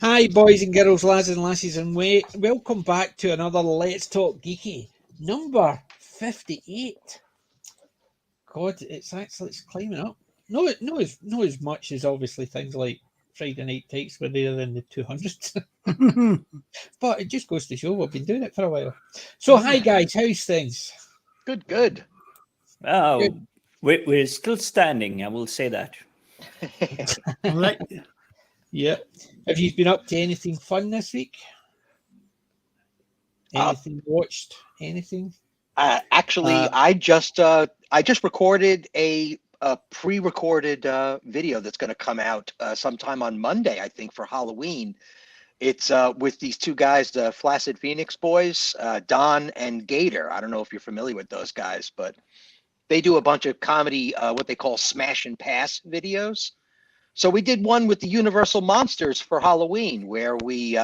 Hi, boys and girls, lads and lassies, and welcome back to another Let's Talk Geeky, number 58. God, it's climbing up. No, as much as obviously things like Friday Night Takes were there in the 200s, but it just goes to show we've been doing it for a while. So, hi guys, how's things? Good, good. Good. Oh, we're still standing. I will say that. Right. Yeah. Have you been up to anything fun this week? Anything watched? Anything? Actually, Uh, I just recorded a pre-recorded video that's going to come out sometime on Monday, I think, for Halloween. It's with these two guys, the Flaccid Phoenix Boys, Don and Gator. I don't know if you're familiar with those guys, but they do a bunch of comedy, what they call smash and pass videos. So we did one with the Universal Monsters for Halloween, where we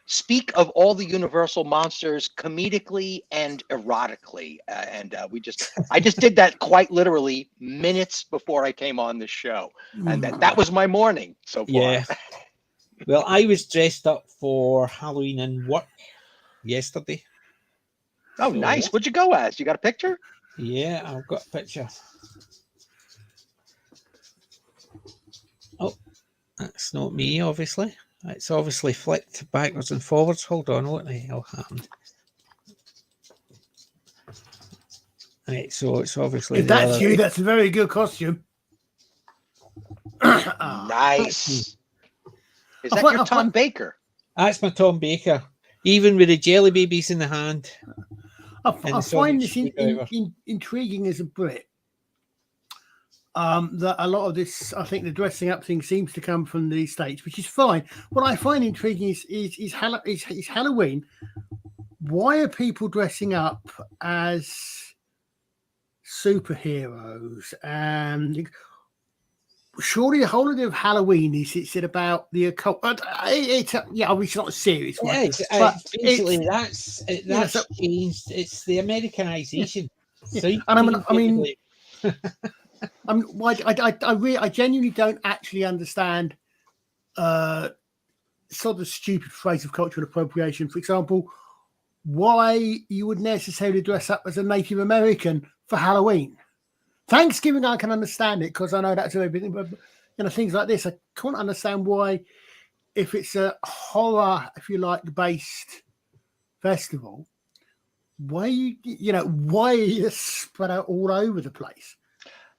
speak of all the Universal monsters comedically and erotically, I just did that quite literally minutes before I came on the show, and that was my morning so far. yeah. Well, I was dressed up for Halloween in work yesterday. Oh, So, nice. What'd you go as? You got a picture? yeah, I've got a picture. Oh, that's not me, obviously. It's obviously flicked backwards and forwards. Hold on, what the hell happened? Right, so it's obviously If the that's other you, way. that's a very good costume. Nice. Is that your Tom Baker? That's my Tom Baker. Even with the jelly babies in the hand. I And the find Sonic this screwdriver. intriguing as a Brit. That a lot of this, I think, the dressing up thing seems to come from the States, which is fine. What I find intriguing is Halloween. Why are people dressing up as superheroes? And surely the whole idea of Halloween is it's about the occult. Yeah, obviously not a serious one, Yeah, but basically it's that's so, changed. It's the Americanization. So you and can I mean, basically- I genuinely don't actually understand sort of stupid phrase of cultural appropriation. For example, why you would necessarily dress up as a Native American for Halloween. Thanksgiving, I can understand it because I know that's everything, but things like this, I can't understand why, if it's a horror, if you like, based festival, why why are you spread out all over the place?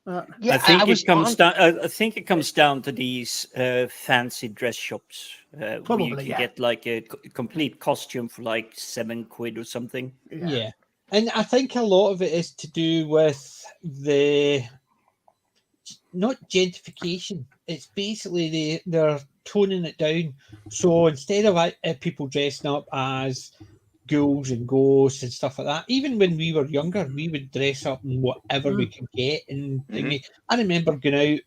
Yeah, I think was it comes on. down. I think it comes down to these fancy dress shops where you Probably, can yeah. get like a complete costume for like £7 or something. yeah. And I think a lot of it is to do with the not gentrification. It's basically they're toning it down. So instead of people dressing up as ghouls and ghosts and stuff like that, even when we were younger, we would dress up in whatever we could get. And thingy. I remember going out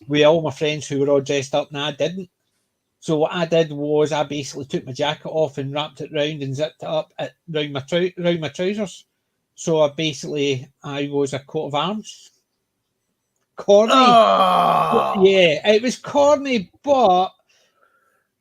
with all my friends who were all dressed up, and I didn't. So what I did was I basically took my jacket off and wrapped it round and zipped it up round my trousers. So I was a coat of arms. Corny. Oh, Yeah, it was corny, but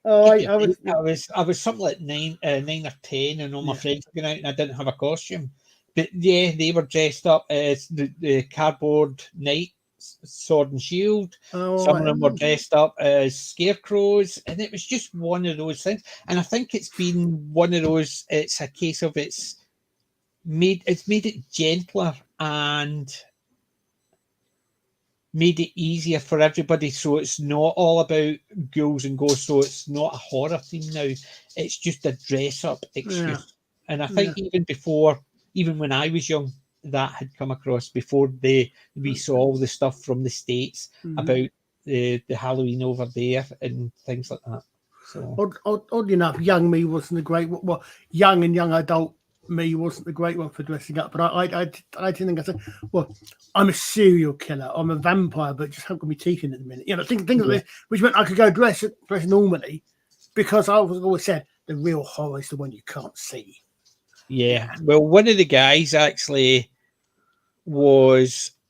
oh you I could was. I was something like 9 or 10, and all my Yeah. friends were going out, and I didn't have a costume. But yeah, they were dressed up as the cardboard knight, sword and shield. Oh, Some of them were dressed up as scarecrows, and it was just one of those things. And I think it's been one of those. It's a case of it's made it gentler and made it easier for everybody, so it's not all about ghouls and ghosts. So it's not a horror theme now; it's just a dress-up excuse. Yeah. And I think even when I was young, that had come across before we saw all the stuff from the States about the Halloween over there and things like that. So Odd enough, young me wasn't a great. Well, young and young adult me wasn't the great one for dressing up. But I didn't think I said, well, I'm a serial killer, I'm a vampire, but just haven't got my teeth in at the minute. Things like this, which meant I could go dress normally, because I was always said the real horror is the one you can't see. yeah, well, one of the guys actually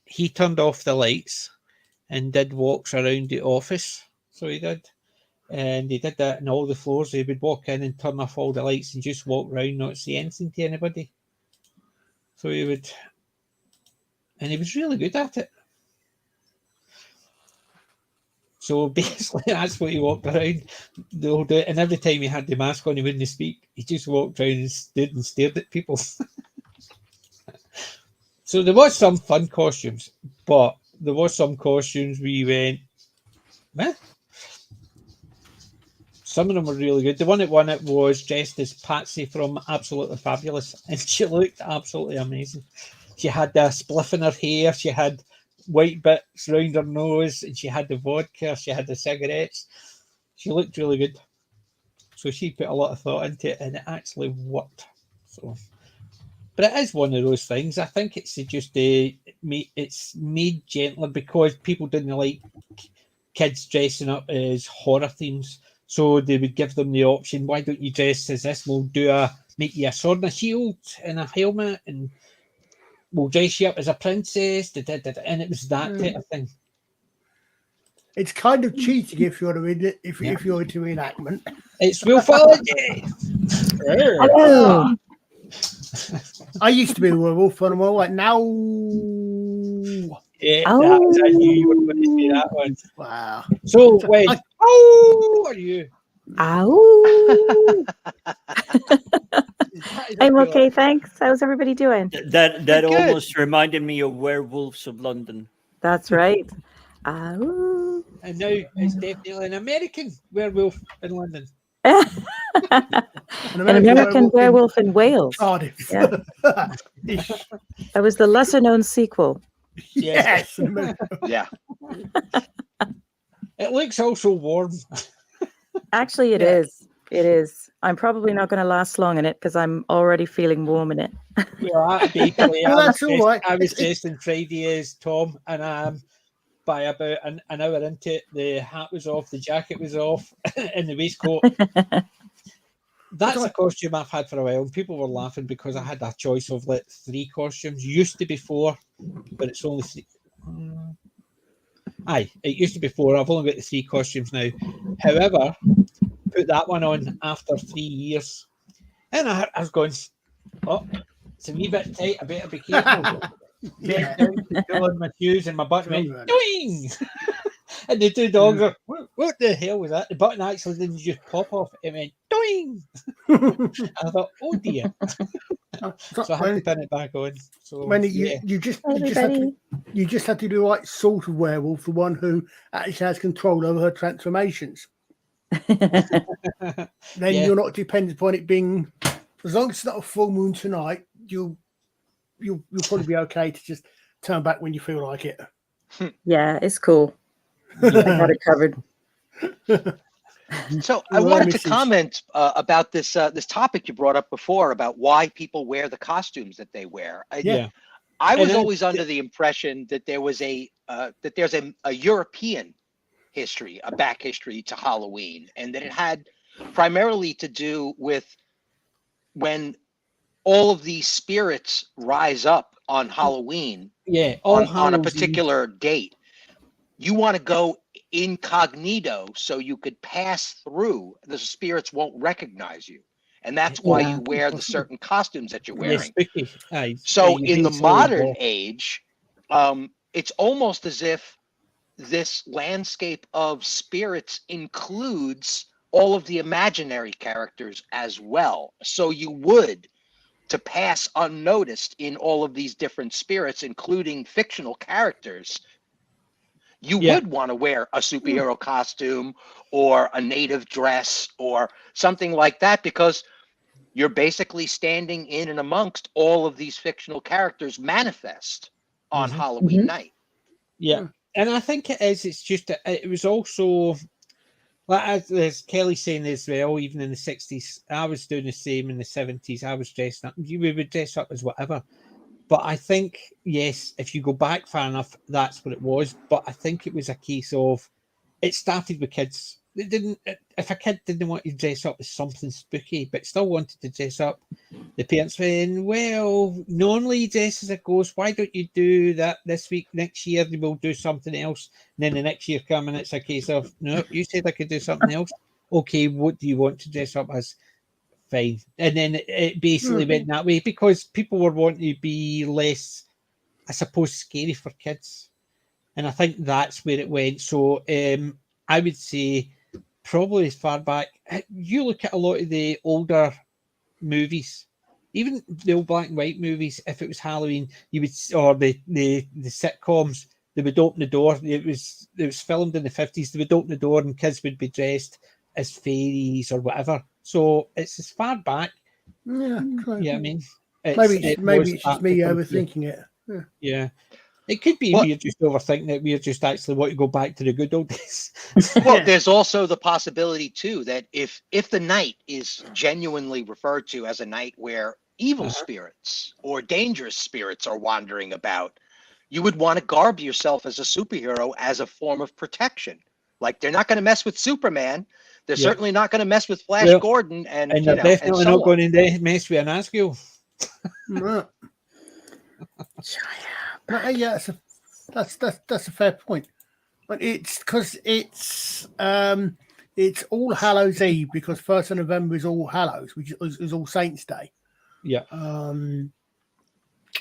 he turned off the lights and did walks around the office. So he did. And they did that in all the floors. They would walk in and turn off all the lights and just walk around, not say anything to anybody. So he would, and he was really good at it. So basically, that's what he walked around the whole day. And every time he had the mask on, he wouldn't speak. He just walked around and stood and stared at people. So there was some fun costumes, but there was some costumes we went, meh. Some of them were really good. The one that won it was dressed as Patsy from Absolutely Fabulous, and she looked absolutely amazing. She had the spliff in her hair, she had white bits round her nose, and she had the vodka, she had the cigarettes. She looked really good. So she put a lot of thought into it, and it actually worked. So, but it is one of those things. I think it's just it's made gentler because people didn't like kids dressing up as horror themes. So they would give them the option, why don't you dress as this? We'll make you a sword and a shield and a helmet, and we'll dress you up as a princess. And it was that type of thing. It's kind of cheating if you're into reenactment. It's Wolfology. Hello. I used to be a werewolf, and I'm all like, now. Yeah, I knew you were going to say that one. Wow. So wait, how are you? Ow. I'm okay, thanks. How's everybody doing? That almost reminded me of Werewolves of London. That's right. Ow. And now it's definitely an American werewolf in London. An American werewolf in Wales. Cardiff. Yeah. That was the lesser known sequel. Yes. Yeah. It looks also warm. Actually, it is. It is. I'm probably not going to last long in it because I'm already feeling warm in it. Yeah, basically, Well, that's all right. I was dressed in Friday as Tom, and by about an hour into it, the hat was off, the jacket was off, and the waistcoat. That's a costume I've had for a while, and people were laughing because I had a choice of like 3 costumes. Used to be 4, but it's only 3. It used to be 4. I've only got the 3 costumes now. However, put that one on after 3 years, and I was going, oh, it's a wee bit tight. I better be careful. Yeah. Pull on my shoes, and my button went doing. And the 2 dogs are, what the hell was that? The button actually didn't just pop off, it went doing. I thought, oh dear. So I had to pin it back on. So you just have to do the right sort of werewolf, the one who actually has control over her transformations. Then you're not dependent upon it being, as long as it's not a full moon tonight, you'll probably be okay to just turn back when you feel like it. Yeah, it's cool. I got it covered. So I wanted to comment about this this topic you brought up before about why people wear the costumes that they wear. I was always under the impression that there was there's a European history, a back history to Halloween, and that it had primarily to do with when all of these spirits rise up on Halloween. On a particular date. You want to go incognito so you could pass through. The spirits won't recognize you. And that's why you wear the certain costumes that you're wearing. So in the modern age, it's almost as if this landscape of spirits includes all of the imaginary characters as well. So you would, to pass unnoticed in all of these different spirits, including fictional characters, you would want to wear a superhero costume or a native dress or something like that, because you're basically standing in and amongst all of these fictional characters manifest on Halloween night. Yeah. And I think it is. It's just, it was also, like as Kelly's saying as well, even in the 60s, I was doing the same in the 70s. I was dressing up. We would dress up as whatever. But I think, yes, if you go back far enough, that's what it was. But I think it was a case of, it started with kids. they didn't. If a kid didn't want to dress up as something spooky, but still wanted to dress up, the parents saying, "Well, normally you dress as a ghost. Why don't you do that this week? Next year we'll do something else." And then the next year come and it's a case of, "No, you said I could do something else. Okay, what do you want to dress up as?" Fine. And then it basically went that way because people were wanting to be less, I suppose, scary for kids. And I think that's where it went. So I would say probably as far back, you look at a lot of the older movies, even the old black and white movies, if it was Halloween, you would, or the sitcoms, they would open the door. It was filmed in the 50s. They would open the door and kids would be dressed as fairies or whatever. So it's as far back. Yeah, I mean, maybe it's just me overthinking it. Yeah. It could be we're just overthinking it. We're just actually want to go back to the good old days. Well, there's also the possibility too that if the night is genuinely referred to as a night where evil spirits or dangerous spirits are wandering about, you would want to garb yourself as a superhero as a form of protection. Like they're not going to mess with Superman. They're certainly not going to mess with Flash Gordon, and they're definitely not going to mess with an Askew. Yeah, that's a fair point. But it's because it's All Hallows Eve, because 1st of November is All Hallows, which is All Saints Day. Yeah.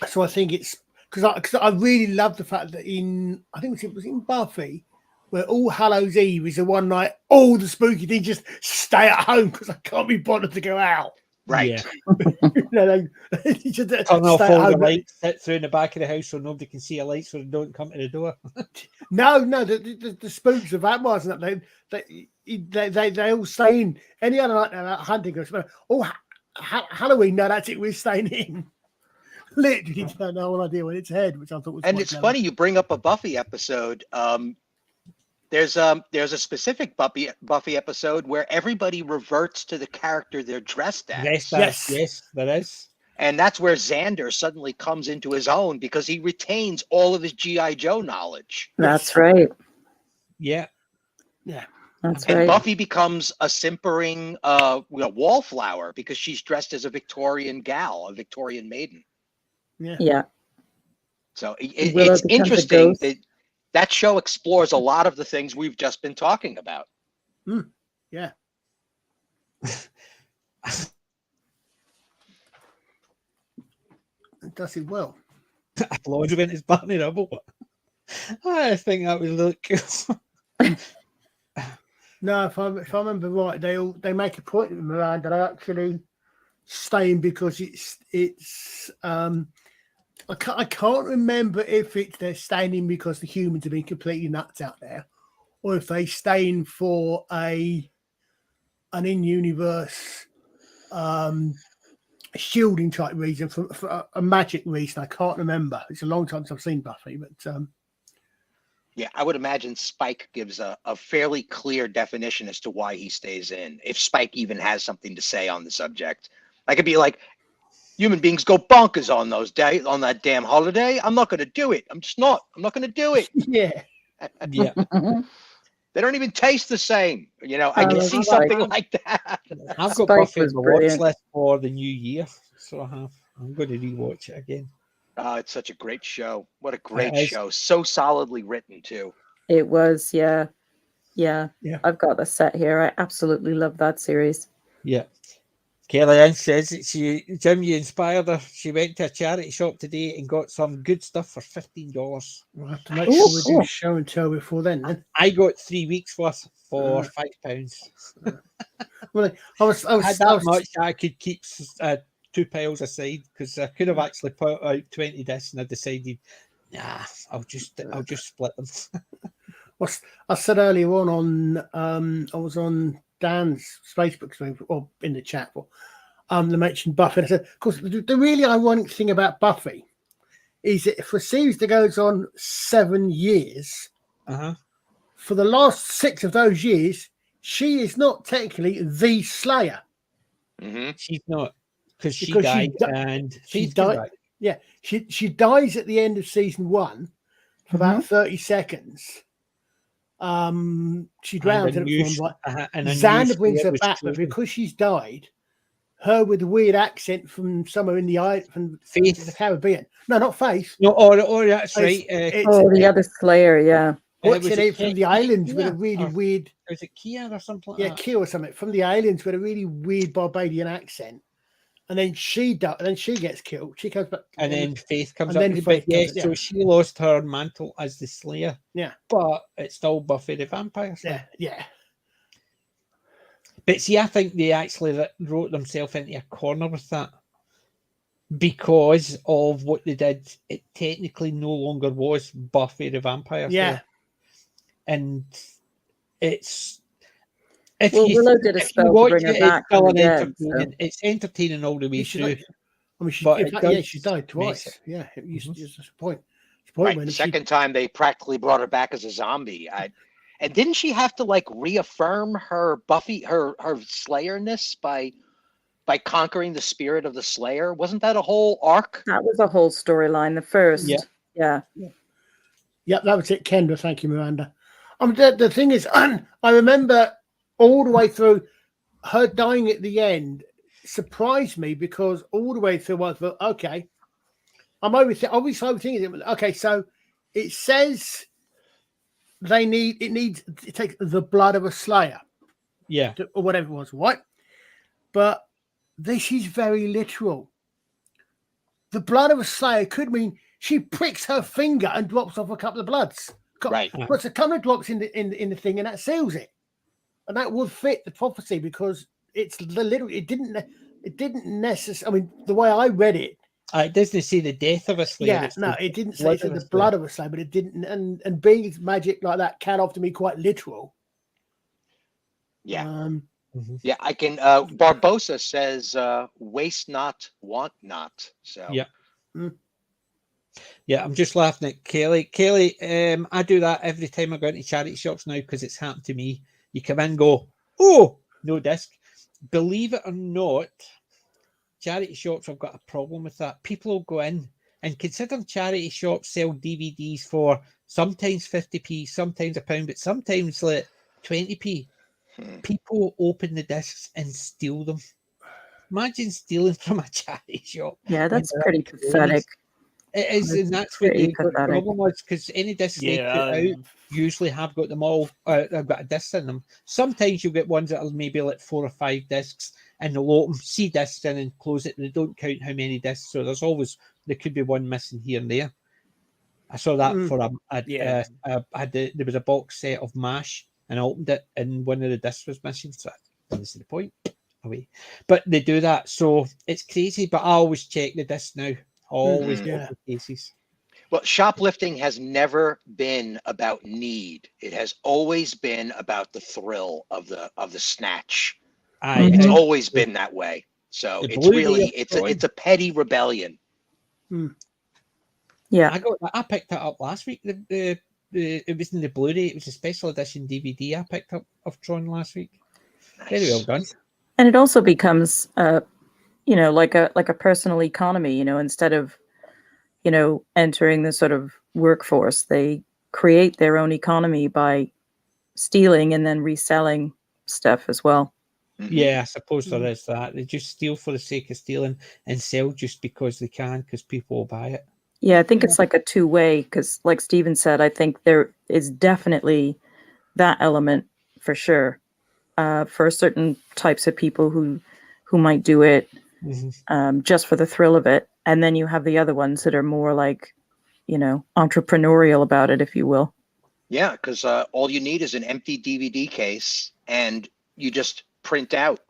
So I think it's because I really love the fact that I think it was in Buffy, where All Hallows Eve is the one night all the spooky things just stay at home because I can't be bothered to go out. Right. Yeah. They just turn off all the lights, sit through in the back of the house so nobody can see a light, so they don't come to the door. No, the spooks of that wasn't that they all stay in. Any other night hunting or something. Oh, Halloween, no, that's it. We're staying in. Literally turn the whole idea on its head, which I thought was. And it's funny you bring up a Buffy episode. There's a specific Buffy episode where everybody reverts to the character they're dressed as. Yes, there is. And that's where Xander suddenly comes into his own because he retains all of his G.I. Joe knowledge. That's right. Yeah. That's and right. Buffy becomes a simpering wallflower because she's dressed as a Victorian gal, a Victorian maiden. Yeah. So it's interesting that show explores a lot of the things we've just been talking about. Yeah. It does it well. Acknowledgement is Barney Rubble. I think that would look cool. No, if I remember right, they make a point of them around that are actually staying because it's I can't remember if they're staying because the humans have been completely nuts out there, or if they staying for an in-universe shielding type reason, for a magic reason. I can't remember. It's a long time since I've seen Buffy, but yeah, I would imagine Spike gives a fairly clear definition as to why he stays in. If Spike even has something to say on the subject, I could be like, human beings go bonkers on those days, on that damn holiday. I'm not going to do it. I'm not going to do it. Yeah. They don't even taste the same. I can see something like that. I've got Buffy on the watch list for the new year, so I'm going to rewatch it again. Oh, it's such a great show. What a great show. So solidly written, too. It was, yeah. I've got the set here. I absolutely love that series. Yeah. Kellyanne says that Jim, you inspired her. She went to a charity shop today and got some good stuff for $15. We'll have to make sure we do show and tell before then. I got 3 weeks worth for £5. Well, I had that much. I could keep 2 piles aside because I could have actually put out 20 discs, and I decided, I'll just split them. I said earlier on I was on Dan's Facebook stream or in the chat, they mentioned Buffy. And I said, of course, the really ironic thing about Buffy is that for a series that goes on 7 years, for the last 6 of those years, she is not technically the Slayer. Mm-hmm. She's not, because she died and she died. Yeah, she dies at the end of season 1 for about 30 seconds. She drowns And in it from and a new Xander brings Slayer her was back, but chosen. because she's died, her with a weird accent from somewhere in from the Faith. Caribbean. No, not Faith. No, or that's right. It's Oh, the other Slayer, yeah. what's was her name from the islands with a Kia? really Or weird, was it Kia or something like yeah, that? Q or something from the aliens with a really weird Barbadian accent. And then she does, and then she gets killed. She comes back, And then Faith comes and up. then But Faith yes, comes, yeah. so she lost her mantle as the Slayer. Yeah. But it's still Buffy the Vampire Slayer. Yeah. But see, I think they actually wrote themselves into a corner with that because of what they did. It technically no longer was Buffy the Vampire Slayer. Yeah. And it's if Well, you Willow did a if you spell to watch bring her it, back it's still from the an dead. entertaining. So. It's entertaining all the way She's through. like, I mean, she, but in it fact, yeah, does she died mess twice. it. Yeah, it used Mhm. just a point. It's a point Right. when The she, second time they practically brought her back as a zombie. And didn't she have to like reaffirm her Buffy, her Slayerness by conquering the spirit of the Slayer? Wasn't that a whole arc? That was a whole storyline. The first. Yeah. Yeah. Yep, that was it, Kendra. Thank you, Miranda. The thing is, I remember all the way through her dying at the end surprised me because all the way through I thought, okay, I'm overthinking it. Okay, so it says it takes the blood of a slayer, Yeah. or whatever it was, right? But this is very literal. The blood of a slayer could mean she pricks her finger and drops off a couple of bloods. Right. Puts a couple of drops in the thing, and that seals it. And that would fit the prophecy because it's the little. It didn't necessarily. I mean, the way I read it. It doesn't say the death of a Slayer. Yeah, no, it didn't say blood of a the blood of a slayer, but it didn't. And being magic like that can often be quite literal. Yeah. Yeah, I can. Barbosa says, "Waste not, want not." So yeah. Yeah, I'm just laughing at Kelly. Kelly, I do that every time I go into charity shops now because it's happened to me. You come in and go, oh, no disc. Believe it or not, charity shops have got a problem with that. People will go in and consider charity shops sell DVDs for sometimes 50p, sometimes £1, but sometimes like 20p. People open the discs and steal them. Imagine stealing from a charity shop. Yeah, that's pretty pathetic. It is, and that's what the problem was, because any discs they put out usually have got them all. They've got a disc in them. Sometimes you get ones that are maybe like 4 or 5 discs, and they'll open, see discs in, and close it. And they don't count how many discs, so there could be one missing here and there. I saw that for there was a box set of MASH, and I opened it, and one of the discs was missing. So I didn't see the point. Away, but they do that, so it's crazy. But I always check the disc now. Always the cases. Well, shoplifting has never been about need. It has always been about the thrill of the snatch. It's always been that way. So it's really it's a petty rebellion. Yeah, I picked it up last week. It was in the Blu-ray. It was a special edition DVD I picked up of Tron last week. Nice. Very well done. And it also becomes like a personal economy, instead of, entering the sort of workforce, they create their own economy by stealing and then reselling stuff as well. Yeah, I suppose there is that. They just steal for the sake of stealing and sell just because they can, because people will buy it. Yeah, I think it's like a two-way, because like Stephen said, I think there is definitely that element for sure, for certain types of people who might do it just for the thrill of it. And then you have the other ones that are more like, entrepreneurial about it, if you will. Yeah, because all you need is an empty DVD case, and you just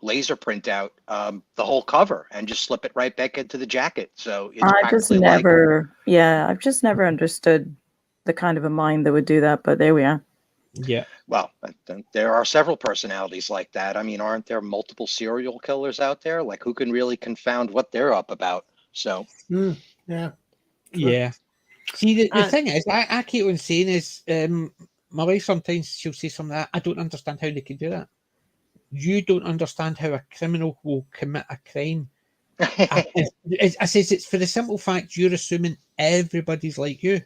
laser print out the whole cover and just slip it right back into the jacket. So it's I've just never understood the kind of a mind that would do that, but there we are. Yeah. Well, there are several personalities like that. I mean, aren't there multiple serial killers out there? Like, who can really confound what they're up about? So, yeah. See, the thing is, I keep on saying is, my wife sometimes she'll say something like, I don't understand how they can do that. You don't understand how a criminal will commit a crime. I says it's for the simple fact you're assuming everybody's like you.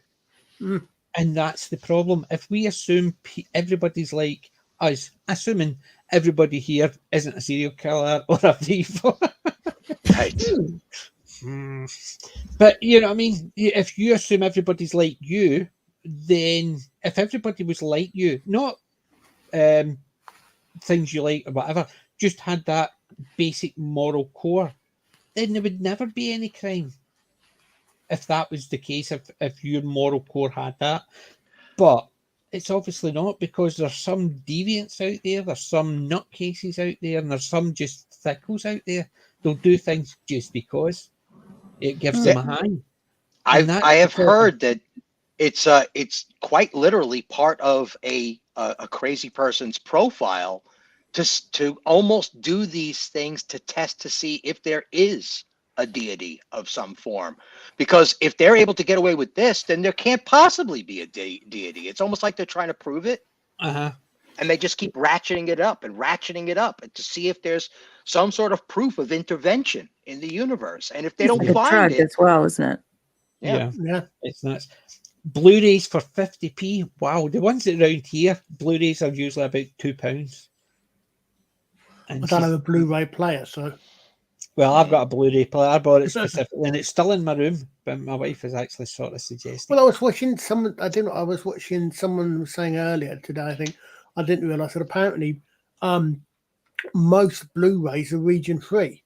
And that's the problem. If we assume everybody's like us, assuming everybody here isn't a serial killer or a thief. Right. But you know what I mean? If you assume everybody's like you, then if everybody was like you, not things you like or whatever, just had that basic moral core, then there would never be any crime. If that was the case, if your moral core had that. But it's obviously not, because there's some deviants out there, there's some nutcases out there, and there's some just thickles out there. They'll do things just because it gives them a high. I have heard that it's quite literally part of a crazy person's profile to almost do these things to test to see if there is a deity of some form. Because if they're able to get away with this, then there can't possibly be a deity. It's almost like they're trying to prove it. Uh-huh. And they just keep ratcheting it up to see if there's some sort of proof of intervention in the universe. And if they don't Like a find drug it, as well, isn't it? Yeah. Yeah. It's nuts. Blu-rays for 50p. Wow, the ones that around here, Blu-rays are usually about £2. And I don't have a Blu-ray player, so well, I've got a Blu-ray player. I bought it specifically, and it's still in my room. But my wife has actually sort of suggested. well, I was watching someone. I was watching someone was saying earlier today. I think I didn't realise that apparently, most Blu-rays are region free,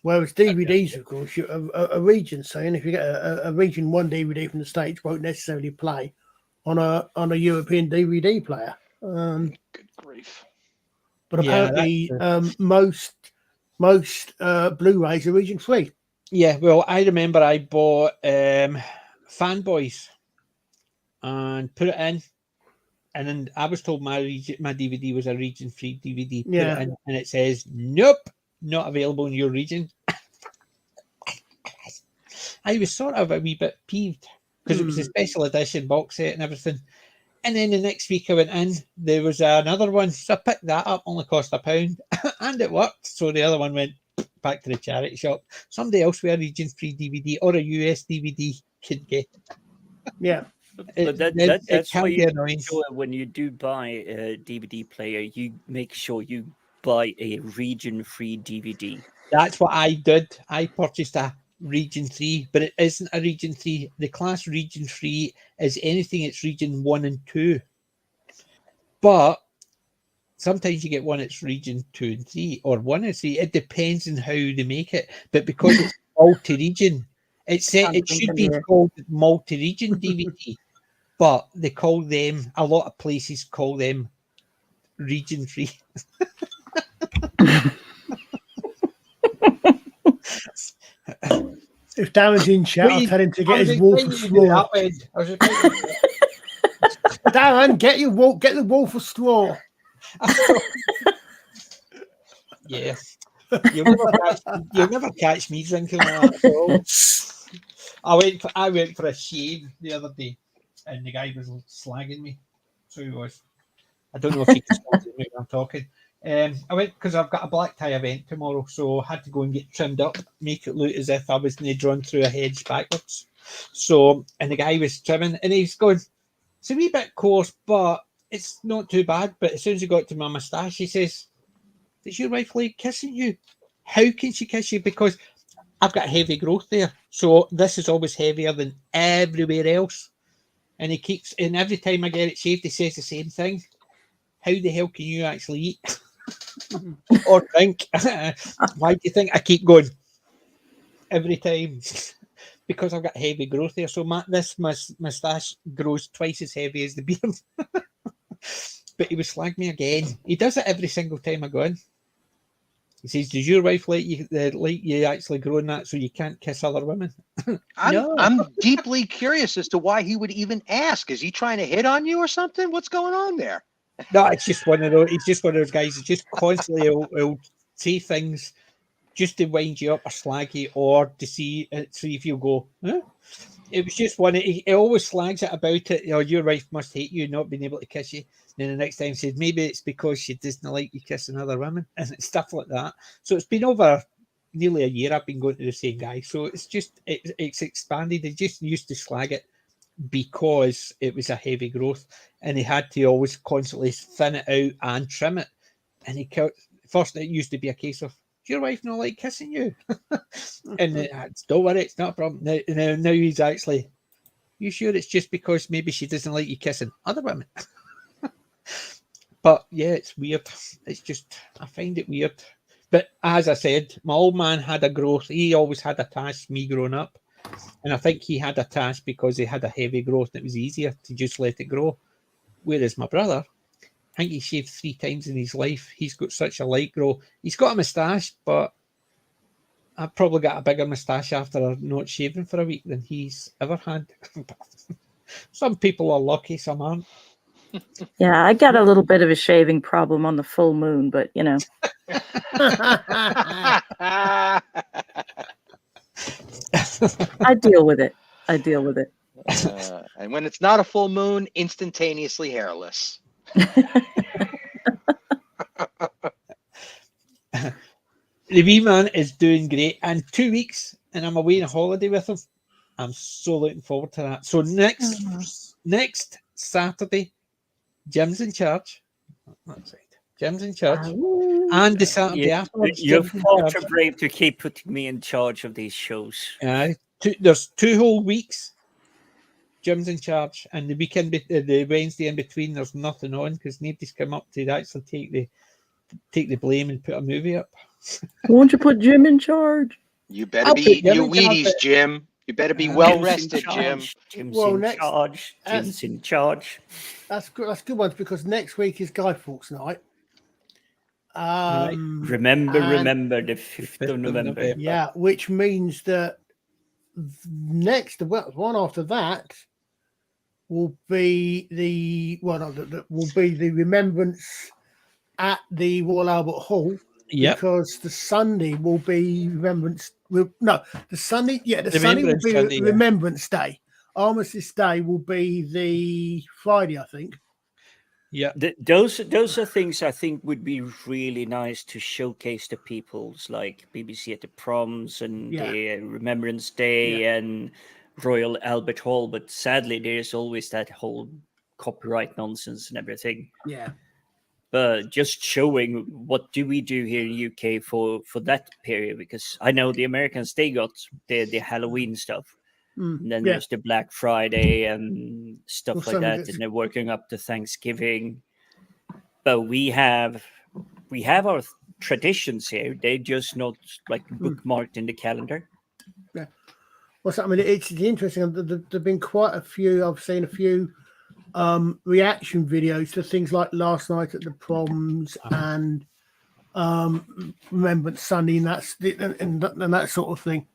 whereas DVDs, of course, are region. So, and if you get a region 1 DVD from the States, won't necessarily play on a European DVD player. good grief. But apparently, most Blu-rays are region free. Yeah, well, I remember I bought Fanboys and put it in, and then I was told my DVD was a region-free DVD. Put it in, and it says, nope, not available in your region. I was sort of a wee bit peeved because it was a special edition box set and everything. And then the next week I went in, there was another one. So I picked that up, only cost £1, and it worked. So the other one went back to the charity shop. Somebody else with a region-free DVD or a US DVD could get it. Yeah. But that's why you annoying. make sure when you do buy a DVD player, you make sure you buy a region-free DVD. That's what I did. I purchased a region 3, but it isn't a region 3. The class region 3 is anything it's region 1 and 2. But sometimes you get one that's region 2 and 3 or 1 and 3. It depends on how they make it. But because it's multi-region, it should be called multi-region DVD. But they call them, a lot of places call them region 3. If Darren's in chat, I'll tell him to get his Wolf of Straw. Darren, get the Wolf of Straw. Yeah. You'll never catch me drinking like that. I went for a shave the other day, and the guy was slagging me. So he was. I don't know if he can still hear I'm talking. I went because I've got a black tie event tomorrow, so I had to go and get trimmed up, make it look as if I was drawn through a hedge backwards. So, and the guy was trimming, and he's going, it's a wee bit coarse, but it's not too bad. But as soon as he got to my moustache, he says, does your wife like kissing you? How can she kiss you? Because I've got heavy growth there. So this is always heavier than everywhere else. And he keeps, and every time I get it shaved, he says the same thing. How the hell can you actually eat or drink? Why do you think I keep going every time? Because I've got heavy growth there. So this moustache grows twice as heavy as the beard. But he was slagging me again. He does it every single time I go in. He says, does your wife like you actually growing that so you can't kiss other women? No. I'm deeply curious as to why he would even ask. Is he trying to hit on you or something? What's going on there? No, it's just one of those. He's just one of those guys. He's just constantly he'll say things just to wind you up or slag you, or to see if you'll go. Huh? It was just one. He always slags it about it. You know, your wife must hate you not being able to kiss you. And then the next time he says maybe it's because she doesn't like you kissing other women and stuff like that. So it's been over nearly a year I've been going to the same guy. So it's just it's expanded. They just used to slag it because it was a heavy growth, and he had to always constantly thin it out and trim it. And he first it used to be a case of, your wife not like kissing you? And don't worry, it's not a problem. Now he's actually, you sure it's just because maybe she doesn't like you kissing other women? But yeah, it's weird. It's just, I find it weird. But as I said, my old man had a growth. He always had a task, me growing up. And I think he had a task because he had a heavy growth and it was easier to just let it grow. Whereas my brother, I think he shaved 3 times in his life. He's got such a light grow. He's got a moustache, but I've probably got a bigger moustache after not shaving for a week than he's ever had. Some people are lucky, some aren't. Yeah, I got a little bit of a shaving problem on the full moon, but you know. I deal with it. And when it's not a full moon, instantaneously hairless. The wee man is doing great. And 2 weeks, and I'm away on a holiday with him. I'm so looking forward to that. So next Saturday, Jim's in charge. That's right. Jim's in charge. And the Saturday afterwards, You're Jim's in far charge. too brave to keep putting me in charge of these shows. There's 2 whole weeks. Jim's in charge, and the weekend, the Wednesday in between, there's nothing on because nobody's come up to actually take the blame and put a movie up. Won't you put Jim in charge? You better I'll be put eating Jim your in charge, Wheaties, but- Jim. You better be well Jim's in rested, Jim. charge. Jim's Well, in next- charge. Jim's in charge. That's good. That's good ones because next week is Guy Fawkes night. Remember the 5th of November. Yeah, which means that next, one after that will be the remembrance at the Royal Albert Hall. Yep. Because the Sunday will be Remembrance. The Sunday will Remembrance be Sunday, yeah. Remembrance Day. Armistice Day will be the Friday, I think. Yeah. Those are things I think would be really nice to showcase to people's like BBC at the Proms and the Remembrance Day and Royal Albert Hall. But sadly, there's always that whole copyright nonsense and everything. Yeah. But just showing what do we do here in UK for that period, because I know the Americans, they got the Halloween stuff. And then there's the Black Friday and stuff like that, and they're working up to Thanksgiving. But we have our traditions here. They're just not like bookmarked in the calendar. Yeah. Well, I mean, it's interesting. There've been quite a few. I've seen a few reaction videos to things like last night at the Proms and Remembrance Sunday, and that sort of thing.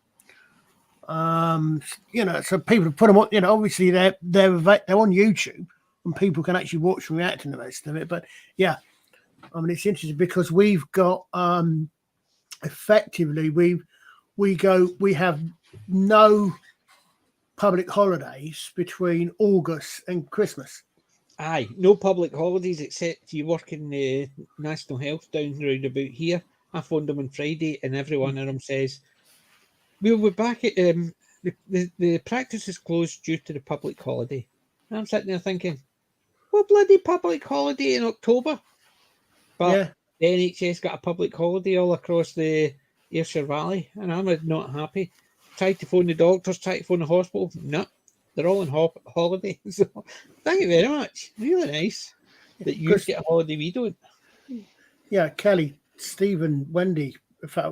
So people put them on. Obviously they're on YouTube, and people can actually watch and react to the rest of it. But yeah, I mean, it's interesting because we've got effectively we have no public holidays between August and Christmas. Aye, no public holidays except you work in the National Health down round about here. I phoned them on Friday, and every one of them says, we'll be back at the practice is closed due to the public holiday. And I'm sitting there thinking, what bloody public holiday in October? But the NHS got a public holiday all across the Ayrshire Valley, and I'm not happy. Tried to phone the doctors, tried to phone the hospital. No, they're all on holiday. So thank you very much. Really nice that you get a holiday, we don't. Yeah, Kelly, Stephen, Wendy. If I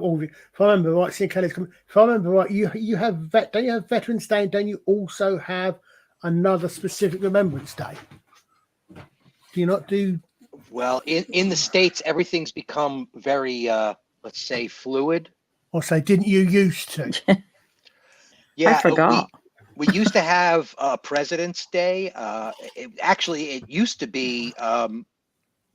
remember right, seeing Kelly's coming. If I remember right, you have don't you have Veterans Day, and don't you also have another specific Remembrance Day? Do you not do? Well, in the States, everything's become very, let's say, fluid. Or say, didn't you used to? Yeah, I forgot. We used to have President's Day. It used to be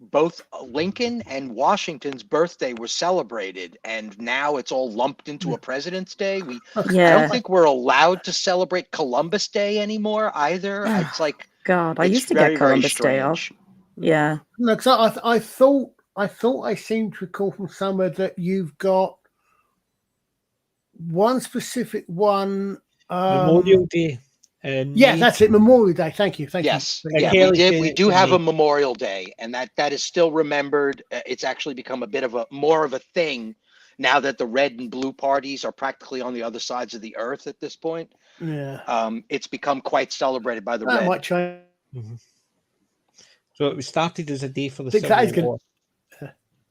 both Lincoln and Washington's birthday were celebrated, and now it's all lumped into a President's Day. I don't think we're allowed to celebrate Columbus Day anymore either. It's like God, I used to get Columbus Day off. Yeah. No, because I thought I seemed to recall from somewhere that you've got one specific one. Memorial Day. And Yeah, that's it. Memorial Day. Thank you. Yes, you. yeah, Kelly we did. said We it do to have me. a Memorial Day, and that is still remembered. It's actually become a bit of a more of a thing now that the red and blue parties are practically on the other sides of the earth at this point. Yeah. It's become quite celebrated by the That red. might change. So it was started as a day for the I think that Civil is good. War.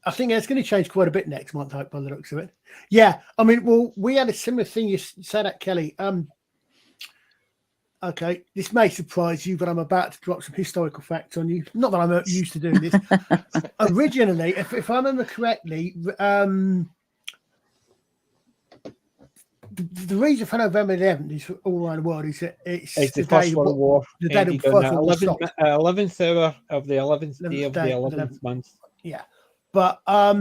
I think it's going to change quite a bit next month, by the looks of it. Yeah, I mean, well, we had a similar thing. You said that, Kelly. Okay, this may surprise you, but I'm about to drop some historical facts on you. Not that I'm used to doing this. Originally, if I remember correctly, the reason for November 11th is all around the world is that it's It's the the First day World War. the day the ended on First the World War stopped. 11th hour of the 11th day of the 11th 11th month. Yeah, but I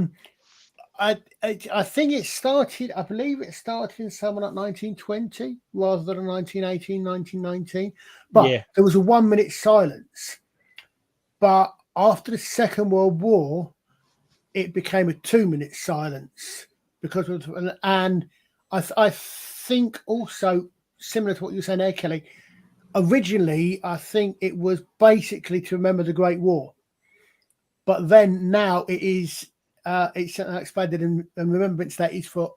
think it started. I believe it started in somewhere like 1920 rather than 1918, 1919. But Yeah. there was a 1 minute silence. But after the Second World War, it became a 2 minute silence because of, and I think also similar to what you were saying there, Kelly. Originally, I think it was basically to remember the Great War, but then now it is. It's expanded in remembrance that is for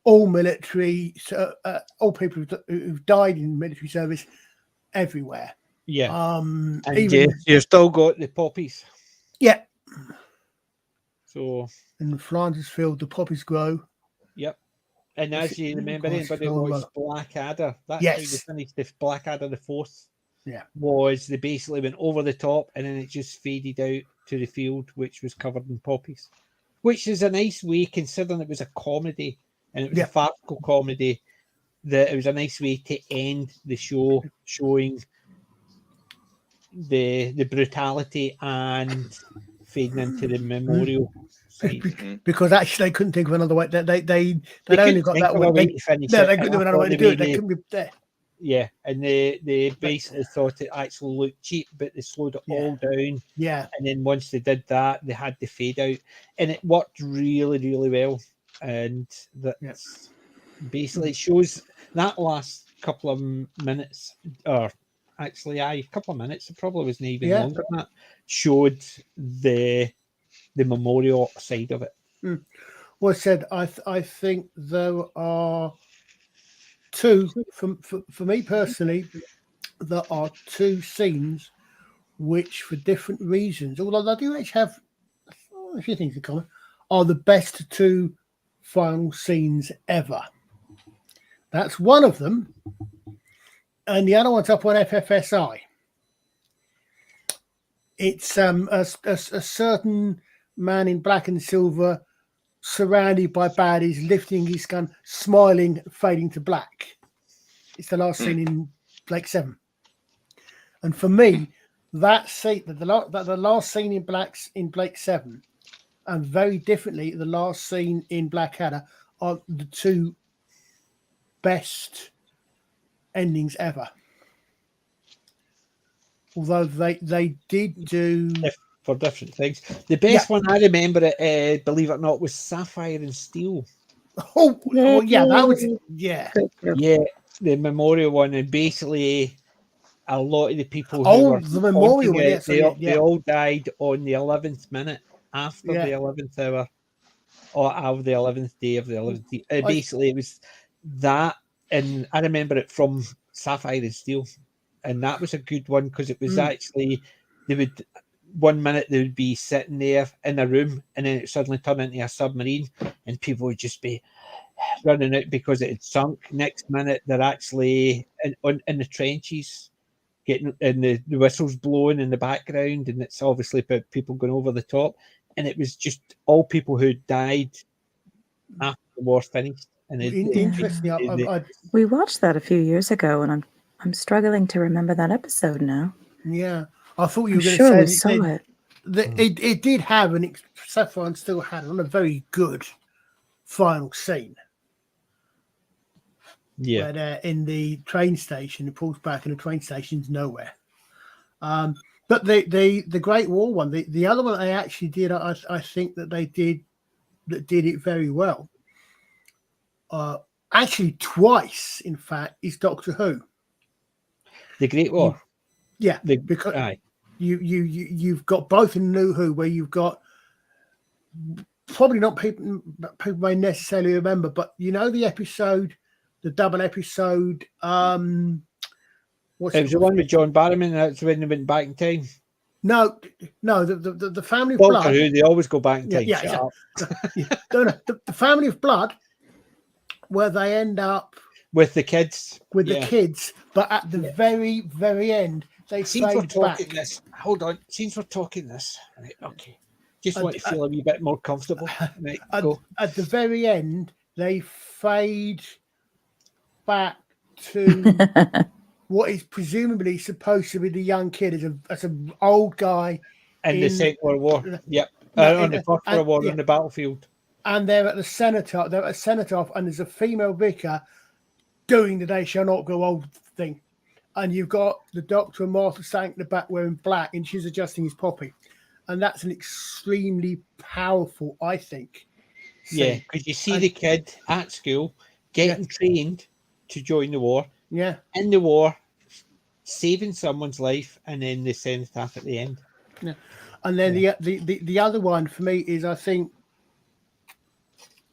all military, all people who've died in military service everywhere. Yeah. And Even you've still got the poppies. yeah. So In the Flanders field, the poppies grow. yep. And as you remember, anybody watched Blackadder? That's how they finished the Blackadder the 4th. Yeah. Was they basically went over the top and then it just faded out to the field, which was covered in poppies. Which is a nice way, considering it was a comedy and it was a farcical comedy, that it was a nice way to end the show, showing the brutality and fading into the memorial side. Because actually they couldn't think of another way. They only got that way. They couldn't think of another way to do it. They couldn't be there. Yeah, and they basically thought it actually looked cheap, but they slowed it all down. Yeah. And then once they did that, they had the fade out, and it worked really, really well. And that's basically it shows that last couple of minutes, or actually, a couple of minutes. It probably wasn't even longer than that. Showed the memorial side of it. Well, I said I think there are two for me personally. There are two scenes which, for different reasons, although they do actually have a few things in common, are the best two final scenes ever. That's one of them, and the other one's up on FFSI. It's a certain man in black and silver, surrounded by baddies, lifting his gun, smiling, fading to black. It's the last scene in Blake 7, and for me, that scene, the last scene in Blake 7, and very differently, the last scene in Blackadder are the two best endings ever. Although they did do for different things. The best one I remember, believe it or not, was Sapphire and Steel. Oh, well, yeah, that was the memorial one, and basically a lot of the people the memorial one, they all died on the 11th minute after the 11th hour or of the 11th day of the 11th day. Basically it was that, and I remember it from Sapphire and Steel, and that was a good one because it was actually they would 1 minute they would be sitting there in a room and then it suddenly turned into a submarine and people would just be running out because it had sunk. Next minute they're actually in the trenches getting, and the whistles blowing in the background, and it's obviously about people going over the top, and it was just all people who died after the war finished. And interesting. We watched that a few years ago, and I'm struggling to remember that episode now. Yeah, I thought you were going to say we saw it. It did have, and Sapphire still had a very good final scene. Yeah, where in the train station, it pulls back, and the train station's nowhere. But the Great War one, the other one I actually did, I think that they did it very well. Actually, twice, in fact, is Doctor Who. The Great War. Because you've got both in New Who, where you've got probably not people may necessarily remember, but you know the episode, the double episode. It was the one with John Barrowman. That's when they went back in time. No, the Family of Doctor Blood. Who, they always go back in time. The Family of Blood, where they end up with the kids. The kids, but at the very, very end, they fade back. Hold on. Since we're talking this, right, okay. Just want to feel a wee bit more comfortable. Right, go. At the very end, they fade back to what is presumably supposed to be the young kid as an old guy in the Second World War. Yep. On the First World War on the battlefield. And they're at the cenotaph. They're at a cenotaph, and there's a female vicar doing the "They Shall Not Grow Old" thing. And you've got the Doctor and Martha standing in the back wearing black, and she's adjusting his poppy. And that's an extremely powerful, I think. Scene. Yeah, because you see the kid at school getting trained to join the war. Yeah. In the war, saving someone's life, and then the cenotaph at the end. Yeah. And then the other one for me is, I think,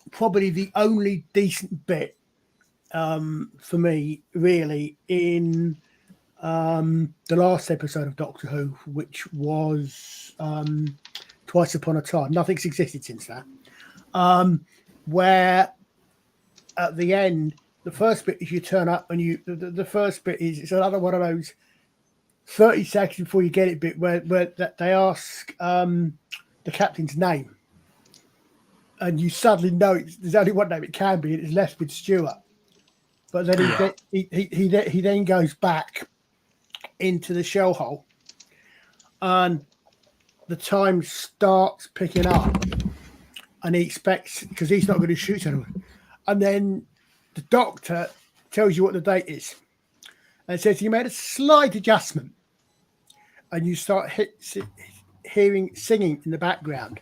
probably the only decent bit for me, really, in the last episode of Doctor Who, which was Twice Upon a Time. Nothing's existed since that. Where at the end, the first bit is you turn up and the first bit is, it's another one of those 30 seconds before you get it bit where they ask the captain's name. And you suddenly know there's only one name it can be, and it's Lethbridge Stewart. But then he then goes back into the shell hole, and the time starts picking up, and he expects, because he's not going to shoot anyone, and then the Doctor tells you what the date is, and says you made a slight adjustment, and you start hearing singing in the background.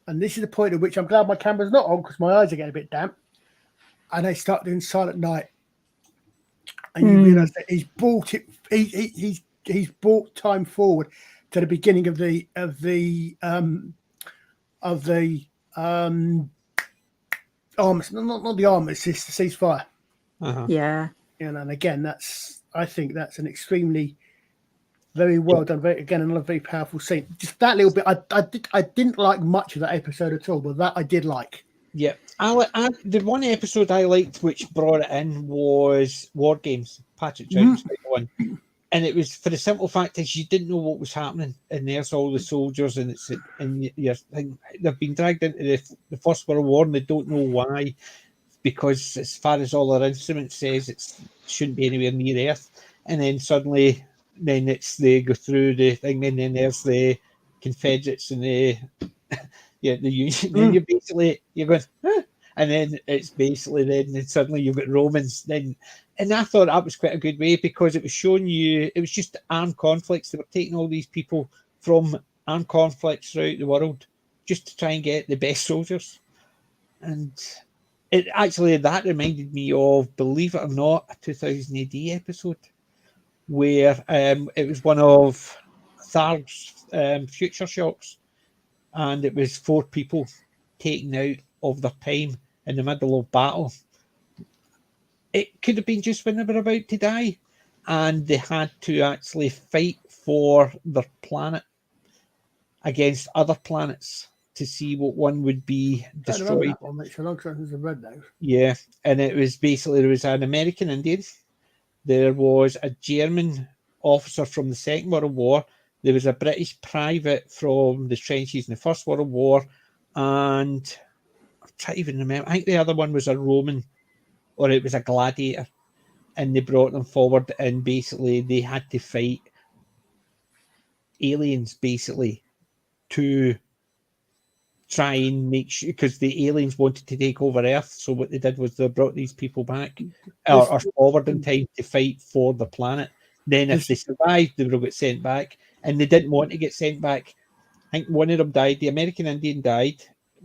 And this is the point at which I'm glad my camera's not on, because my eyes are getting a bit damp. And they start doing Silent Night, and you realise that he's brought it. He's brought time forward to the beginning of the arms, not the arms, it's the ceasefire. Yeah. And again, I think that's an extremely very well done. Another very powerful scene. Just that little bit. I didn't like much of that episode at all, but that I did like. Yeah, the one episode I liked, which brought it in, was War Games. Patrick Troughton's one, and it was for the simple fact is you didn't know what was happening, and there's all the soldiers, and they've been dragged into the First World War, and they don't know why, because as far as all their instruments says, it shouldn't be anywhere near Earth, and then suddenly. Then they go through the thing, and then there's the Confederates and the Union. Then you're going, huh? And then it's basically then suddenly you've got Romans. And I thought that was quite a good way, because it was showing you it was just armed conflicts. They were taking all these people from armed conflicts throughout the world just to try and get the best soldiers. And it actually that reminded me of, believe it or not, a 2000 AD episode, where it was one of Tharg's future shocks, and it was 4 people taken out of their time in the middle of battle. It could have been just when they were about to die, and they had to actually fight for their planet against other planets to see what one would be destroyed. Yeah, and it was basically, there was an American Indian. There was a German officer from the Second World War. There was a British private from the trenches in the First World War. And I'm trying to even remember, I think the other one was a Roman, or it was a gladiator. And they brought them forward, and basically they had to fight aliens, basically, to try and make sure, because the aliens wanted to take over Earth. So what they did was they brought these people back or forward in time to fight for the planet. Then if they survived, they would have got sent back, and they didn't want to get sent back. I think one of them died. The American Indian died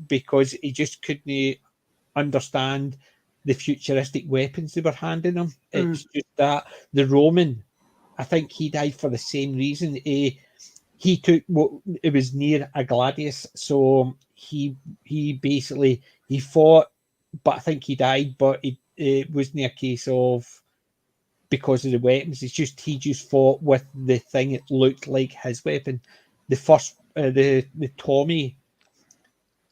because he just couldn't understand the futuristic weapons they were handing him. It's just that the Roman I think he died for the same reason. He took what it was near a gladius, so he basically he fought, but I think he died. But it wasn't a case of because of the weapons. It's just he just fought with the thing that looked like his weapon. The first the Tommy,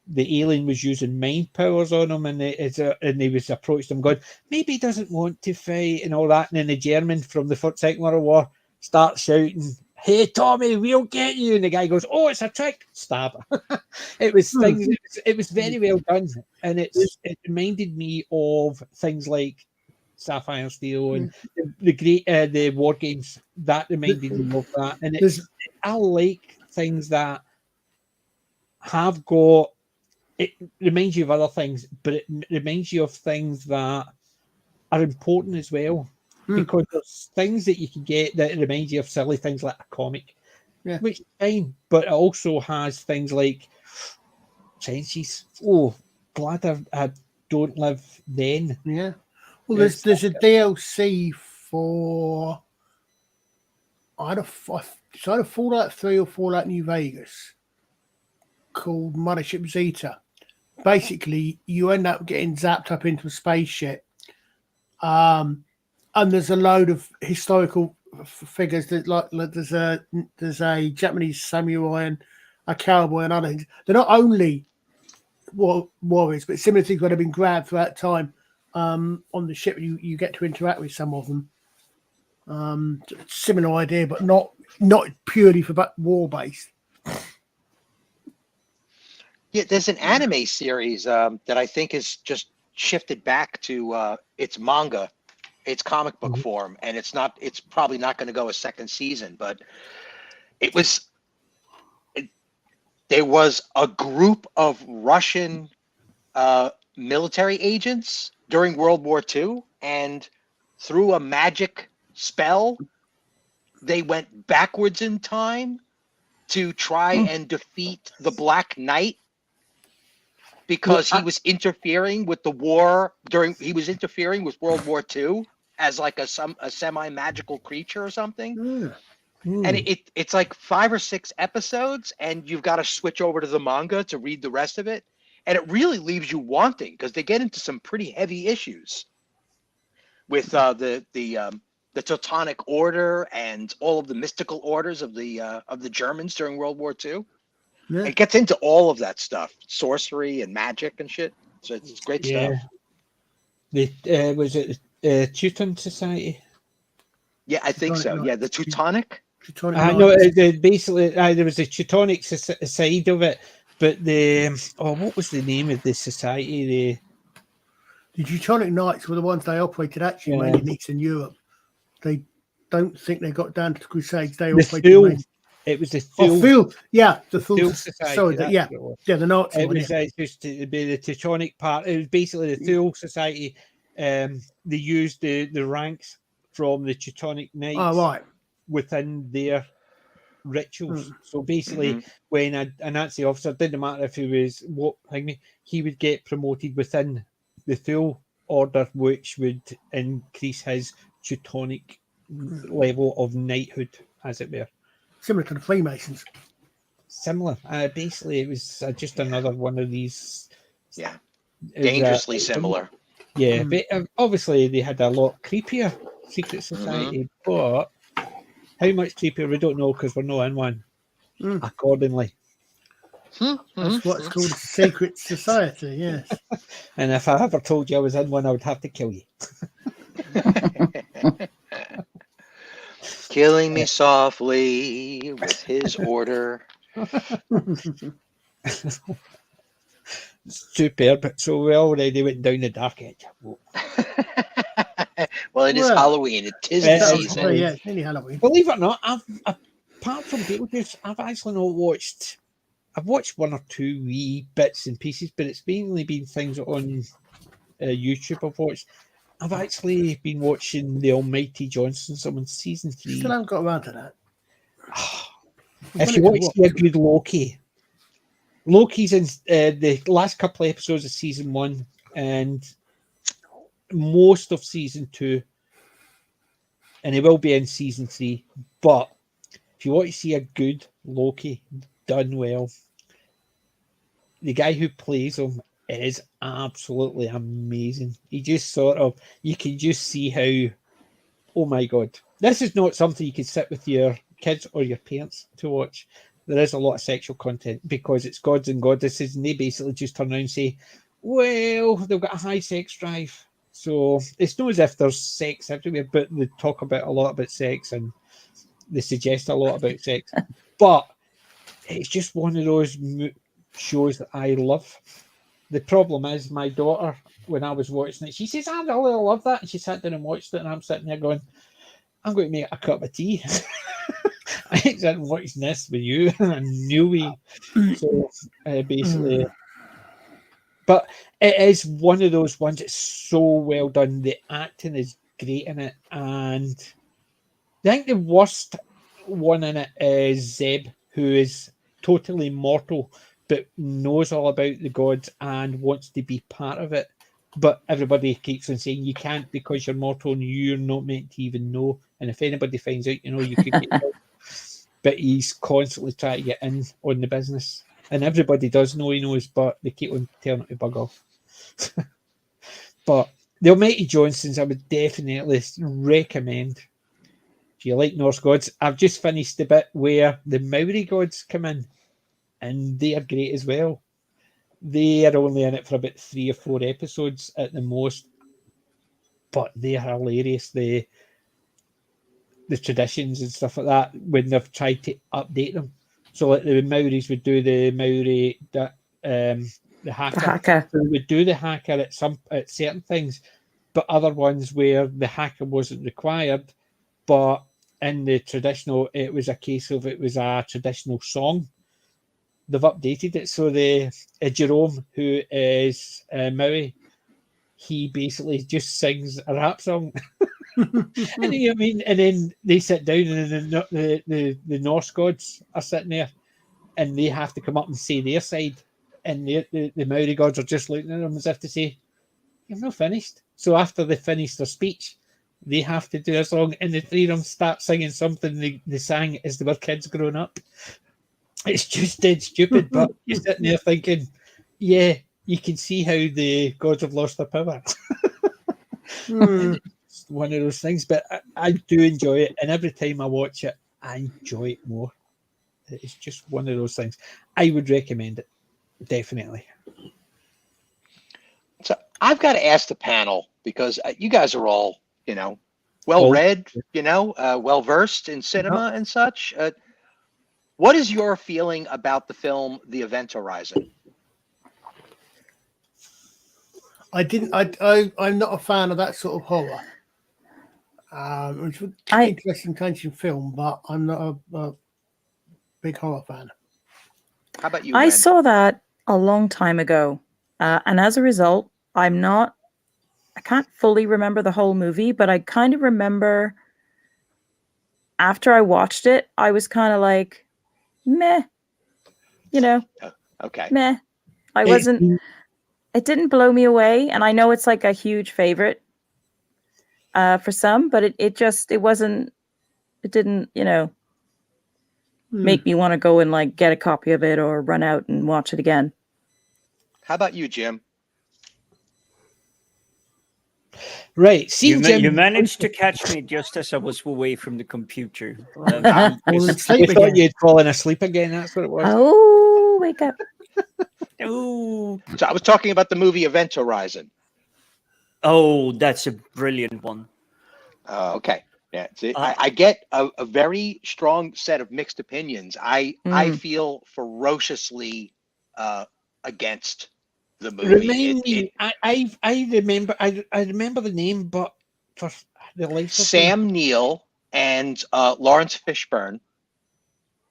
the alien was using mind powers on him, and he was approached him going, maybe he doesn't want to fight and all that. And then the German from the Second World War starts shouting, hey Tommy, we'll get you. And the guy goes, oh, it's a trick. Stab. It was things. It was very well done, and it reminded me of things like Sapphire Steel and the great the war games. That reminded me of that, and I like things that have got. It reminds you of other things, but it reminds you of things that are important as well. Because there's things that you can get that remind you of silly things like a comic, which is fine, but it also has things like trenches. Oh, glad I don't live then. Yeah. Well, there's a DLC for either Fallout 3 or Fallout New Vegas called Mothership Zeta. Basically, you end up getting zapped up into a spaceship, and there's a load of historical figures that like there's a Japanese samurai and a cowboy and other things. They're not only warriors, but similar things that have been grabbed throughout time on the ship. You get to interact with some of them. Similar idea, but not purely for war based. Yeah, there's an anime series that I think is just shifted back to its manga, its comic book form, and it's probably not going to go a second season, but there was a group of Russian military agents during World War II, and through a magic spell, they went backwards in time to try and defeat the Black Knight. Because he was interfering with the war he was interfering with World War II as like a semi-magical creature or something. And it's like 5 or 6 episodes, and you've got to switch over to the manga to read the rest of it. And it really leaves you wanting, because they get into some pretty heavy issues with the Teutonic Order and all of the mystical orders of the Germans during World War II. Yeah. It gets into all of that stuff, sorcery and magic and shit. So it's great stuff. Was it Teuton Society? Yeah, I think so. Yeah, the Teutonic. I know. Basically, there was a Teutonic side of it, but what was the name of the society? The Teutonic Knights were the ones they operated actually mainly in Eastern Europe. They don't think they got down to the Crusades. They operated. It was the Thule. The Thule Society. Sorry, the Nazi one. It was just to be the Teutonic part. It was basically the Thule Society. They used the ranks from the Teutonic Knights within their rituals. So basically, when a Nazi officer, didn't matter if he was he would get promoted within the Thule order, which would increase his Teutonic level of knighthood, as it were. Similar to the Freemasons. Similar. Basically, it was just another one of these. Yeah. Dangerously similar. Yeah, but obviously they had a lot creepier secret society, but how much creepier we don't know because we're not in one. Accordingly. That's what's called a secret society, yes. And if I ever told you I was in one, I would have to kill you. Killing me softly with his order. Superb. So we already went down the dark edge. Well, it is Halloween. It is the season. Yeah, it's nearly Halloween. Believe it or not, apart from Beetlejuice, I've actually not watched. I've watched 1 or 2 wee bits and pieces, but it's mainly been things on YouTube I've watched. I've actually been watching The Almighty Johnsons. I'm on season 3. Still haven't got around to that. If you want to see a good Loki, Loki's in the last couple of episodes of season 1 and most of season 2. and he will be in season 3. But if you want to see a good Loki done well, the guy who plays him is absolutely amazing. He just sort of, you can just see how, oh my God, this is not something you can sit with your kids or your parents to watch. There is a lot of sexual content because it's gods and goddesses, and they basically just turn around and say, well, they've got a high sex drive. So it's not as if there's sex everywhere, but they talk about a lot about sex and they suggest a lot about sex. But it's just one of those shows that I love. The problem is my daughter, when I was watching it, she says, I really love that. And she sat down and watched it, and I'm sitting there going, I'm going to make a cup of tea. I ain't sitting watching this with you. I knew we. So basically, but it is one of those ones. It's so well done. The acting is great in it, and I think the worst one in it is Zeb, who is totally mortal but knows all about the gods and wants to be part of it. But everybody keeps on saying you can't because you're mortal and you're not meant to even know. And if anybody finds out, you could get killed. But he's constantly trying to get in on the business. And everybody does know he knows, but they keep on telling him to bug off. But the Almighty Johnsons, I would definitely recommend. If you like Norse gods, I've just finished the bit where the Maori gods come in, and they are great as well. They are only in it for about 3 or 4 episodes at the most, but they are hilarious. The traditions and stuff like that when they've tried to update them. So like the Maoris would do the Maori, the haka. The haka. So they would do the haka at certain things, but other ones where the haka wasn't required, but in the traditional, it was a case of it was a traditional song. They've updated it. So Jerome, who is Maori, he basically just sings a rap song. And you know what I mean? And then they sit down and the Norse gods are sitting there and they have to come up and say their side. And the Maori gods are just looking at them as if to say, you've not finished. So after they finish their speech, they have to do a song, and the 3 of them start singing something they sang as they were kids growing up. It's just dead stupid, but you're sitting there thinking, yeah, you can see how the gods have lost their power. It's one of those things, but I do enjoy it, and every time I watch it, I enjoy it more. It's just one of those things. I would recommend it, definitely. So I've got to ask the panel, because you guys are all, well-read, well-versed in cinema and such. What is your feeling about the film The Event Horizon? I'm not a fan of that sort of horror. It's an interesting kind of film, but I'm not a big horror fan. How about you, I Ren? saw that a long time ago, and as a result, I can't fully remember the whole movie, but I kind of remember after I watched it, I was kind of like, meh, Okay. meh. It didn't blow me away, and I know it's like a huge favorite for some, but it didn't, make me want to go and like get a copy of it or run out and watch it again. How about you, Jim? Right. See, Jim, you managed to catch me just as I was away from the computer. I thought you'd fallen asleep again. That's what it was. Oh, wake up. Oh, So I was talking about the movie Event Horizon. oh, that's a brilliant one. Okay. Yeah, I get a very strong set of mixed opinions. I feel ferociously against the movie. Remind me, I remember the name, but for the life of Sam Neill and Lawrence Fishburne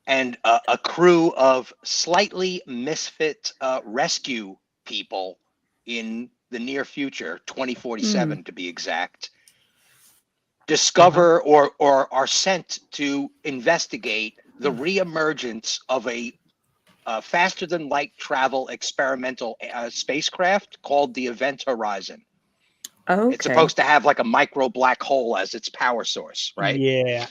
and a crew of slightly misfit rescue people in the near future, 2047 to be exact, discover or are sent to investigate the reemergence of a faster than light travel experimental spacecraft called the Event Horizon. Okay. It's supposed to have like a micro black hole as its power source, right? Yeah.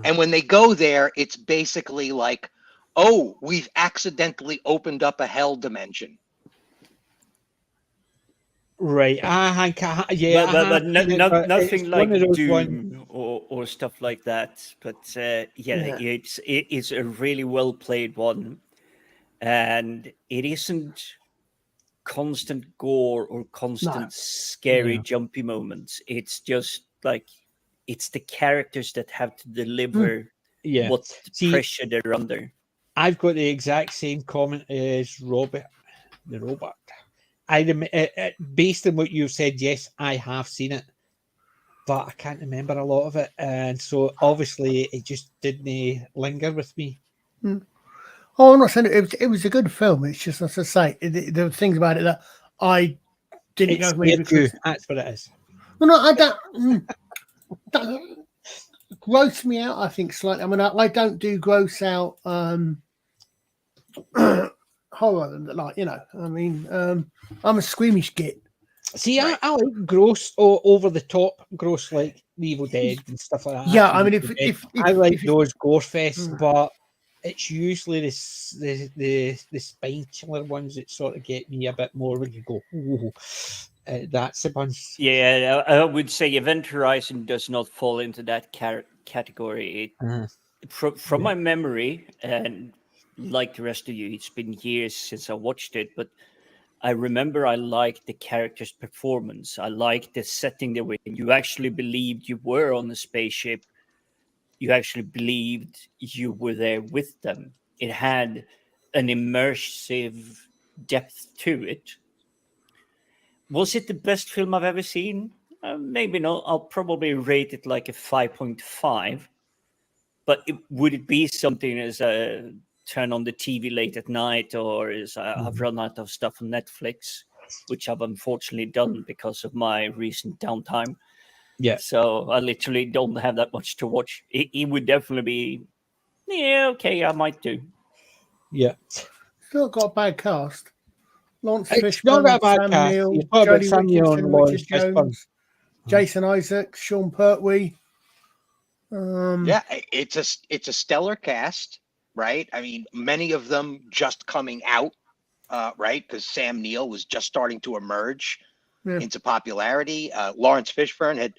And when they go there, it's basically like, oh, we've accidentally opened up a hell dimension. Right. Yeah. But nothing It's one of like those ones. Doom or stuff like that. But it's a really well played one, and it isn't constant gore or constant scary jumpy moments. It's just like it's the characters that have to deliver Yeah. what pressure they're under. I've got the exact same comment as Robert, the robot. Based on what you said, yes, I have seen it, but I can't remember a lot of it, and so obviously it just didn't linger with me. Oh, I'm not saying it was a good film. It's just, as I say, there were things about it that I didn't go with because that's what it is. No, I don't. That gross me out. I think slightly. I mean, I don't do gross out horror, like, you know. I mean, I'm a squeamish git. See, I like gross or over the top gross, like Evil Dead and stuff like that. Yeah, I mean, if I like those gore fests, but it's usually the spine chiller ones that sort of get me a bit more when you go, ooh, that's a bunch. Yeah, I would say Event Horizon does not fall into that category. From my memory, and like the rest of you, it's been years since I watched it, but I remember I liked the character's performance. I liked the setting they were in. You actually believed you were on the spaceship. You actually believed you were there with them. It had an immersive depth to it. Was it the best film I've ever seen? Maybe not. I'll probably rate it like a 5.5. But would it be something as a turn on the TV late at night, or is I've run out of stuff on Netflix, which I've unfortunately done because of my recent downtime. Yeah. So I literally don't have that much to watch. It would definitely be, yeah, okay, I might do. Yeah. Still got a bad cast. Lawrence It's not Fishburne, got a bad Sam cast. Neill, You talk about Jodie Sam Neill Richardson, and Lawrence Richard Fishburne. Jones, Jason Isaacs, Sean Pertwee. Yeah, it's a stellar cast, right? I mean, many of them just coming out, right? Because Sam Neill was just starting to emerge into popularity. Lawrence Fishburne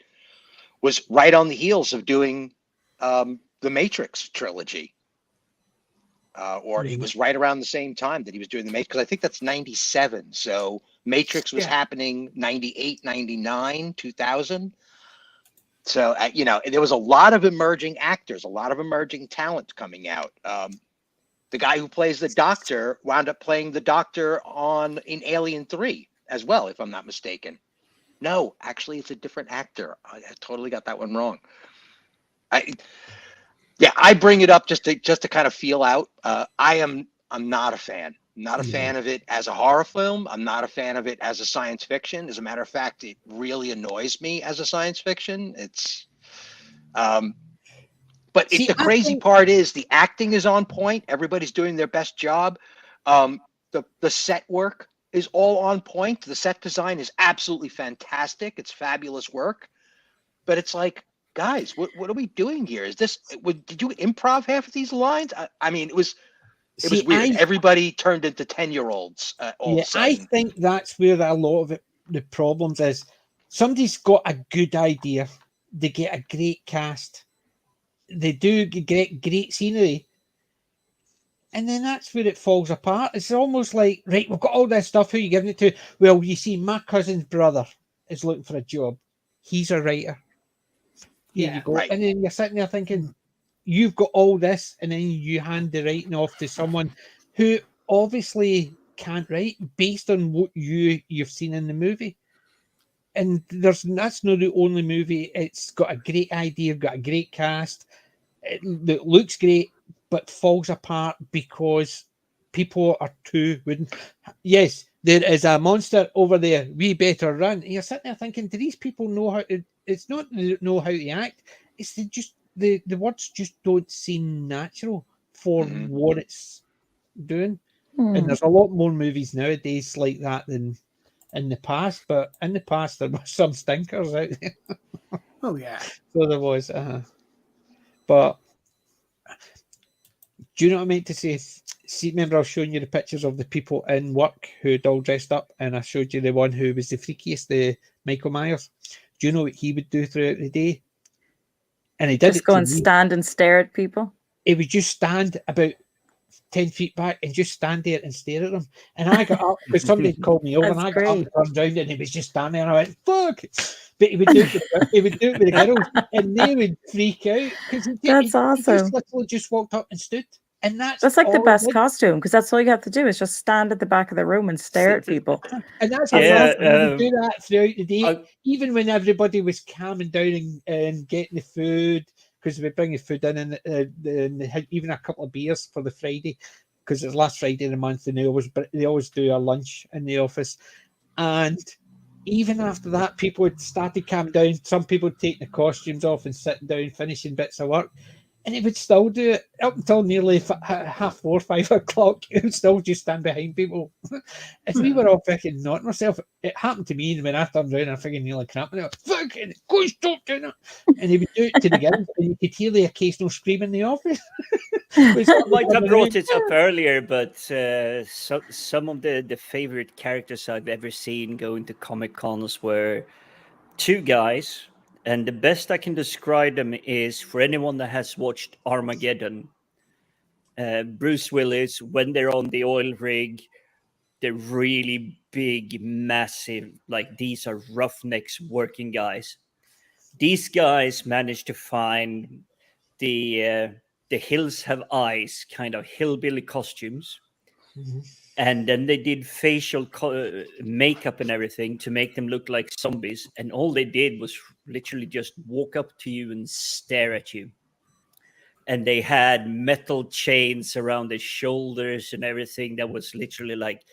was right on the heels of doing the Matrix trilogy. Or it was right around the same time that he was doing the Matrix, because I think that's 97. So Matrix was happening 98, 99, 2000. So, you know, there was a lot of emerging actors, a lot of emerging talent coming out. The guy who plays the Doctor wound up playing the Doctor in Alien 3 as well, if I'm not mistaken. No, actually, it's a different actor. I totally got that one wrong. I bring it up just to kind of feel out. I'm not a fan. I'm not a fan of it as a horror film. I'm not a fan of it as a science fiction. As a matter of fact, it really annoys me as a science fiction. It's, but the crazy part is the acting is on point. Everybody's doing their best job. The set work is all on point. The set design is absolutely fantastic. It's fabulous work. But it's like, guys, what are we doing here? Did you improv half of these lines? I mean, it was weird. Everybody turned into 10-year-olds all of a sudden. I think that's where a lot of the problems is. Somebody's got a good idea. They get a great cast. They do get great scenery. And then that's where it falls apart. It's almost like, right, we've got all this stuff. Who are you giving it to? Well, you see, my cousin's brother is looking for a job. He's a writer. Here you go. Right. And then you're sitting there thinking, you've got all this, and then you hand the writing off to someone who obviously can't write based on what you've seen in the movie. And that's not the only movie. It's got a great idea, got a great cast. It looks great, but falls apart because people are too wooden. Yes, there is a monster over there. We better run. And you're sitting there thinking, do these people know how to? It's not they don't know how to act. It's the words just don't seem natural for what it's doing. And there's a lot more movies nowadays like that than in the past, but in the past there were some stinkers out there. Oh yeah. So there was. But do you know what I meant to say? See, remember I was showing you the pictures of the people in work who'd all dressed up, and I showed you the one who was the freakiest, the Michael Myers. Do you know what he would do throughout the day? And he did Just it go to and me. stand and stare at people. He would just stand about 10 feet back and just stand there and stare at them. And I got up because somebody called me over, and That's I got up great. and turned around, and he was just standing there, and I went, fuck. But he would do it with the girls, and they would freak out because That's he just awesome. literally just walked up and stood. And that's like the all best he did. costume, because that's all you have to do is just stand at the back of the room and stare at people. And that's Yeah, awesome. He would do that throughout the day, I- even when everybody was calming down and getting the food, because we bring the food in, and they had even a couple of beers for the Friday, because it's last Friday of the month, and they always do a lunch in the office. And even after that, people would start to calm down. Some people would take the costumes off and sit down, finishing bits of work. And he would still do it up until nearly 4:30, 5 o'clock. He would still just stand behind people. If we were all freaking knocking ourselves, it happened to me, and when I turned around, I freaking nearly cramped. And I was fucking, go stop doing it. And he would do it to the girls, and you could hear the occasional scream in the office. I might have brought it up earlier, but some of the favorite characters I've ever seen going to Comic Cons were two guys. And the best I can describe them is, for anyone that has watched Armageddon, Bruce Willis, when they're on the oil rig, they're really big, massive, like these are roughnecks working guys. These guys managed to find the hills have eyes kind of hillbilly costumes. Mm-hmm. And then they did facial makeup and everything to make them look like zombies. And all they did was literally just walk up to you and stare at you. And they had metal chains around their shoulders and everything that was literally like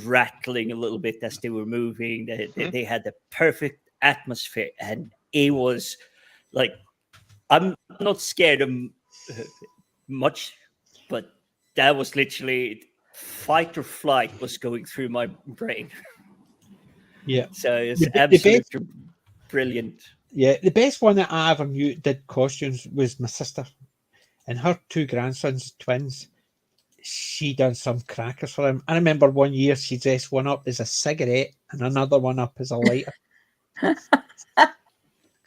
rattling a little bit as they were moving. They had the perfect atmosphere. And it was like, I'm not scared of much, but that was literally... fight or flight was going through my brain. Yeah. So it's The absolutely brilliant. Yeah, the best one that I ever knew did costumes was my sister. And her two grandsons, twins, she done some crackers for them. I remember one year she dressed one up as a cigarette and another one up as a lighter.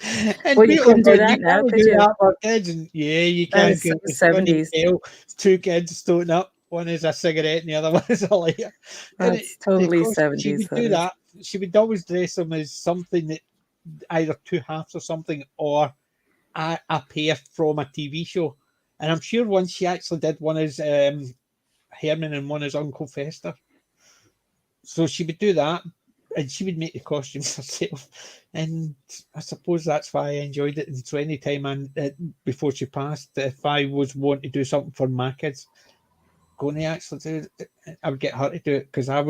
And Well, you couldn't do that now, could you? That for kids, and yeah, you can't. That is 70s. Two kids stoting up. One is a cigarette and the other one is a lighter. That's totally She 70s. would do that. She would always dress them as something that either two halves or something, or a pair from a TV show. And I'm sure once she actually did one as Herman and one as Uncle Fester. So she would do that, and she would make the costumes herself. And I suppose that's why I enjoyed it. And so anytime before she passed, if I was wanting to do something for my kids, going to actually do it, I would get her to do it, because I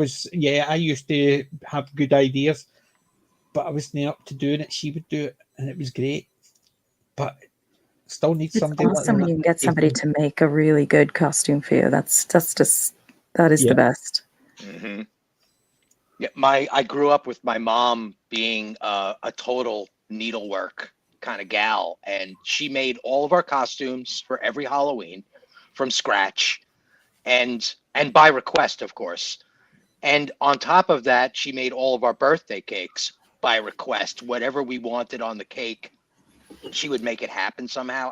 used to have good ideas, but I wasn't up to doing it. She would do it, and it was great. But still need somebody. It's awesome when you can get somebody to make a really good costume for you. That is the best. Mm-hmm. Yeah, I grew up with my mom being a total needlework kind of gal, and she made all of our costumes for every Halloween from scratch, and by request, of course. And on top of that, she made all of our birthday cakes by request. Whatever we wanted on the cake, she would make it happen somehow.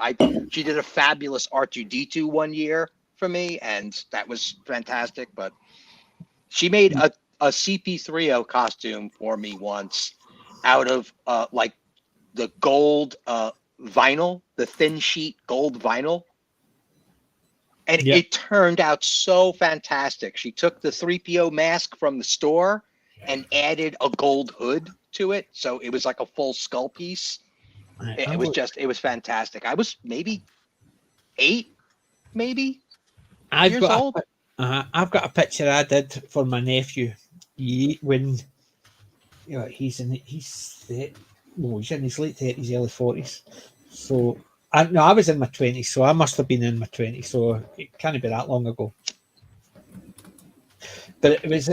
She did a fabulous R2-D2 one year for me, and that was fantastic. But she made a CP3O costume for me once out of like the gold vinyl, the thin sheet gold vinyl. And it turned out so fantastic. She took the 3PO mask from the store and added a gold hood to it. So it was like a full skull piece. It was fantastic. I was maybe 8, years old. I've got a picture I did for my nephew when he's in his late 30s, early 40s. So I was in my 20s, so I must have been in my 20s, so it can't be that long ago. But it was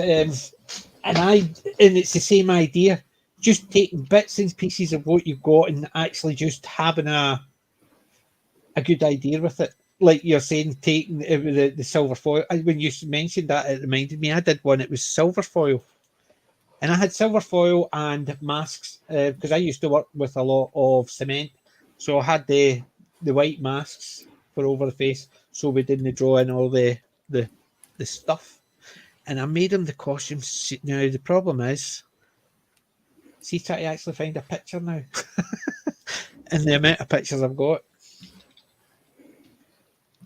and it's the same idea, just taking bits and pieces of what you've got and actually just having a good idea with it. Like you're saying, taking the silver foil. When you mentioned that, it reminded me. I did one. It was silver foil, and I had silver foil and masks because I used to work with a lot of cement, so I had the white masks for over the face, so we didn't draw in all the stuff, and I made them the costumes. Now the problem is, see, try to actually find a picture now, and the amount of pictures I've got.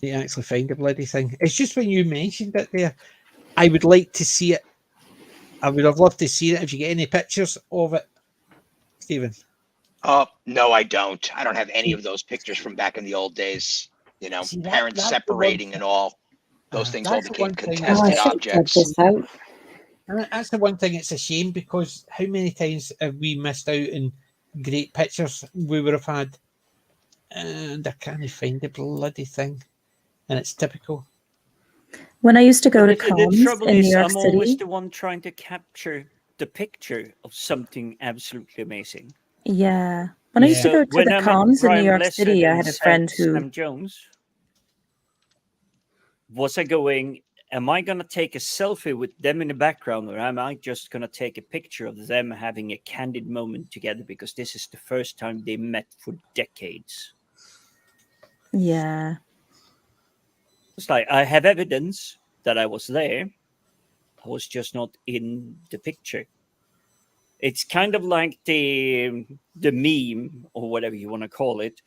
You actually find a bloody thing. It's just when you mentioned it there, I would like to see it. I would have loved to see it. If you get any pictures of it, Stephen. No, I don't. I don't have any of those pictures from back in the old days. You know, See, parents separating and all. Those things all that's the became one thing contested I should check objects. this out. And that's the one thing. It's a shame because how many times have we missed out in great pictures we would have had, and I can't find the bloody thing, and it's typical. When I used to go to The cons trouble in New is, York I'm always City, the one trying to capture the picture of something absolutely amazing. yeah. When I used to Yeah. go to When the I'm at cons in New Brian York Blessed City, I and had a friend who, Sam Jones, was I going, am I going to take a selfie with them in the background, or am I just going to take a picture of them having a candid moment together because this is the first time they met for decades? yeah, It's like, I have evidence that I was there. I was just not in the picture. It's kind of like the meme or whatever you want to call it.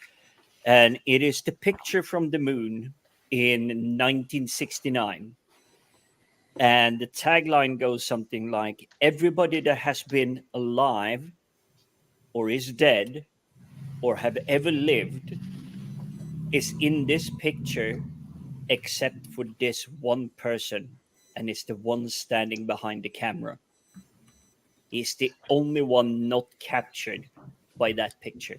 And it is the picture from the moon in 1969. And the tagline goes something like, everybody that has been alive or is dead or have ever lived is in this picture except for this one person, and it's the one standing behind the camera. He's the only one not captured by that picture.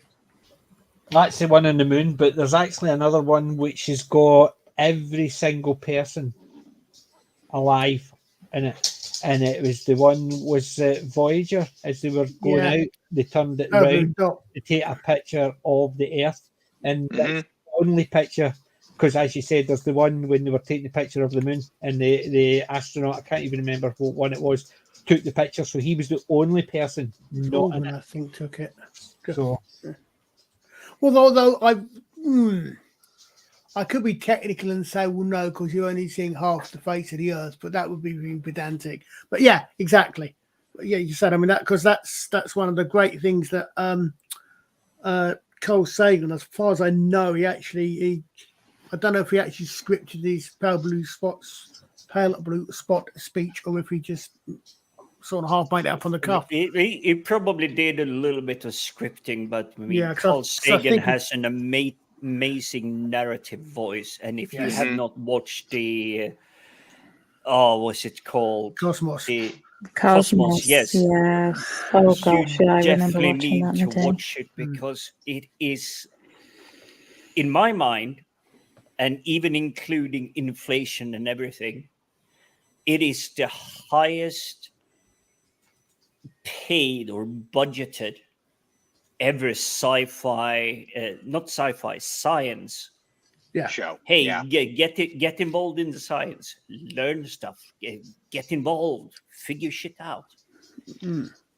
That's the one on the moon, but there's actually another one which has got every single person alive in it, and it was the one was Voyager. As they were going out, they turned it round to take a picture of the Earth, and that's the only picture. Because as you said, there's the one when they were taking the picture of the moon, and the astronaut, I can't even remember what one it was, took the picture. So he was the only person not in it. I think took it. So, well, although I could be technical and say, well, no, because you're only seeing half the face of the Earth, but that would be being pedantic. But yeah, exactly. But yeah, you said, I mean, that because that's one of the great things that Carl Sagan, as far as I know, he I don't know if he actually scripted these pale blue spot speech, or if he just sort of half made it up on the cuff. He probably did a little bit of scripting, but I mean, Yeah, Carl Sagan has an amazing narrative voice. And if you have not watched the, what's it called? Cosmos. The Cosmos. Yes. Oh gosh, yeah, I remember watching that in the to day. watch it because it is, in my mind, and even including inflation and everything, it is the highest paid or budgeted ever not sci-fi, science show. Hey, get involved in the science, learn stuff, get involved, figure shit out.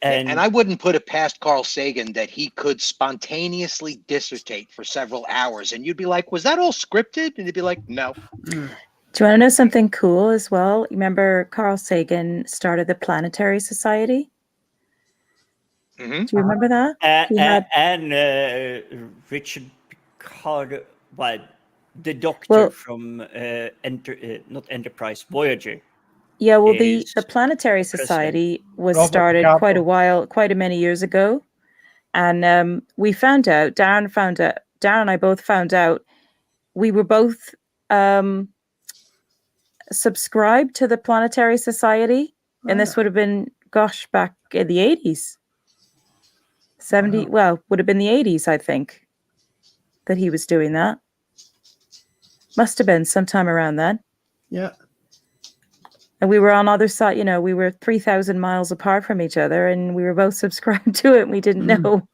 And I wouldn't put it past Carl Sagan that he could spontaneously dissertate for several hours, and you'd be like, was that all scripted? And he'd be like, no. Do you want to know something cool as well? Remember Carl Sagan started the Planetary Society? Do you remember that? And Richard Picard, the doctor from not Enterprise, Voyager. Yeah, well, the Planetary Society was started quite a many years ago, and we found out. Darren and I both found out. We were both subscribed to the Planetary Society, and this would have been, back in the 80s. 70, well, would have been the 80s, I think, that he was doing that. Must have been sometime around then. Yeah. And we were on other side, we were 3,000 miles apart from each other, and we were both subscribed to it, and we didn't know.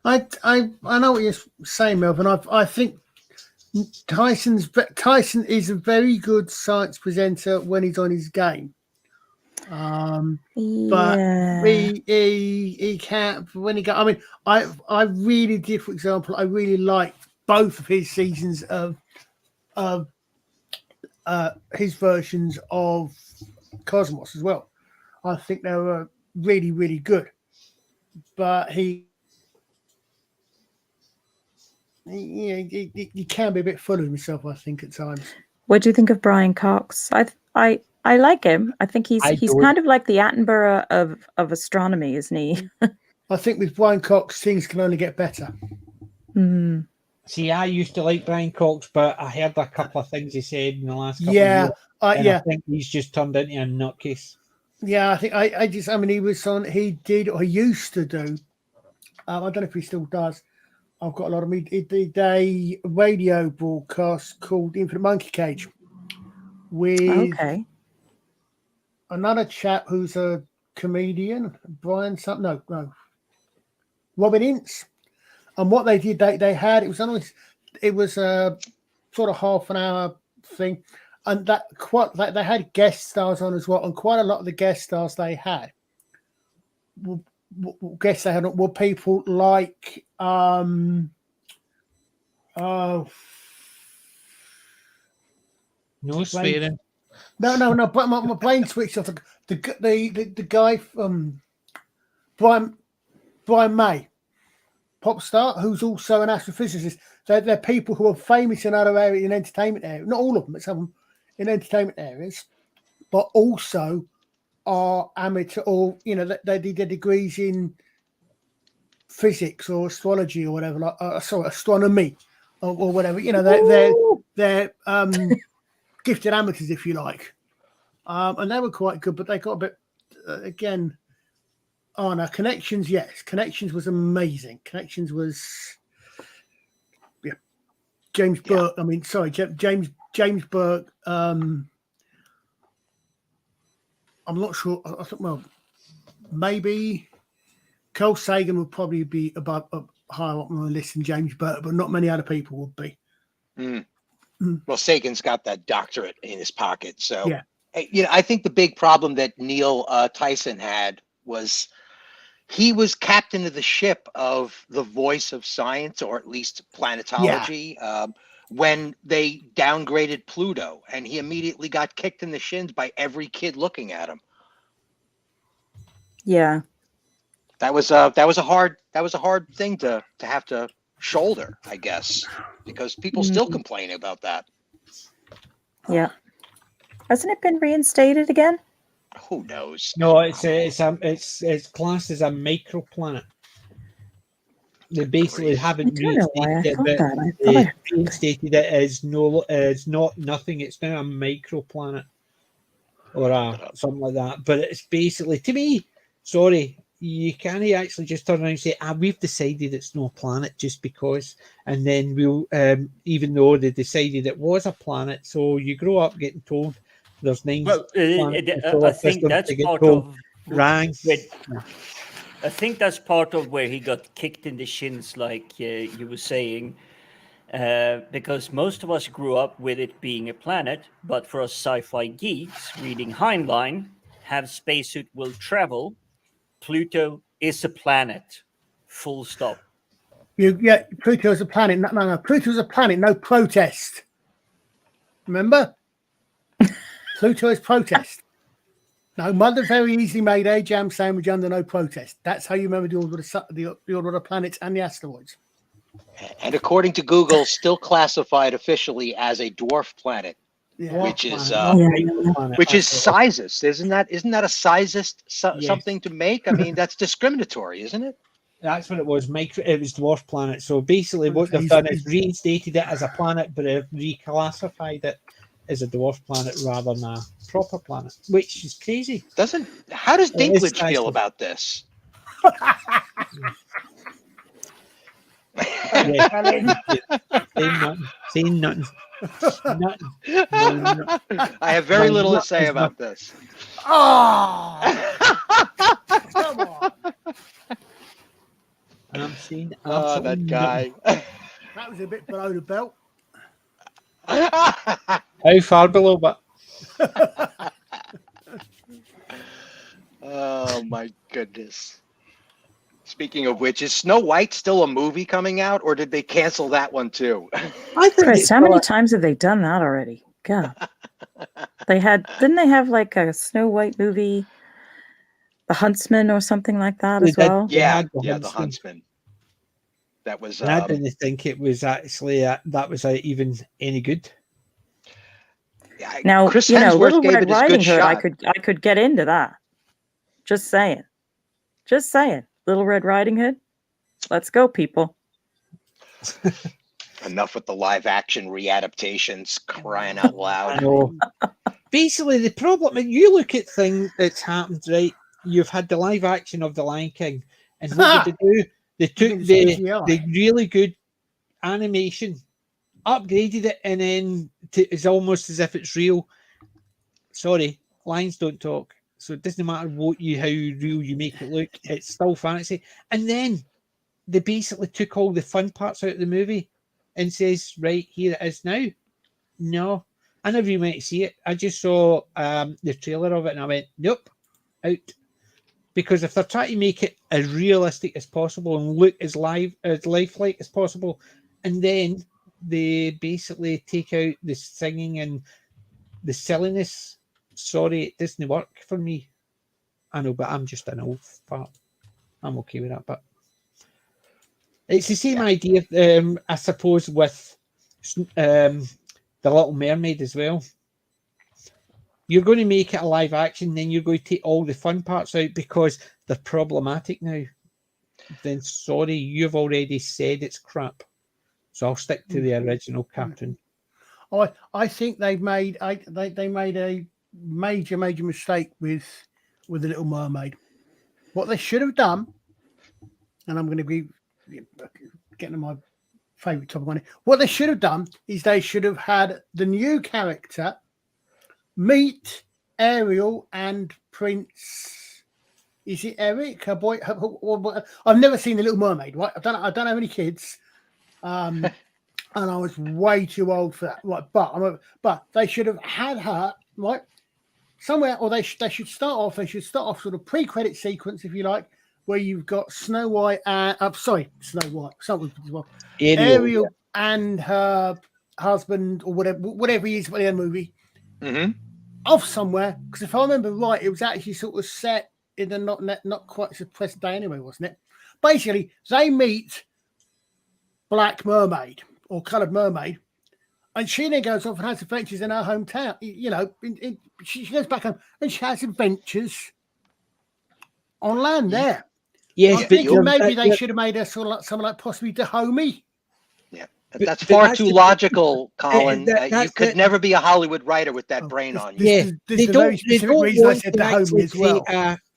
I know what you're saying, Melvin. I think Tyson is a very good science presenter when he's on his game. But he can't when he go. I mean, I really did. For example, I really liked both of his seasons of his versions of Cosmos as well. I think they were really, really good. But he can be a bit full of himself, I think, at times. What do you think of Brian Cox? I like him. I think he's kind of like the Attenborough of astronomy, isn't he? I think with Brian Cox, things can only get better. See, I used to like Brian Cox, but I heard a couple of things he said in the last couple of years. I think he's just turned into a nutcase. Yeah, I think he was on. He did or he used to do. I don't know if he still does. I've got a lot of me. He did a radio broadcast called Infinite Monkey Cage with another chap who's a comedian, Brian something. No, Robin Ince. And what they did, they had it was a sort of half an hour thing, and they had guest stars on as well, and quite a lot of the guest stars they had were people like No swearing. No. But my brain switched off. The guy from Brian May, pop star, who's also an astrophysicist. They're people who are famous in other areas, in entertainment areas. Not all of them, but some of them in entertainment areas, but also are amateur, or they did their degrees in physics or astrology or whatever, astronomy or whatever. They're gifted amateurs, if you like, and they were quite good, but they got a bit again. Oh no, Connections, yes. Connections was amazing. Connections was James Burke. I mean, sorry, James Burke. I'm not sure. I think, well, maybe Carl Sagan would probably be above higher up on the list than James Burke, but not many other people would be. Well, Sagan's got that doctorate in his pocket, so I think the big problem that Neil Tyson had was he was captain of the ship of the voice of science, or at least planetology, when they downgraded Pluto, and he immediately got kicked in the shins by every kid looking at him. Yeah, that was a hard thing to have to shoulder, I guess, because people still complain about that. Yeah, hasn't it been reinstated again? Who knows? No, it's classed as a microplanet. They basically haven't reinstated it as not nothing. It's now a microplanet or something like that. But it's basically, to me, sorry, you can't actually just turn around and say, we've decided it's no planet just because, and then we'll even though they decided it was a planet. So you grow up getting told there's 9 I think that's part of ranks. I think that's part of where he got kicked in the shins, like you were saying, because most of us grew up with it being a planet, but for us sci-fi geeks reading Heinlein, have spacesuit will travel, Pluto is a planet, full stop. Pluto is a planet. No, Pluto is a planet, no protest. Remember? Pluto is protest. No, Mother very easily made a jam sandwich under no protest. That's how you remember the order of the planets and the asteroids. And according to Google, still classified officially as a dwarf planet, which is sizist. Isn't that a sizist something to make? I mean, that's discriminatory, isn't it? That's what it was. It was dwarf planet. So basically, what they've done is reinstated it as a planet, but they've reclassified it as a dwarf planet rather than a proper planet, which is crazy. How does Dinklage feel about this? Saying nothing. Nothing. I have very No, little to not say as about this. Oh, come on. I'm saying Oh, absolutely that nothing. guy. That was a bit below the belt. How far below? But Oh my goodness. Speaking of which, is Snow White still a movie coming out, or did they cancel that one too? I think Chris, it's how many still times have they done that already? God. Didn't they have like a Snow White movie, The Huntsman or something like that they as did. well? They Yeah, had the yeah, the Huntsman. Huntsman. That was And I didn't think it was actually that was even any good. Now, Chris you know, Hemsworth Little gave Red it his good Riding Hood, shot. I could get into that. Just saying. Just saying. Little Red Riding Hood. Let's go, people. Enough with the live action readaptations, crying out I loud. know. Basically, the problem when you look at things that's happened, right? You've had the live action of the Lion King, and what did they do? They took mean the the CGI? really good animation, upgraded it, and then it's almost as if it's real. Sorry, lions don't talk, so it doesn't matter how real you make it look. It's still fantasy. And then they basically took all the fun parts out of the movie and says, right, here it is now. No, I never even went to see it. I just saw the trailer of it and I went, nope, out. Because if they're trying to make it as realistic as possible and look as lifelike as possible, and then they basically take out the singing and the silliness, sorry, it doesn't work for me. I know, but I'm just an old fart. I'm okay with that, but it's the same idea, I suppose, with the Little Mermaid as well. You're going to make it a live action, then you're going to take all the fun parts out because they're problematic now. Then sorry, you've already said it's crap. So I'll stick to the original cartoon. I think they made a major mistake with the Little Mermaid. What they should have done, and I'm going to be getting to my favourite topic on it. What they should have done is they should have had the new character meet Ariel and Prince. Is it Eric? Her boy? I've never seen the Little Mermaid. Right? I don't have any kids. And I was way too old for that. Right, but they should have had her right somewhere, or they should start off. They should start off sort of pre-credit sequence, if you like, where you've got Snow White and Snow White, Ariel and her husband or whatever he is in the movie, off somewhere. Because if I remember right, it was actually sort of set in the not quite so present day anyway, wasn't it? Basically, they meet Black Mermaid or Coloured Mermaid, and she then goes off and has adventures in her hometown. You know, she goes back home and she has adventures on land there. Yes, I'm thinking maybe they should have made her sort of like someone like possibly Dahomey. Yeah, that's far too logical, Colin. You could never be a Hollywood writer with that brain on you. Yeah, there's the very specific reason I said Dahomey as well.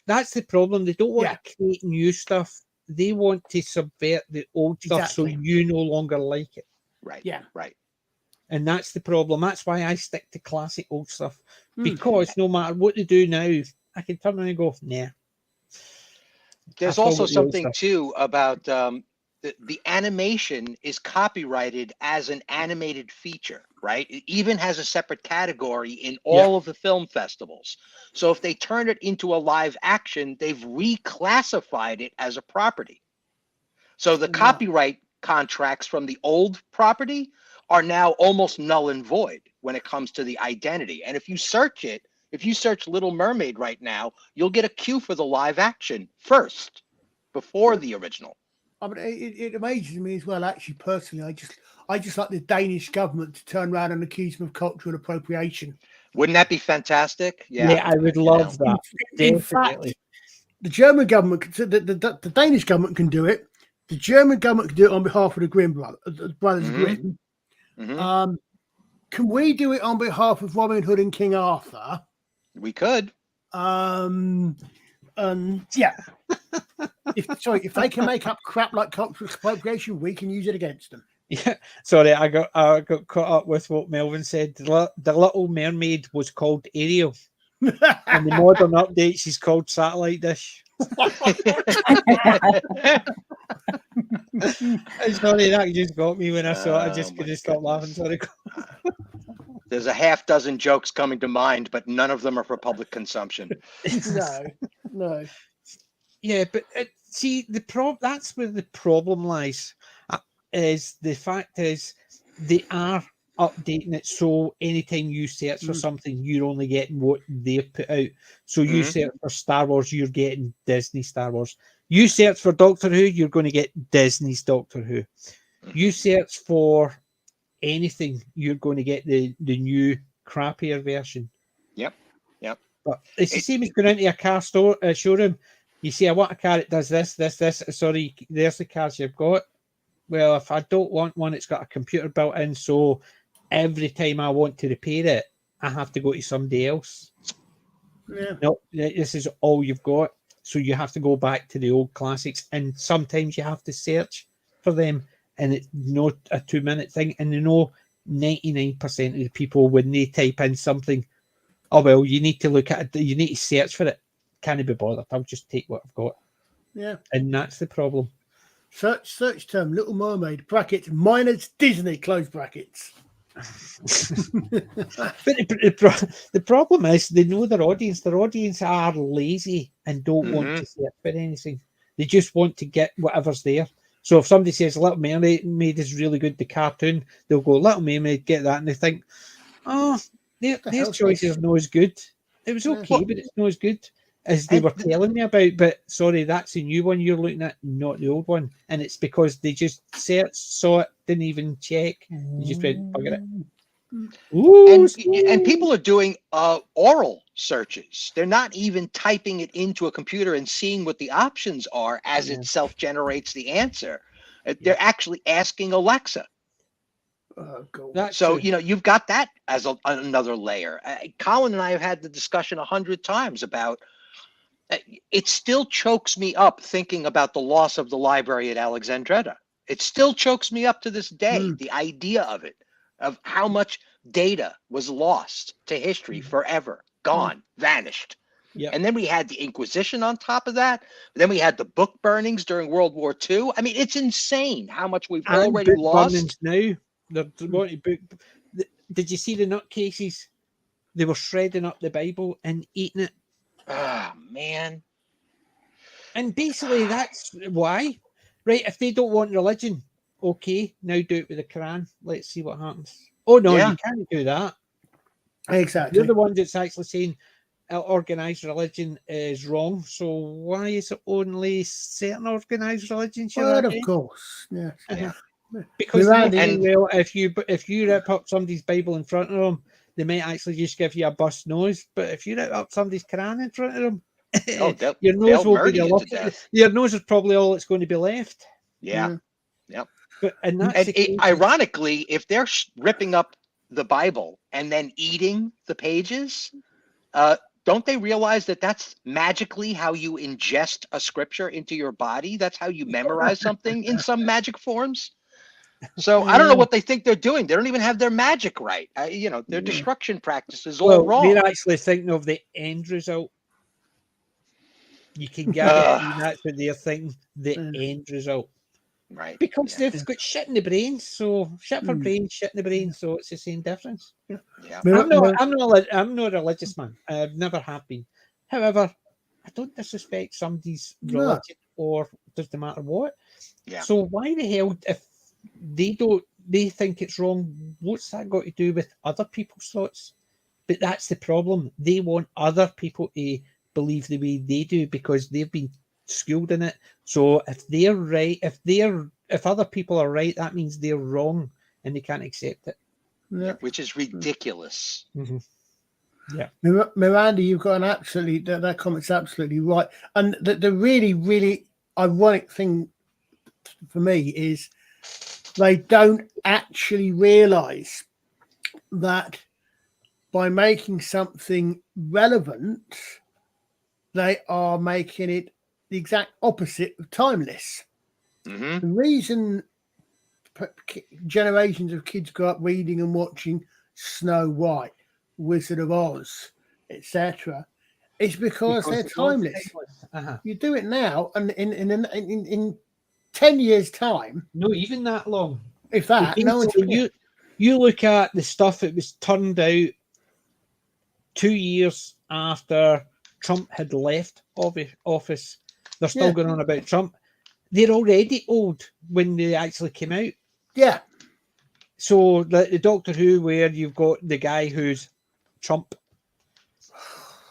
That's the problem. They don't want to create new stuff. They want to subvert the old stuff so you no longer like it. Right. Yeah. Right. And that's the problem. That's why I stick to classic old stuff. Because no matter what they do now, I can turn around and go, nah. There's also something too about the animation is copyrighted as an animated feature, right? It even has a separate category in all of the film festivals. So if they turn it into a live action, they've reclassified it as a property. So the copyright contracts from the old property are now almost null and void when it comes to the identity. And if you search it, if you search Little Mermaid right now, you'll get a cue for the live action first, before the original. I mean, it amazes me as well. Actually, personally, I just like the Danish government to turn around and accuse them of cultural appropriation. Wouldn't that be fantastic? Yeah, I would love that. In fact, the German government, the Danish government can do it. The German government can do it on behalf of the Grimm brothers Grimm. Can we do it on behalf of Robin Hood and King Arthur? We could. Yeah. If they can make up crap like cultural appropriation, we can use it against them. Yeah, sorry, I got caught up with what Melvin said. The Little Mermaid was called Ariel, and the modern update she's called Satellite Dish. Sorry, that just got me when I saw it. I just couldn't stop laughing. Sorry. There's a half dozen jokes coming to mind, but none of them are for public consumption. No. Yeah, but see, that's where the problem lies. Is the fact is they are updating it, so anytime you search for something, you're only getting what they've put out. So you search for Star Wars, you're getting Disney Star Wars. You search for Doctor Who, you're going to get Disney's Doctor Who. You search for anything, you're going to get the new crappier version. Yep. But it's the same as going into a car store showroom. You say, I want a car that does this. Sorry, there's the cars you've got. Well, if I don't want one, it's got a computer built in, so every time I want to repair it, I have to go to somebody else. Yeah. No, this is all you've got. So you have to go back to the old classics, and sometimes you have to search for them, and it's not a 2-minute thing. And 99% of the people, when they type in something, oh, well, you need to look at it, you need to search for it. Can't be bothered. I'll just take what I've got. Yeah. And that's the problem. Search term Little Mermaid, brackets, minus Disney, close brackets. But the problem is they know their audience. Their audience are lazy and don't want to search for anything. They just want to get whatever's there. So if somebody says Little Mermaid is really good, the cartoon, they'll go, Little Mermaid, get that. And they think, oh, their choice is not as good. It was okay, but it's not as good as they were telling me about. But sorry, that's the new one you're looking at, not the old one. And it's because they just searched, saw it, didn't even check. They just went, bugger it. Ooh, and people are doing oral searches. They're not even typing it into a computer and seeing what the options are as it self-generates the answer. They're actually asking Alexa. So, you've got that as another layer. Colin and I have had the discussion 100 times about it still chokes me up thinking about the loss of the library at Alexandretta. It still chokes me up to this day, the idea of it, of how much data was lost to history forever, gone, vanished. Yep. And then we had the Inquisition on top of that. Then we had the book burnings during World War II. I mean, it's insane how much we've already lost. Now, did you see the nutcases? They were shredding up the Bible and eating it. Oh, man. And basically, that's why. Right, if they don't want religion, okay, now do it with the Quran. Let's see what happens. Oh, no, you can't do that. Exactly. You're the one that's actually saying organised religion is wrong. So why is it only certain organised religions? Well, of course. Yeah. Because if you rip up somebody's Bible in front of them, they might actually just give you a bust nose. But if you rip up somebody's Quran in front of them, your nose will be your nose is probably all that's going to be left. Yeah. Yep. But ironically, if they're ripping up the Bible and then eating the pages, don't they realize that that's magically how you ingest a scripture into your body? That's how you memorize something in some magic forms. So I don't know what they think they're doing. They don't even have their magic right. Their destruction practice is all wrong. We're actually thinking of the end result. You can get it. That's what they're thinking. The end result. Right. Because they've got shit in the brain. So shit for brain, shit in the brain. So it's the same difference. Yeah. I'm not a religious man. I've never have been. However, I don't disrespect somebody's religion or doesn't matter what. Yeah. So why the hell, if they think it's wrong, what's that got to do with other people's thoughts? But that's the problem. They want other people to believe the way they do because they've been schooled in it. So if they're right, if other people are right, that means they're wrong and they can't accept it. Yeah, which is ridiculous. Mm-hmm. Yeah, Miranda, you've got that comment's absolutely right. And the really, really ironic thing for me is they don't actually realize that by making something relevant, they are making it the exact opposite of timeless. Mm-hmm. The reason generations of kids grow up reading and watching Snow White, Wizard of Oz, etc. It's because they're timeless. You do it now, and in 10 years' time, no, even that long. If that, no one's you look at the stuff that was turned out 2 years after Trump had left office. They're still going on about Trump. They're already old when they actually came out. Yeah. So the Doctor Who, where you've got the guy who's Trump,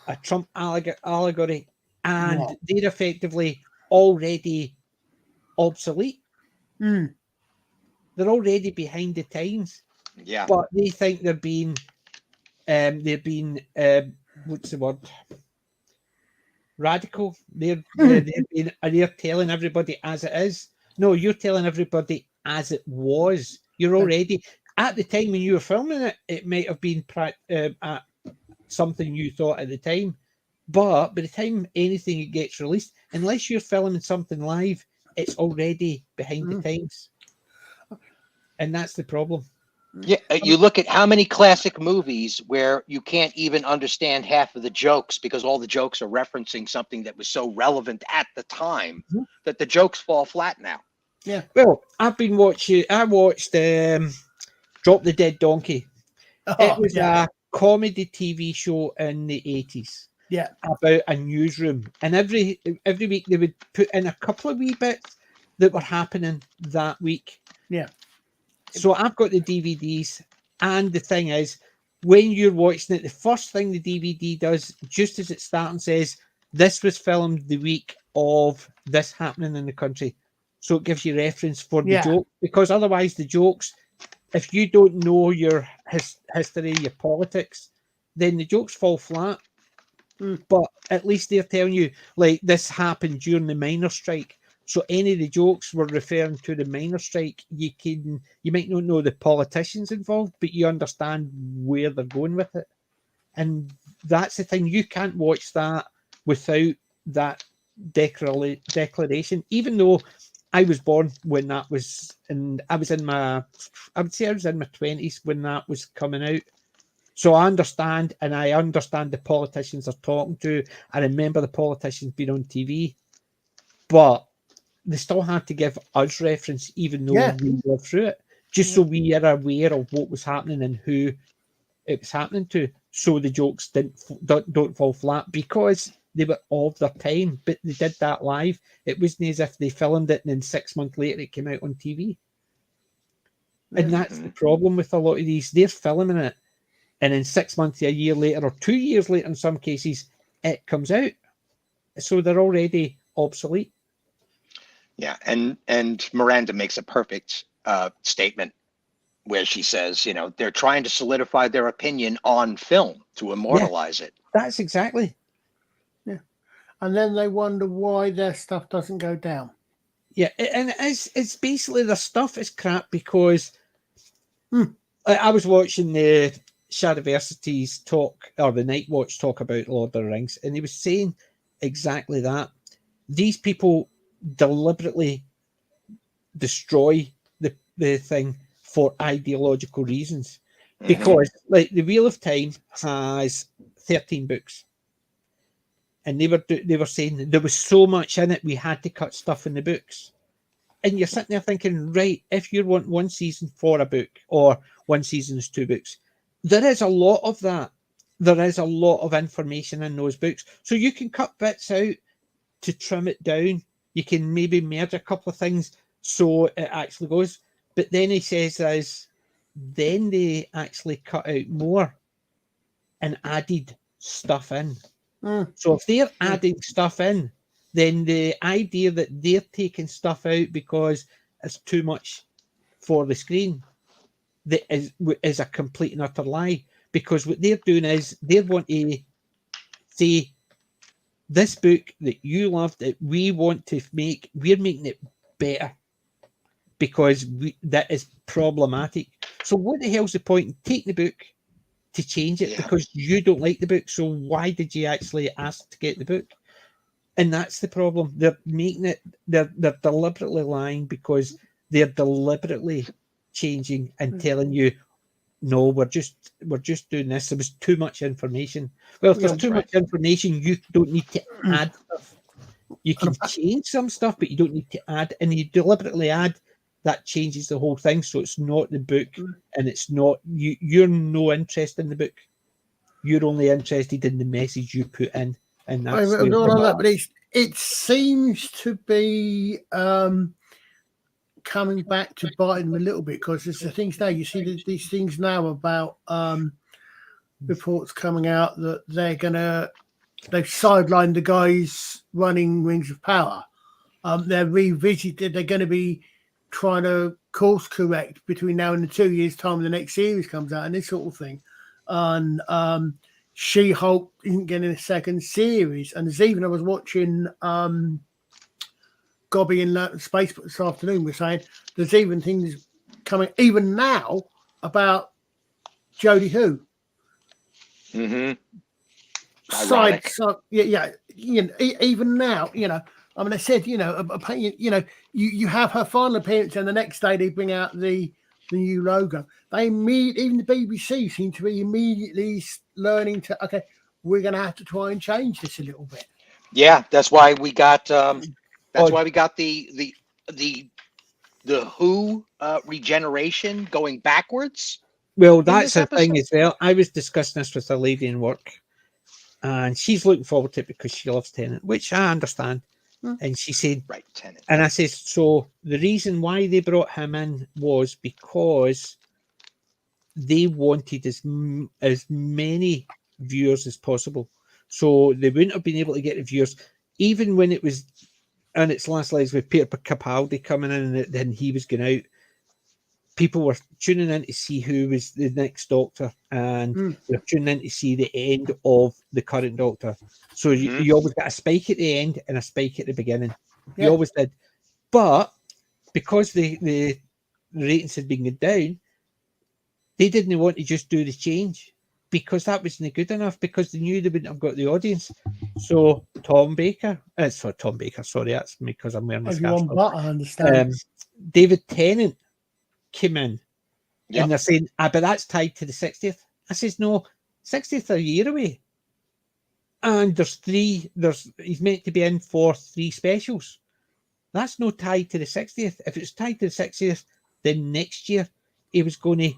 a Trump allegory, and they're effectively already obsolete. Mm. They're already behind the times. Yeah. But they think they're being what's the word? Radical. They're telling everybody as it is. No, you're telling everybody as it was. You're already at the time when you were filming it. It might have been something you thought at the time, but by the time anything gets released, unless you're filming something live, it's already behind the times, and that's the problem. Yeah, you look at how many classic movies where you can't even understand half of the jokes because all the jokes are referencing something that was so relevant at the time that the jokes fall flat now. Yeah. Well, I watched Drop the Dead Donkey. It was a comedy TV show in the 80s. Yeah. About a newsroom. And every week they would put in a couple of wee bits that were happening that week. Yeah. So I've got the DVDs, and the thing is, when you're watching it, the first thing the DVD does, just as it starts and says, this was filmed the week of this happening in the country. So it gives you reference for the joke, because otherwise the jokes, if you don't know your history, your politics, then the jokes fall flat. But at least they're telling you, like, this happened during the miners' strike. So any of the jokes were referring to the miners' strike. You might not know the politicians involved, but you understand where they're going with it. And that's the thing. You can't watch that without that declaration. Even though I was born when that was, and I would say I was in my 20s when that was coming out. So I understand, and I understand the politicians are talking to. I remember the politicians being on TV, but they still had to give us reference, even though we lived through it, just so we are aware of what was happening and who it was happening to, so the jokes don't fall flat, because they were of their time, but they did that live. It wasn't as if they filmed it and then 6 months later it came out on TV. And that's the problem with a lot of these. They're filming it, and then 6 months, a year later, or 2 years later in some cases, it comes out. So they're already obsolete. Yeah, and Miranda makes a perfect statement where she says, you know, they're trying to solidify their opinion on film to immortalize it. That's exactly. Yeah. And then they wonder why their stuff doesn't go down. Yeah, and it's basically the stuff is crap because I was watching the Shadiversity's talk, or the Night Watch talk about Lord of the Rings, and he was saying exactly that. These people deliberately destroy the thing for ideological reasons, because like the Wheel of Time has 13 books, and they were saying there was so much in it we had to cut stuff in the books. And you're sitting there thinking, right, if you want one season for a book, or one season is 2 books, there is a lot of that. There is a lot of information in those books, so you can cut bits out to trim it down. You can maybe merge a couple of things so it actually goes. But then he says then they actually cut out more and added stuff in. So if they're adding stuff in, then the idea that they're taking stuff out because it's too much for the screen, that is a complete and utter lie. Because what they're doing is they want to say, this book that you loved, that we want to make, we're making it better because that is problematic. So what the hell's the point in taking the book to change it because you don't like the book? So why did you actually ask to get the book? And that's the problem. They're making it, they're deliberately lying because They're deliberately changing and telling you, no, we're just doing this. There was too much information. Well, if there's too much information, you don't need to add stuff. You can change some stuff, but you don't need to add. And you deliberately add, that changes the whole thing. So it's not the book, and it's not you. You're no interest in the book. You're only interested in the message you put in, and that's but it seems to be coming back to bite them a little bit, because there's the things now. You see these things now about reports coming out that they've sidelined the guys running Rings of Power. They're revisited. They're going to be trying to course correct between now and the 2 years' time when the next series comes out and this sort of thing. And She-Hulk isn't getting a second series. And there's even, I was watching Gobby in Space this afternoon was saying there's even things coming even now about Jodie Who. Mm-hmm. Even now, I mean, I said, you have her final appearance, and the next day they bring out the new logo. Even the BBC seem to be immediately learning to, okay, we're going to have to try and change this a little bit. Yeah, that's why we got the Who regeneration going backwards. Well, that's the thing as well. I was discussing this with a lady in work, and she's looking forward to it because she loves Tennant, which I understand. And she said, right, Tennant. And I said, so the reason why they brought him in was because they wanted as many viewers as possible. So they wouldn't have been able to get the viewers, even when it was in its last legs with Peter Capaldi coming in and then he was going out. People were tuning in to see who was the next Doctor, and they're tuning in to see the end of the current Doctor. So you always got a spike at the end and a spike at the beginning. You always did. But because the ratings had been down, they didn't want to just do the change because that wasn't good enough, because they knew they wouldn't have got the audience. So Tom Baker, sorry, that's because I'm wearing my scarf. I understand. David Tennant came in and they're saying, but that's tied to the 60th. I says, no, 60th a year away. And he's meant to be in for 3 specials. That's no tied to the 60th. If it's tied to the 60th, then next year he was going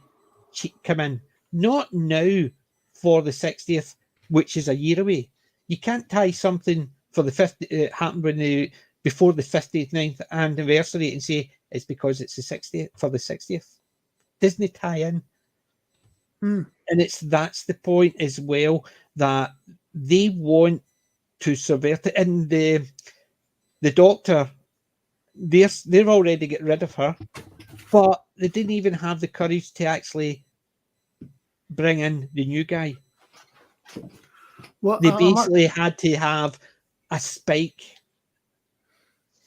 to come in. Not now for the 60th, which is a year away. You can't tie something for the 50th, it happened before the 59th anniversary and say it's because it's the 60th for the 60th. Disney tie in. And that's the point as well, that they want to subvert it. And the Doctor, they've already get rid of her, but they didn't even have the courage to actually bring in the new guy. They basically had to have a spike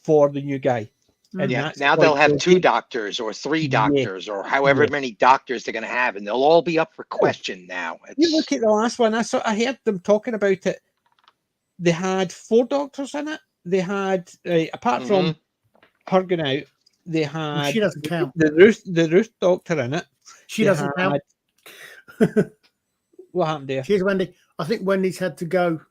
for the new guy. And now they'll have 2 doctors or 3 doctors or however many doctors they're going to have, and they'll all be up for question now. You look at the last one. I heard them talking about it. They had 4 doctors in it. They had, apart from her going out, they had she doesn't count. the Ruth Doctor in it. She doesn't count. What happened there? Cheers, Wendy. I think Wendy's had to go.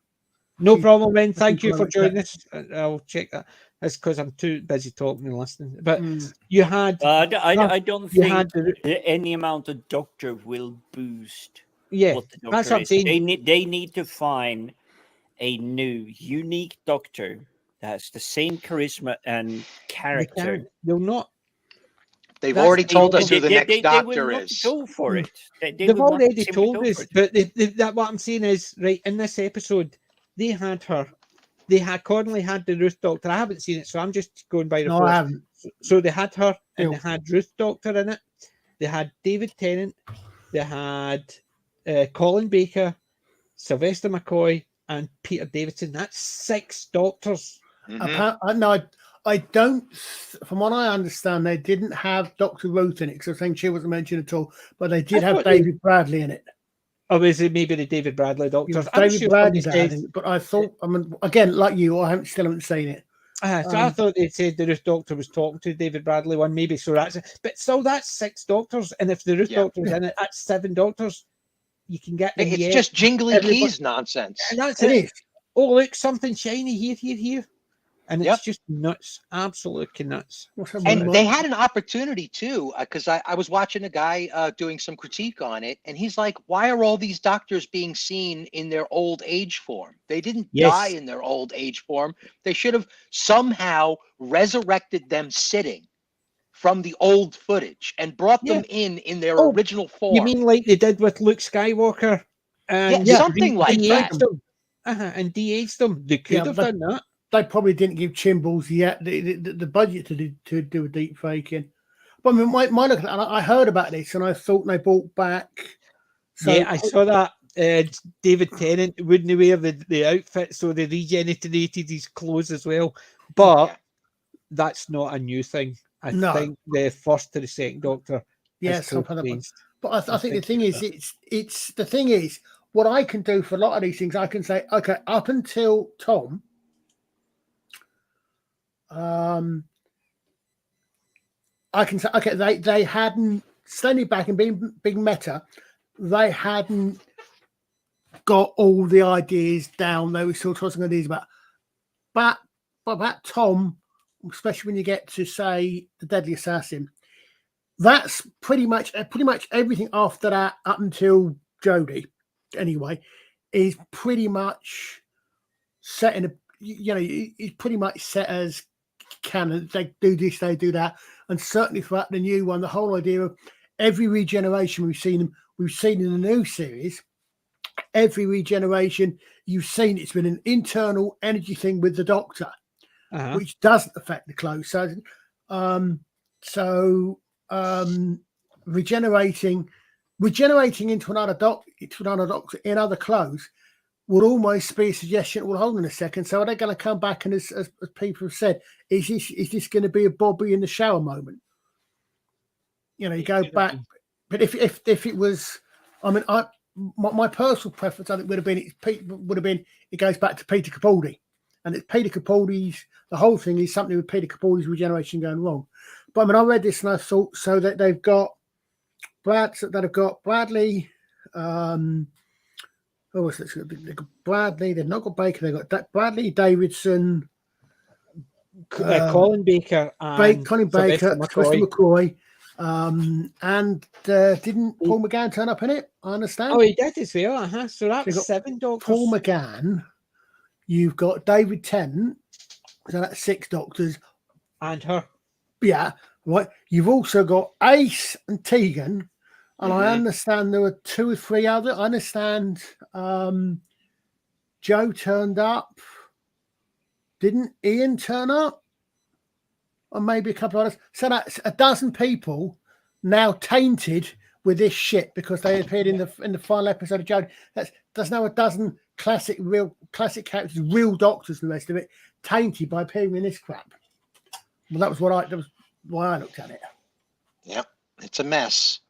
No problem, Wen. Thank you for joining us. I'll check that. That's because I'm too busy talking and listening. But you had... I don't think any amount of Doctor will boost what the Doctor that's what I'm is. saying. They need to find a new, unique Doctor that has the same charisma and character. They'll not. They've already told us who the next Doctor is. Go for it. They've already told us. But what I'm saying is, right, in this episode, they had her. Connolly had the Ruth Doctor. I haven't seen it, so I'm just going by reports. No, I haven't. So they had her, and they had Ruth Doctor in it. They had David Tennant. They had Colin Baker, Sylvester McCoy, and Peter Davison. That's 6 Doctors. No, I don't. From what I understand, they didn't have Dr. Ruth in it, because I think she wasn't mentioned at all. But they did have David Bradley in it. Oh, is it maybe the David Bradley Doctors? David Bradley, but I thought, again, like you, still haven't seen it. So I thought they said the Ruth Doctor was talking to David Bradley one, maybe. So that's it. But still, that's 6 doctors. And if the Ruth Doctor's in it, that's 7 doctors. You can get in It's just jingly keys nonsense. And that's it. Is. Oh, look, something shiny here. And it's just nuts. Absolutely nuts. And they had an opportunity too, because I was watching a guy doing some critique on it, and he's like, why are all these doctors being seen in their old age form? They didn't die in their old age form. They should have somehow resurrected them sitting from the old footage and brought them in their original form. You mean like they did with Luke Skywalker? And something like that. And de-aged them. They could have done that. They probably didn't give Chimballs the budget to do a deep faking. But I mean, my look, I heard about this and I thought they brought back. I saw that. David Tennant wouldn't wear the outfit, so they regenerated his clothes as well. But that's not a new thing. I think the first to the second Doctor. Yes, but I think the thing is, it's the thing is, what I can do for a lot of these things, I can say, okay, up until Tom. I can say, okay, they hadn't standing back and being meta, they hadn't got all the ideas down. They were still tossing ideas about, but that Tom, especially when you get to say the Deadly Assassin, that's pretty much everything after that up until Jodie, anyway, is pretty much set in a, it's pretty much set as canon. They do this, they do that, and certainly throughout the new one, the whole idea of every regeneration we've seen in the new series, every regeneration you've seen, it's been an internal energy thing with the Doctor, which doesn't affect the clothes. So, regenerating into another Doctor in other clothes would almost be a suggestion. Well, hold on a second. So are they going to come back and, as people have said, is this going to be a Bobby in the shower moment? You go back, but if it was, I mean, my personal preference, I think, would have been it goes back to Peter Capaldi, and it's Peter Capaldi's. The whole thing is something with Peter Capaldi's regeneration going wrong. But I mean, I read this and I thought, so that they've got Bradley. They've got Bradley. They've not got Baker. They've got Bradley, Davidson, Colin Baker, and Colin Baker, Sylvester McCoy. And didn't Paul McGann turn up in it? I understand. Oh, he did as well. So that's 7 Doctors. Paul McGann. You've got David Tennant. So that's 6 Doctors. And her. Yeah, right. You've also got Ace and Tegan. And I understand there were 2 or 3 other. I understand Joe turned up. Didn't Ian turn up? Or maybe a couple of others. So that's a dozen people now tainted with this shit because they appeared in the final episode of Joe. There's now a dozen classic characters, real Doctors, and the rest of it, tainted by appearing in this crap. Well, that was why I looked at it. Yep, it's a mess.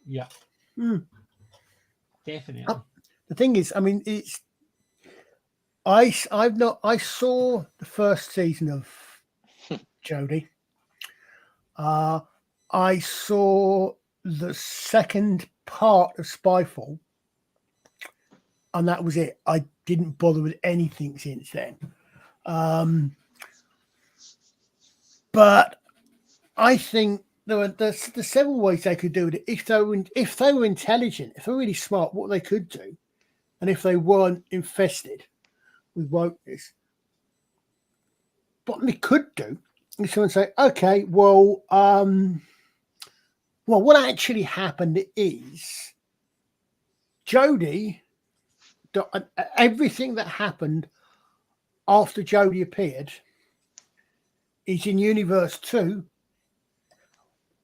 Yeah, definitely. The thing is, I mean, I saw the first season of Jodie. I saw the second part of Spyfall, and that was it. I didn't bother with anything since then. But I think there's several ways they could do it. If they were intelligent, if they were really smart, what they could do, and if they weren't infested with wokeness, what they could do is someone say, okay, well, what actually happened is Jodie, everything that happened after Jodie appeared is in Universe 2,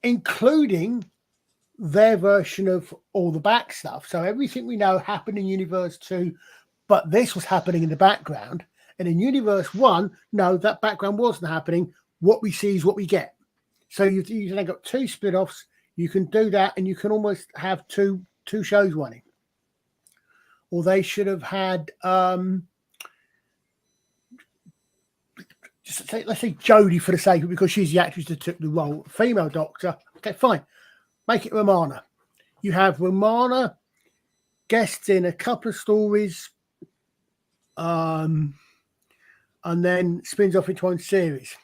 including their version of all the back stuff. So everything we know happened in Universe 2, but this was happening in the background. And in Universe 1, no, that background wasn't happening. What we see is what we get. So you've then got 2 split-offs. You can do that, and you can almost have two shows running. Or they should have had let's say Jodie for the sake of it, because she's the actress that took the role. Female Doctor. Okay, fine. Make it Romana. You have Romana guests in a couple of stories, and then spins off into one series.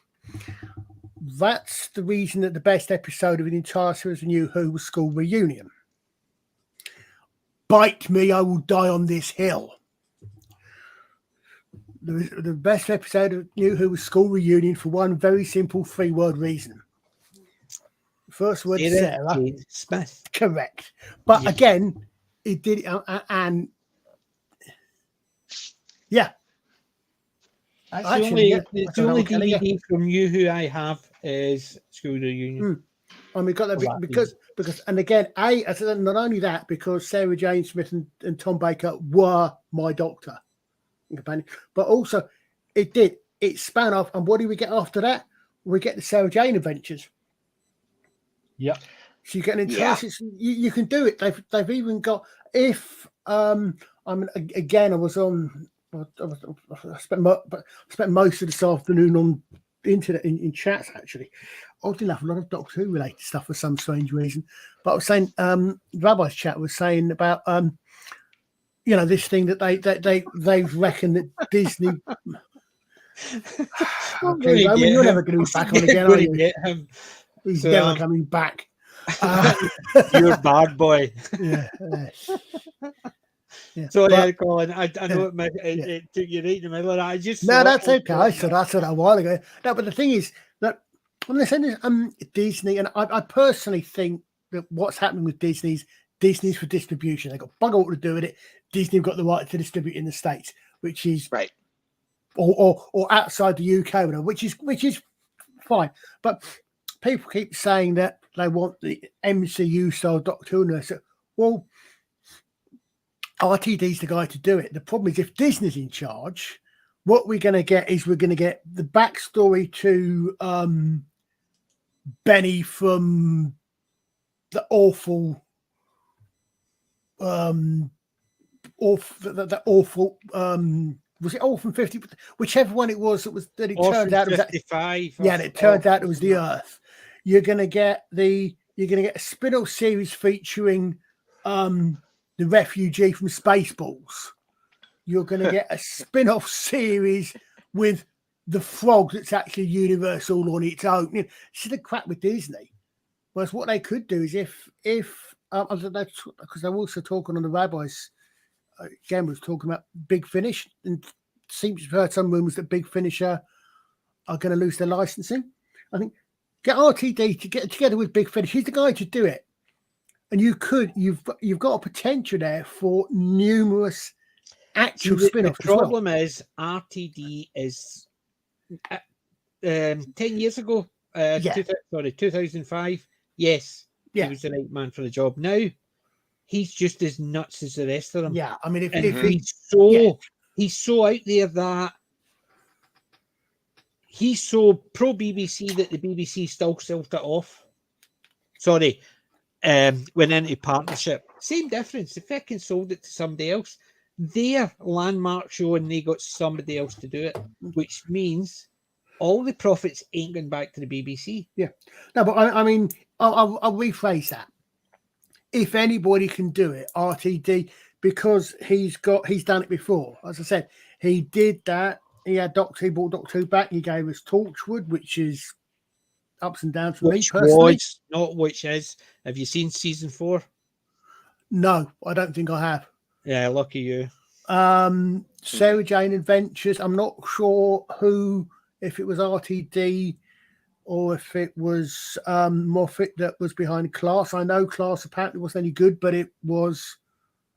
That's the reason that the best episode of the entire series of New Who was School Reunion. Bite me, I will die on this hill. The best episode of New Who was School Reunion for one very simple 3-word reason. First word, Sarah. Smith. Correct. But again, it did it, and yeah. Actually, the only DVD from You Who I have is School Reunion. And we got that because and again, not only that, because Sarah Jane Smith and Tom Baker were my Doctor companion, but also it span off. And what do we get after that? We get the Sarah Jane Adventures. Yeah. So you get an entire you can do it. They've even got I spent most of this afternoon on the internet in chats, actually. Oddly enough, a lot of Doctor Who related stuff for some strange reason. But I was saying, Rabbi's chat was saying about this thing that they reckon that Disney. Okay, Roman, you're never going to be back on again, are you? He's never coming back. You're a bad boy. Yeah. Sorry, Colin. I know it took you right in the middle of that. I just that's okay. So that's what a while ago. No, but the thing is that when they said Disney, and I personally think that what's happening with Disney's for distribution. They've got bugger all to do with it. Disney have got the right to distribute in the States, which is right, or outside the UK, which is fine. But people keep saying that they want the MCU style Doctor Who. So, well, RTD's the guy to do it. The problem is if Disney's in charge, what we're going to get is we're going to get the backstory to Benny from the awful was it Orphan 50? Whichever one it was that it Orphan turned out 55. It turned out it was the Earth. You're gonna get a spin-off series featuring the refugee from Spaceballs. You're gonna get a spin-off series with the frog that's actually universal on its own. This is the crap with Disney. Whereas what they could do is if because they're also talking on the Rabbis, Jen was talking about Big Finish, and seems to have heard some rumors that Big Finish are going to lose their licensing. I think get RTD to get together with Big Finish. He's the guy to do it, and you've got a potential there for numerous actual spin-offs. The problem is RTD is 10 years ago. 2005. Yes, he was the right man for the job. Now he's just as nuts as the rest of them. Yeah, I mean, if he's so out there that he's so pro BBC that the BBC still sold it off. Sorry, went into partnership. Same difference. The fucking sold it to somebody else. Their landmark show, and they got somebody else to do it, which means all the profits ain't going back to the BBC. Yeah, no, but I mean, I'll rephrase that. If anybody can do it, RTD, because he's done it before. As I said, he did that. He had Doctor Who, brought Doctor Who back. He gave us Torchwood, which is ups and downs for me personally. Which is. Have you seen season 4? No, I don't think I have. Yeah, lucky you. Sarah Jane Adventures. I'm not sure if it was RTD or if it was Moffat that was behind Class. I know Class apparently wasn't any good, but it was,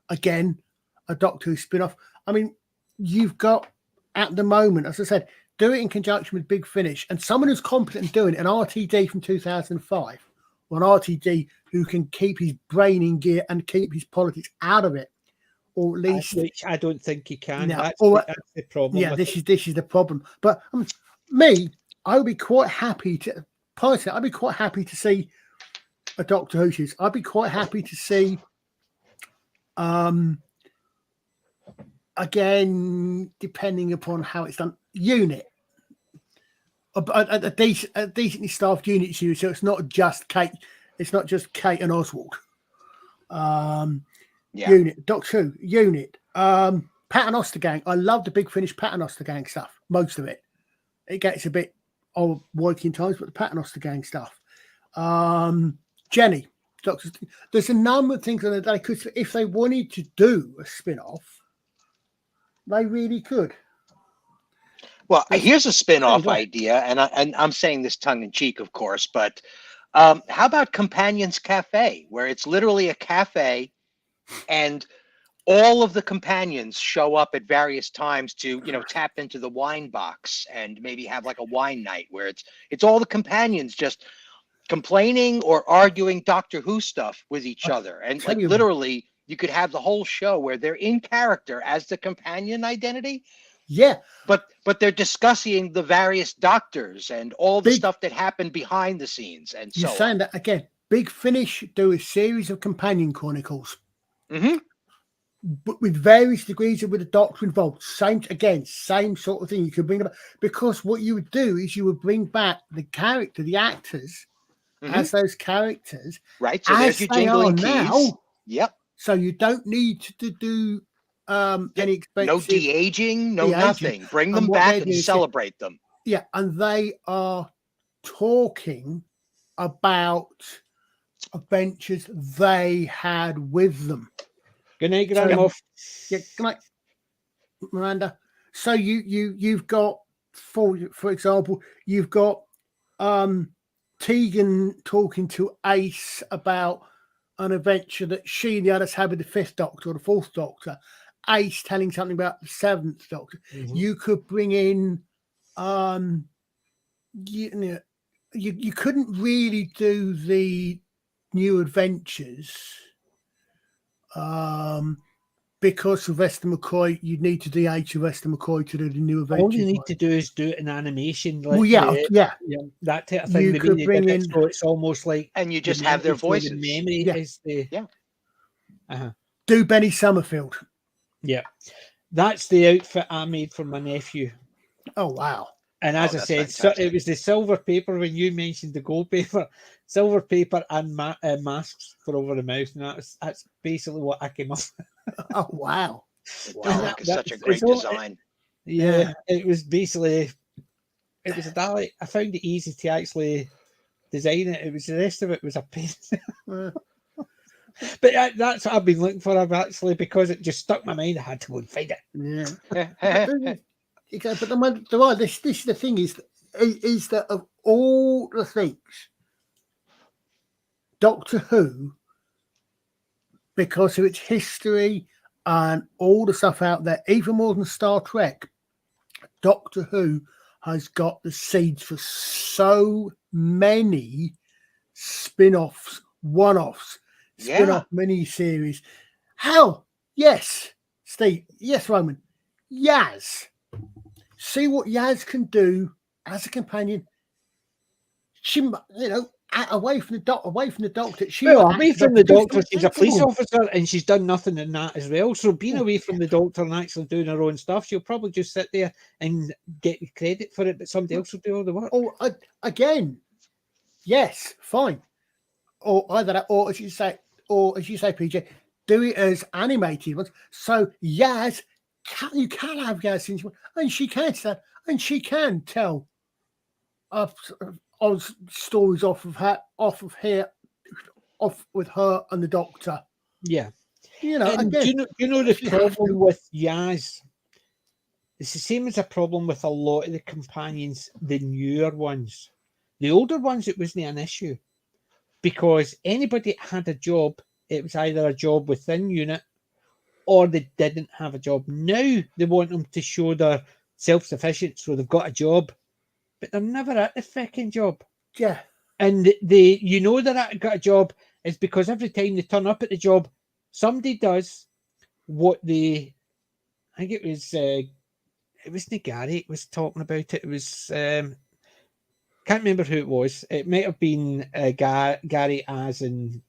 again, a Doctor Who spin-off. I mean, you've got, at the moment, as I said, do it in conjunction with Big Finish, and someone who's competent in doing it, an RTD from 2005, or an RTD who can keep his brain in gear and keep his politics out of it, or at least... Which I don't think he can. No, that's the problem. Yeah, this is the problem. But me... I would be quite happy to, personally, I'd be quite happy to see a Doctor Who series. I'd be quite happy to see, again, depending upon how it's done, Unit. a decently staffed unit series, so it's not just Kate. It's not just Kate and Oswald. Unit, Doctor Who, unit, Paternoster Gang. I love the Big Finish Paternoster Gang stuff. Most of it. It gets a bit old working times, but the Paternoster Gang stuff. Jenny, Doctor. There's a number of things that they could, if they wanted to do a spin-off, they really could. Well, here's a spin-off idea, and I'm saying this tongue in cheek, of course, but how about Companions Cafe, where it's literally a cafe, and all of the companions show up at various times to, tap into the wine box and maybe have like a wine night where it's all the companions just complaining or arguing Doctor Who stuff with each other, and like literally, you could have the whole show where they're in character as the companion identity. Yeah, but they're discussing the various doctors and all the stuff that happened behind the scenes, and so you're saying that again. Big Finish do a series of companion chronicles, but with various degrees of with the Doctor involved. Same sort of thing. You could bring about, because what you would do is you would bring back the character, the actors, as those characters, right? So there's your jingling keys. Now. Yep. So you don't need to do. Any expensive, no de-aging, nothing. Bring them back and celebrate them. Yeah, and they are talking about adventures they had with them. Good night, Grandma. Yeah, good night, Miranda. So you've got, for example, you've got Tegan talking to Ace about an adventure that she and the others had with the Fifth Doctor or the Fourth Doctor. Ace telling something about the Seventh Doctor. You could bring in, you couldn't really do the New Adventures because Sylvester McCoy. You'd need to de-age Sylvester McCoy to do the New Adventures. All you need to do is do it in animation. Like that type of thing. You could bring in, so it's almost like, and you just have their voices. The memory is the do Benny Summerfield. Yeah, that's the outfit I made for my nephew. Oh, wow. And as I said, so it was the silver paper when you mentioned the gold paper, silver paper and masks for over the mouth. And that's basically what I came up with. Oh, wow. Wow, that's such a great design. It was basically, it was a Dalek. I found it easy to actually design it. It was, the rest of it was a pain. But that's what I've been looking for. I've actually, because it just stuck my mind, I had to go and find it. Yeah. But this is the thing is that of all the things, Doctor Who, because of its history and all the stuff out there, even more than Star Trek, Doctor Who has got the seeds for so many spin-offs, one-offs, spin-off mini-series. Hell, yes, Steve. Yes, Roman. Yaz. See what Yaz can do as a companion. She, away from the doctor. Away from the doctor, she's a police officer, and she's done nothing in that as well. So being away from the doctor and actually doing her own stuff, she'll probably just sit there and get credit for it, but somebody else will do all the work. Oh, again, yes, fine. Or either that, or as you say, PJ, do it as animated ones. So Yaz, you can have Yaz, and she can say, and she can tell stories off with her and the doctor. Yeah, again, do you know the problem with Yaz? It's the same as a problem with a lot of the companions, the newer ones. The older ones, it wasn't an issue. Because anybody that had a job, it was either a job within unit or they didn't have a job. Now they want them to show their self-sufficient, so they've got a job, but they're never at the fucking job. Yeah. And they're got a job is because every time they turn up at the job, somebody does what I think it wasn't Gary was talking about it. It was can't remember who it was. It might have been Gary as in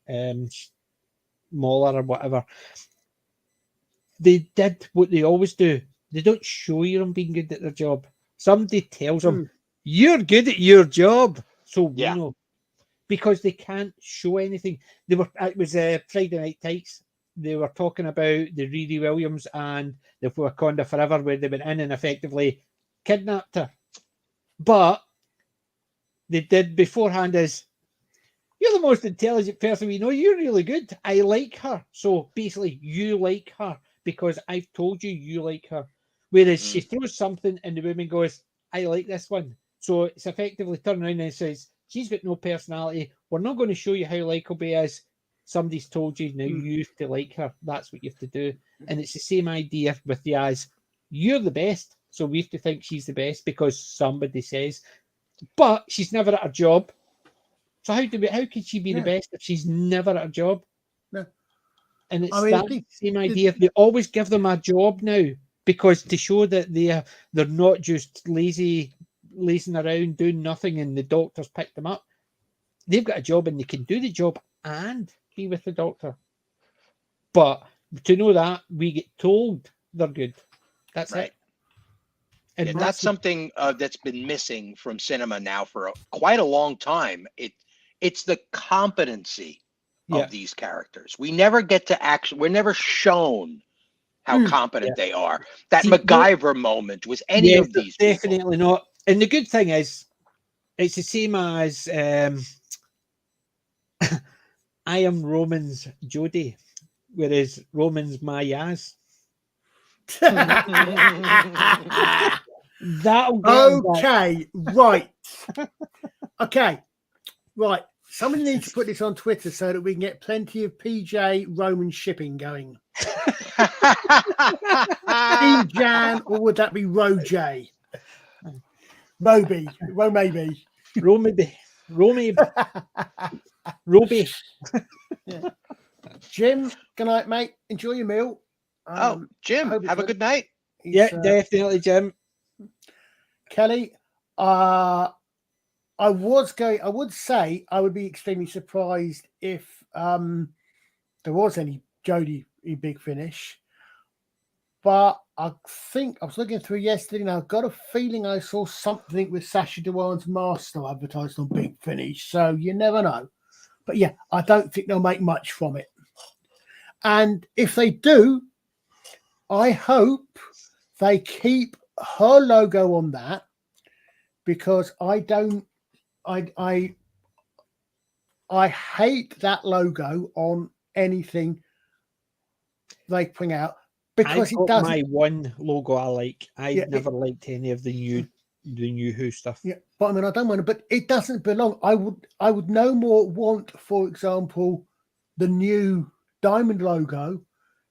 Moller or whatever. They did what they always do. They don't show you them being good at their job. Somebody tells them, you're good at your job. So we Yeah. know. Because they can't show anything. It was Friday Night Tights. They were talking about the Riri Williams and the Wakanda Forever, where they went in and effectively kidnapped her. But they did beforehand is, you're the most intelligent person we know. You're really good. I like her. So basically, you like her because I've told you you like her. Whereas she throws something and the woman goes, I like this one. So it's effectively turning around and says, she's got no personality. We're not going to show you how likable she is. Somebody's told you, now you have to like her. That's what you have to do. And it's the same idea with the as, you're the best. So we have to think she's the best because somebody says. But she's never at her job. So how can she be the best if she's never at a job? No. And it's the same idea. They always give them a job now because to show that they're not just lazing around doing nothing and the doctors pick them up. They've got a job and they can do the job and be with the doctor. But to know that, we get told they're good. That's it. And that's something that's been missing from cinema now for quite a long time. It's the competency of these characters. We never get to we're never shown how competent they are. That MacGyver moment was any of these definitely people. Not. And the good thing is, it's the same as I am Roman's Jodie, whereas Roman's my Yaz. That'll okay, right. Okay, right. Somebody needs to put this on Twitter so that we can get plenty of PJ Roman shipping going. Jan, or would that be Roj? Roby. Roby. Yeah. Jim, good night, mate. Enjoy your meal. Jim, have a good night. Yeah, definitely, Jim. Kelly, I would say I would be extremely surprised if there was any Jodie in Big Finish. But I think I was looking through yesterday and I've got a feeling I saw something with Sacha Dhawan's Master advertised on Big Finish. So you never know. But yeah, I don't think they'll make much from it. And if they do, I hope they keep her logo on that, because I hate that logo on anything they bring out, because it doesn't. My one logo I like. I never liked any of the new Who stuff. Yeah, but I mean, I don't want to, but it doesn't belong. I would no more want, for example, the new Diamond logo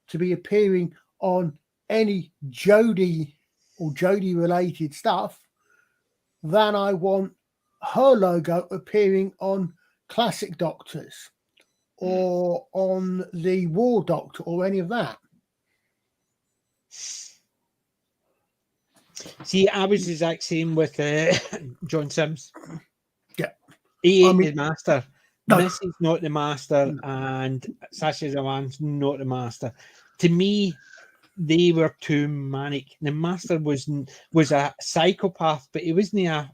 to be appearing on any Jodie or Jodie related stuff than I want her logo appearing on Classic Doctors or on the War Doctor or any of that. See, I was the exact same with John Sims. Yeah. He ain't the Master. No. Missy's not the Master, and Sacha Dhawan's not the Master. To me, they were too manic. The Master was a psychopath, but he wasn't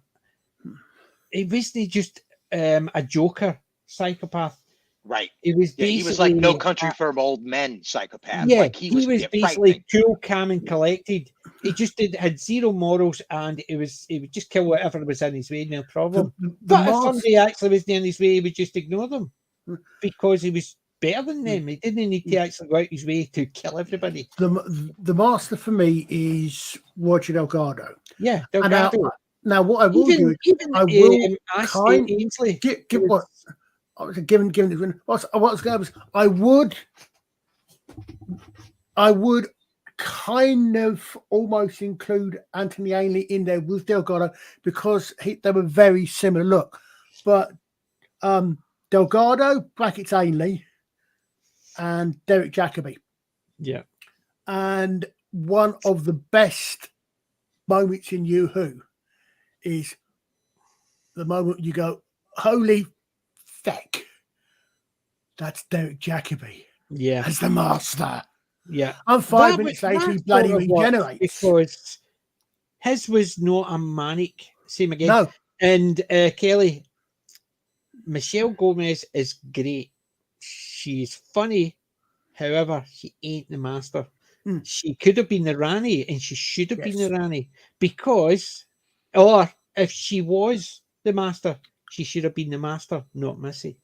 just a Joker psychopath. Right. It was he was like No Country for Old Men psychopath. Yeah, like he was basically cool, calm, and collected. He just had zero morals, and he would just kill whatever was in his way, no problem. But if somebody actually was in his way, he would just ignore them because he was better than them. He didn't need to actually go out his way to kill everybody. The Master for me is Roger Delgado. Yeah, Delgado. Now what I will do, I will Ainsley. I would kind of almost include Anthony Ainley in there with Delgado, because they were very similar look. But Delgado brackets Ainley and Derek Jacobi. Yeah. And one of the best moments in You Who is the moment you go, holy feck, that's Derek Jacobi. Yeah. As the Master. Yeah. And 5 minutes later, he bloody regenerates. Because his was not a manic same again. No. And Kelly, Michelle Gomez is great. She's funny. However, she ain't the master. She could have been the Rani, and she should have been the Rani, because, or if she was the master, she should have been the master, not Missy.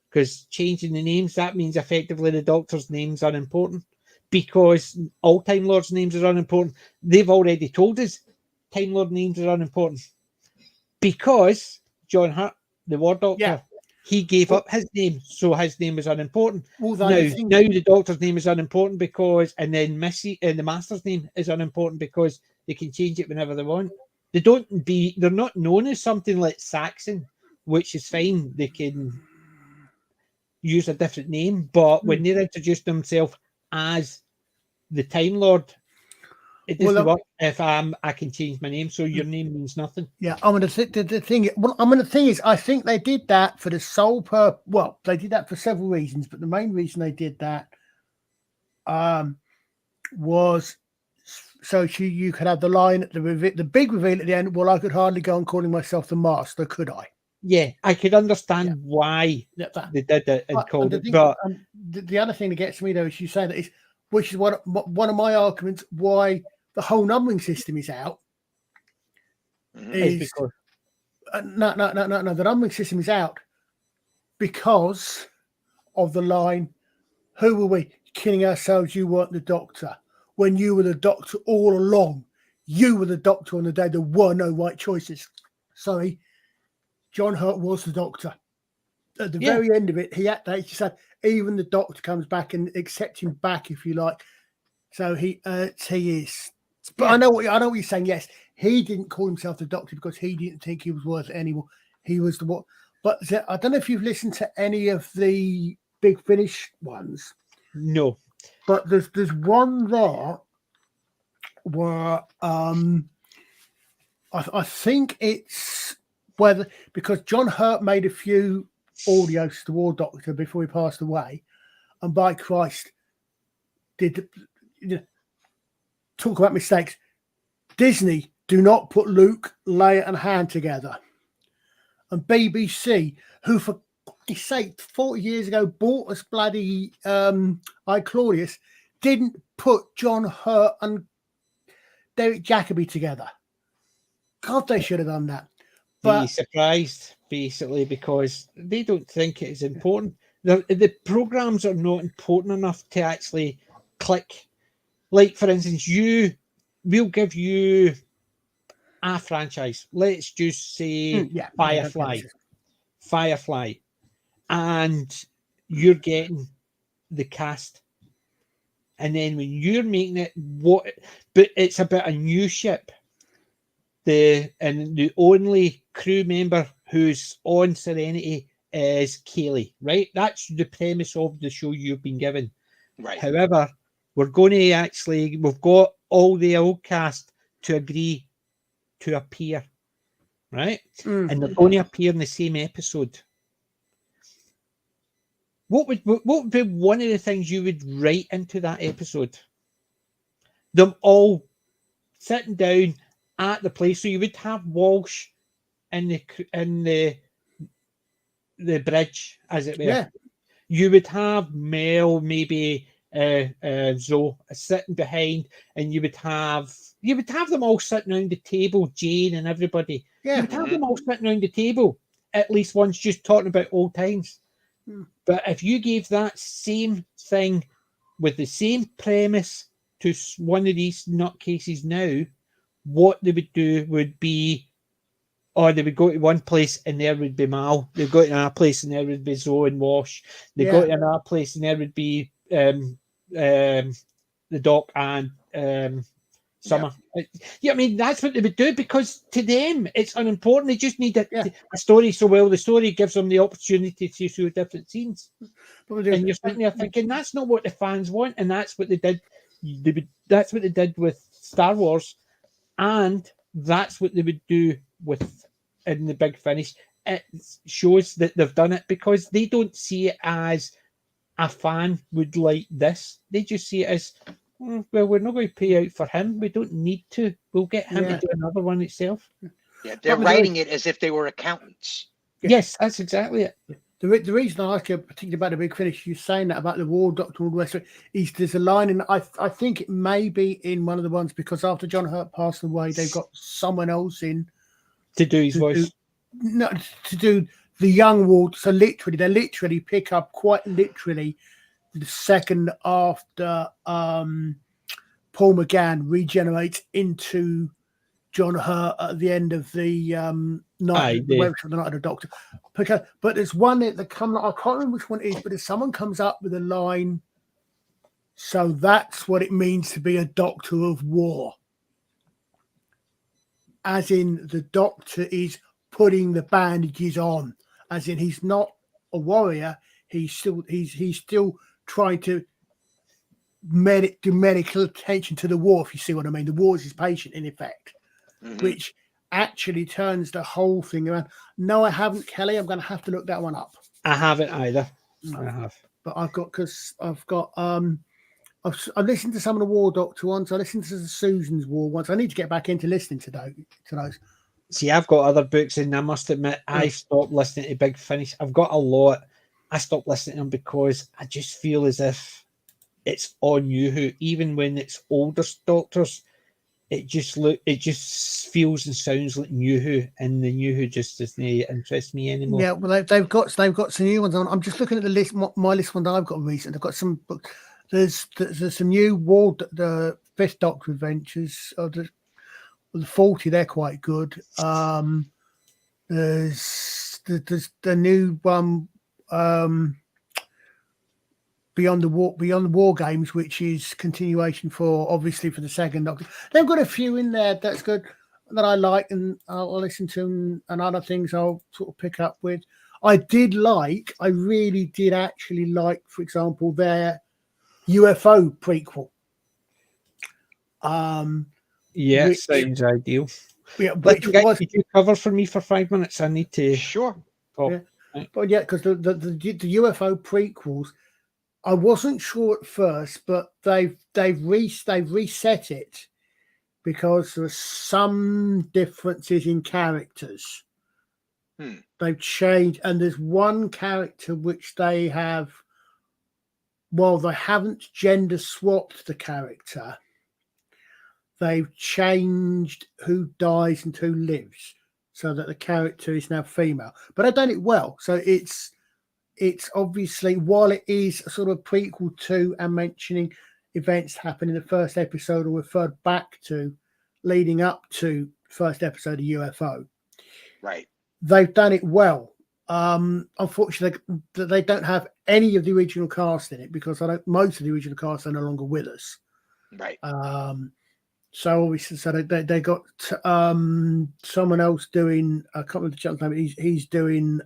Because changing the names, that means effectively the Doctor's names are important, because all Time Lords' names are unimportant. They've already told us Time Lord names are unimportant, because John Hurt, the War Doctor, he gave up his name, so his name is unimportant. Now the Doctor's name is unimportant because, and then Missy and the Master's name is unimportant because they can change it whenever they want. They're not known as something like Saxon, which is fine. They can use a different name, but when they introduce themselves as the Time Lord, it doesn't work if I can change my name, so your name means nothing. Yeah, the thing is, I think they did that for the sole purpose. Well, they did that for several reasons, but the main reason they did that was so you could have the line at the big reveal at the end. Well, I could hardly go on calling myself the Master, could I? Yeah, I could understand why they did it and called it. But the other thing that gets me though is you say that is, which is one of my arguments why the whole numbering system is out. Is because no, the numbering system is out because of the line, who were we kidding ourselves? You weren't the Doctor when you were the Doctor all along. You were the Doctor on the day there were no right choices. Sorry, John Hurt was the Doctor. At the very end of it, he said even the Doctor comes back and accepts him back, if you like. So he is. But I know what you're saying. Yes, he didn't call himself the Doctor because he didn't think he was worth it anymore. He was the what? But I don't know if you've listened to any of the Big Finish ones. No, but there's one there where I think it's because John Hurt made a few audios to the War Doctor before he passed away, and by Christ, talk about mistakes. Disney do not put Luke, Leia, and Han together. And BBC, who for God's sake 40 years ago bought us bloody I Claudius, didn't put John Hurt and Derek Jacobi together. God, they should have done that. But be surprised, basically, because they don't think it is important. The programs are not important enough to actually click. Like, for instance, we'll give you a franchise. Let's just say Firefly, and you're getting the cast. And then when you're making it, but it's about a new ship. The only crew member who's on Serenity is Kaylee, right? That's the premise of the show you've been given. Right. However, we've got all the old cast to agree to appear, right? And they're going to appear in the same episode. What would be one of the things you would write into that episode? Them all sitting down at the place. So you would have Walsh in the bridge, as it were. Yeah. You would have Mel, maybe Zoe sitting behind, and you would have them all sitting around the table, Jane and everybody. Yeah. You would have them all sitting around the table at least once, just talking about old times. But if you gave that same thing with the same premise to one of these nutcases now, what they would do would be, they would go to one place and there would be Mal. They'd go to another place and there would be Zoe and Wash. They'd go to another place and there would be the Doc and Summer. Yeah, I mean, that's what they would do, because to them it's unimportant. They just need a story. So the story gives them the opportunity to show different scenes. And you're sitting there thinking that's not what the fans want, and that's what they did. That's what they did with Star Wars, and that's what they would do in the Big Finish. It shows that they've done it because they don't see it as a fan would like this. They just see it as, well, we're not going to pay out for him. We don't need to. We'll get him to do another one itself. Yeah, they're writing it as if they were accountants. Yeah. Yes, that's exactly it. The reason I ask you particularly about the Big Finish, you saying that about the War Doctor and all the rest of it, is there's a line, and I think it may be in one of the ones, because after John Hurt passed away, they've got someone else in To do his voice. to do the young War. So literally, they literally pick up quite literally the second after Paul McGann regenerates into John Hurt at the end of the night, the Night of the Doctor. But there's one that come. I can't remember which one it is, but if someone comes up with a line, so that's what it means to be a Doctor of War, as in the Doctor is putting the bandages on, as in he's not a warrior. He's still trying to do medical attention to the war. If you see what I mean, the war is his patient in effect. Mm-hmm. Which actually turns the whole thing around. No, I haven't, Kelly. I'm going to have to look that one up. I haven't either. No. I have, but I've listened to some of the War Doctor ones. I listened to the Susan's War ones. I need to get back into listening to those. See, I've got other books, and I must admit, I stopped listening to Big Finish. I've got a lot. I stopped listening to them because I just feel as if it's on Yoo-Hoo, even when it's older Doctors. It just feels and sounds like Yoo-Hoo, and the Yoo-Hoo just doesn't interest me anymore. Yeah, well, they've got some new ones on. I'm just looking at the list. My list one that I've got recent. I've got some books. There's some new the Fifth Doctor Adventures, or the 40. They're quite good. There's the new one. Beyond the War Games, which is continuation for the second Doctor. They've got a few in there that's good that I like, and I'll listen to them, and other things I'll sort of pick up with. I really did actually like, for example, their UFO prequel. Sounds ideal. Yeah, but could you cover for me for 5 minutes? I need to. Sure. Yeah. But because the UFO prequels, I wasn't sure at first, but they've reset it because there are some differences in characters. They've changed, and there's one character which they have. While they haven't gender swapped the character, they've changed who dies and who lives, so that the character is now female. But they've done it well, so it's obviously, while it is a sort of prequel to and mentioning events happen in the first episode or referred back to leading up to first episode of UFO. Right. They've done it well. Unfortunately, they don't have any of the original cast in it, because most of the original cast are no longer with us. Right. So obviously, they got someone else doing, I can't remember the chap's name, he's doing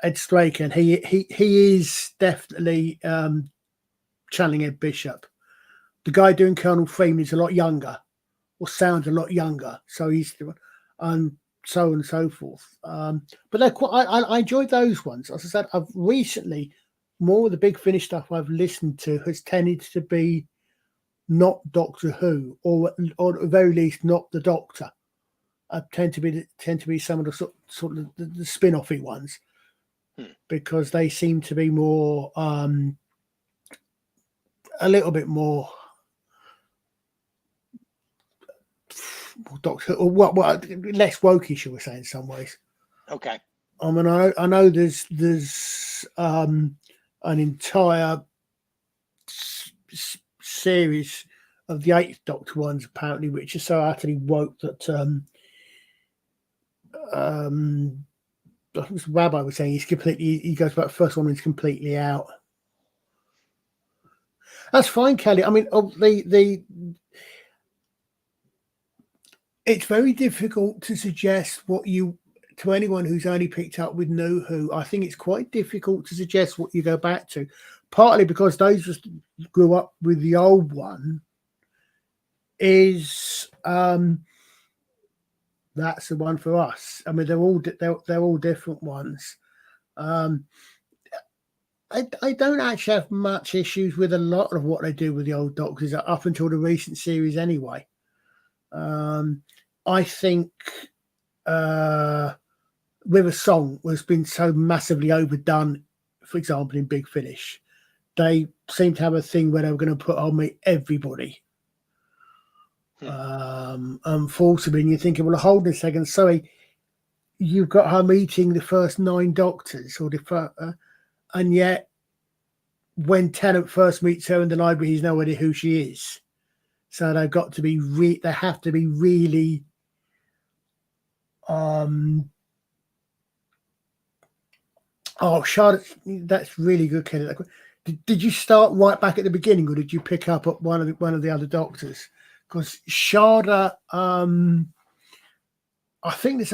Ed Straker, and he is definitely channeling Ed Bishop. The guy doing Colonel Freeman is a lot younger, or sounds a lot younger, so he's doing, and so on and so forth. But they're quite. I enjoyed those ones. As I said, I've recently, more of the Big Finish stuff I've listened to has tended to be not Doctor Who, or at the very least not the Doctor. Tend to be some of the sort of the spin-offy ones. Because they seem to be more, a little bit more Doctor, or what less wokey, shall we say, in some ways. Okay. I mean, I know there's an entire series of the Eighth Doctor ones, apparently, which is so utterly woke that I think the Rabbi was saying he goes back, the first one is completely out. That's fine, Kelly. I mean, it's very difficult to suggest to anyone who's only picked up with New Who. I think it's quite difficult to suggest what you go back to, partly because those just grew up with the old one. That's the one for us. I mean, they're all different ones. I don't actually have much issues with a lot of what they do with the old Doctors up until the recent series, anyway. I think River Song has been so massively overdone, for example, in Big Finish. They seem to have a thing where they were going to put on me everybody. Unfortunately, and you're thinking, well, hold on a second, sorry, you've got her meeting the first 9 doctors, and yet when Tennant first meets her in the library, he's no idea who she is. So they've got to be they have to be really Charlotte, that's really good, Kenny. Did you start right back at the beginning, or did you pick up at one of the other doctors? Because Sharda, I think there's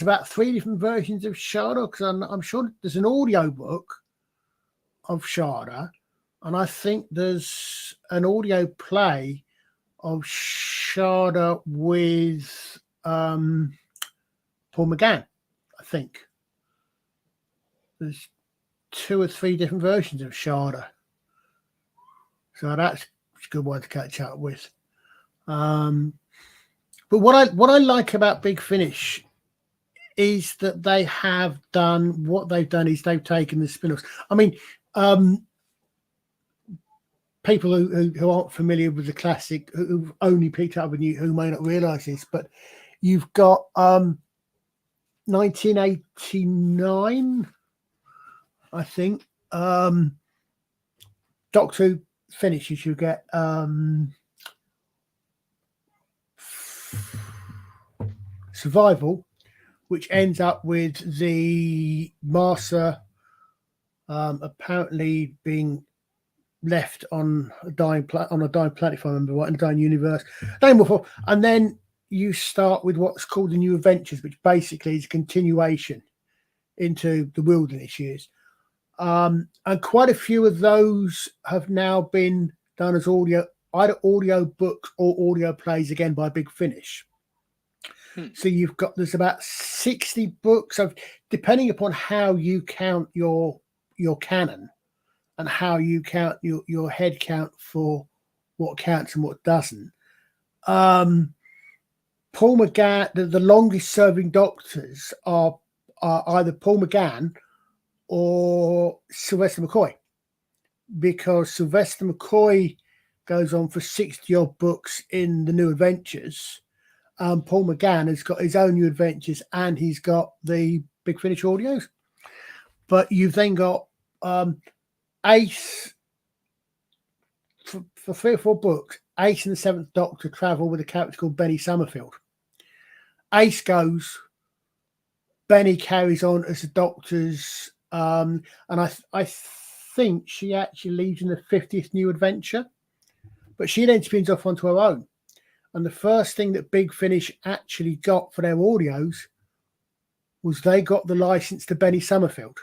about 3 different versions of Sharda, because I'm sure there's an audio book of Sharda, and I think there's an audio play of Sharda with Paul McGann. I think there's 2 or 3 different versions of Sharda, so that's a good one to catch up with. But what I like about Big Finish is that they have done what they've done is they've taken the spin-offs. I mean, people who aren't familiar with the classic, who've only picked up who may not realise this, but you've got 1989, I think. Doctor Who finishes, you get Survival, which ends up with the Master apparently being left on a dying planet, if I remember right, in a dying universe. And then you start with what's called the New Adventures, which basically is a continuation into the Wilderness Years. And quite a few of those have now been done as either audio books or audio plays, again by Big Finish. So there's about 60 books of, depending upon how you count your canon and how you count your head count for what counts and what doesn't. Paul McGann, the longest serving doctors are either Paul McGann or Sylvester McCoy, because Sylvester McCoy goes on for 60 odd books in the New Adventures. Paul McGann has got his own New Adventures and he's got the Big Finish audios. But you've then got Ace, for 3 or 4 books, Ace and the Seventh Doctor travel with a character called Benny Summerfield. Ace goes, Benny carries on as the Doctor's, and I think she actually leaves in the 50th New Adventure, but she then spins off onto her own. And the first thing that Big Finish actually got for their audios was they got the license to Benny Summerfield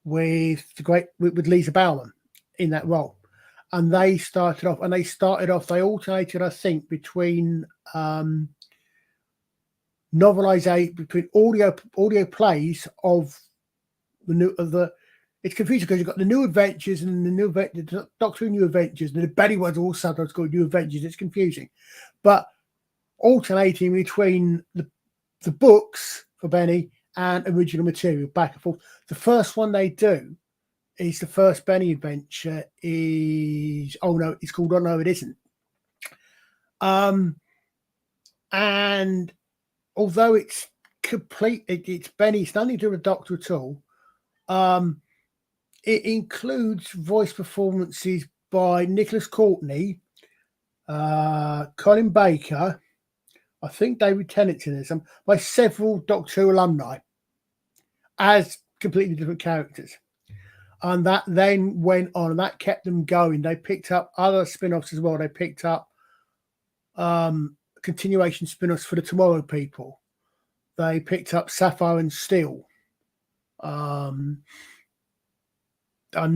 with Lisa Bowerman in that role. And they alternated, I think, between between audio plays of it's confusing because you've got the New Adventures and the Doctor Who New Adventures, and the Benny ones all sometimes called New Adventures. It's confusing, but alternating between the books for Benny and original material back and forth. The first one they do is the first Benny adventure is it's called Oh No It Isn't. And although it's complete, it's Benny, it's nothing to do with the Doctor at all. It includes voice performances by Nicholas Courtney, Colin Baker, I think David Tennant's in this, by several Doctor Who alumni as completely different characters. And that then went on, and that kept them going. They picked up other spin-offs as well. They picked up continuation spin-offs for the Tomorrow People. They picked up Sapphire and Steel. I'm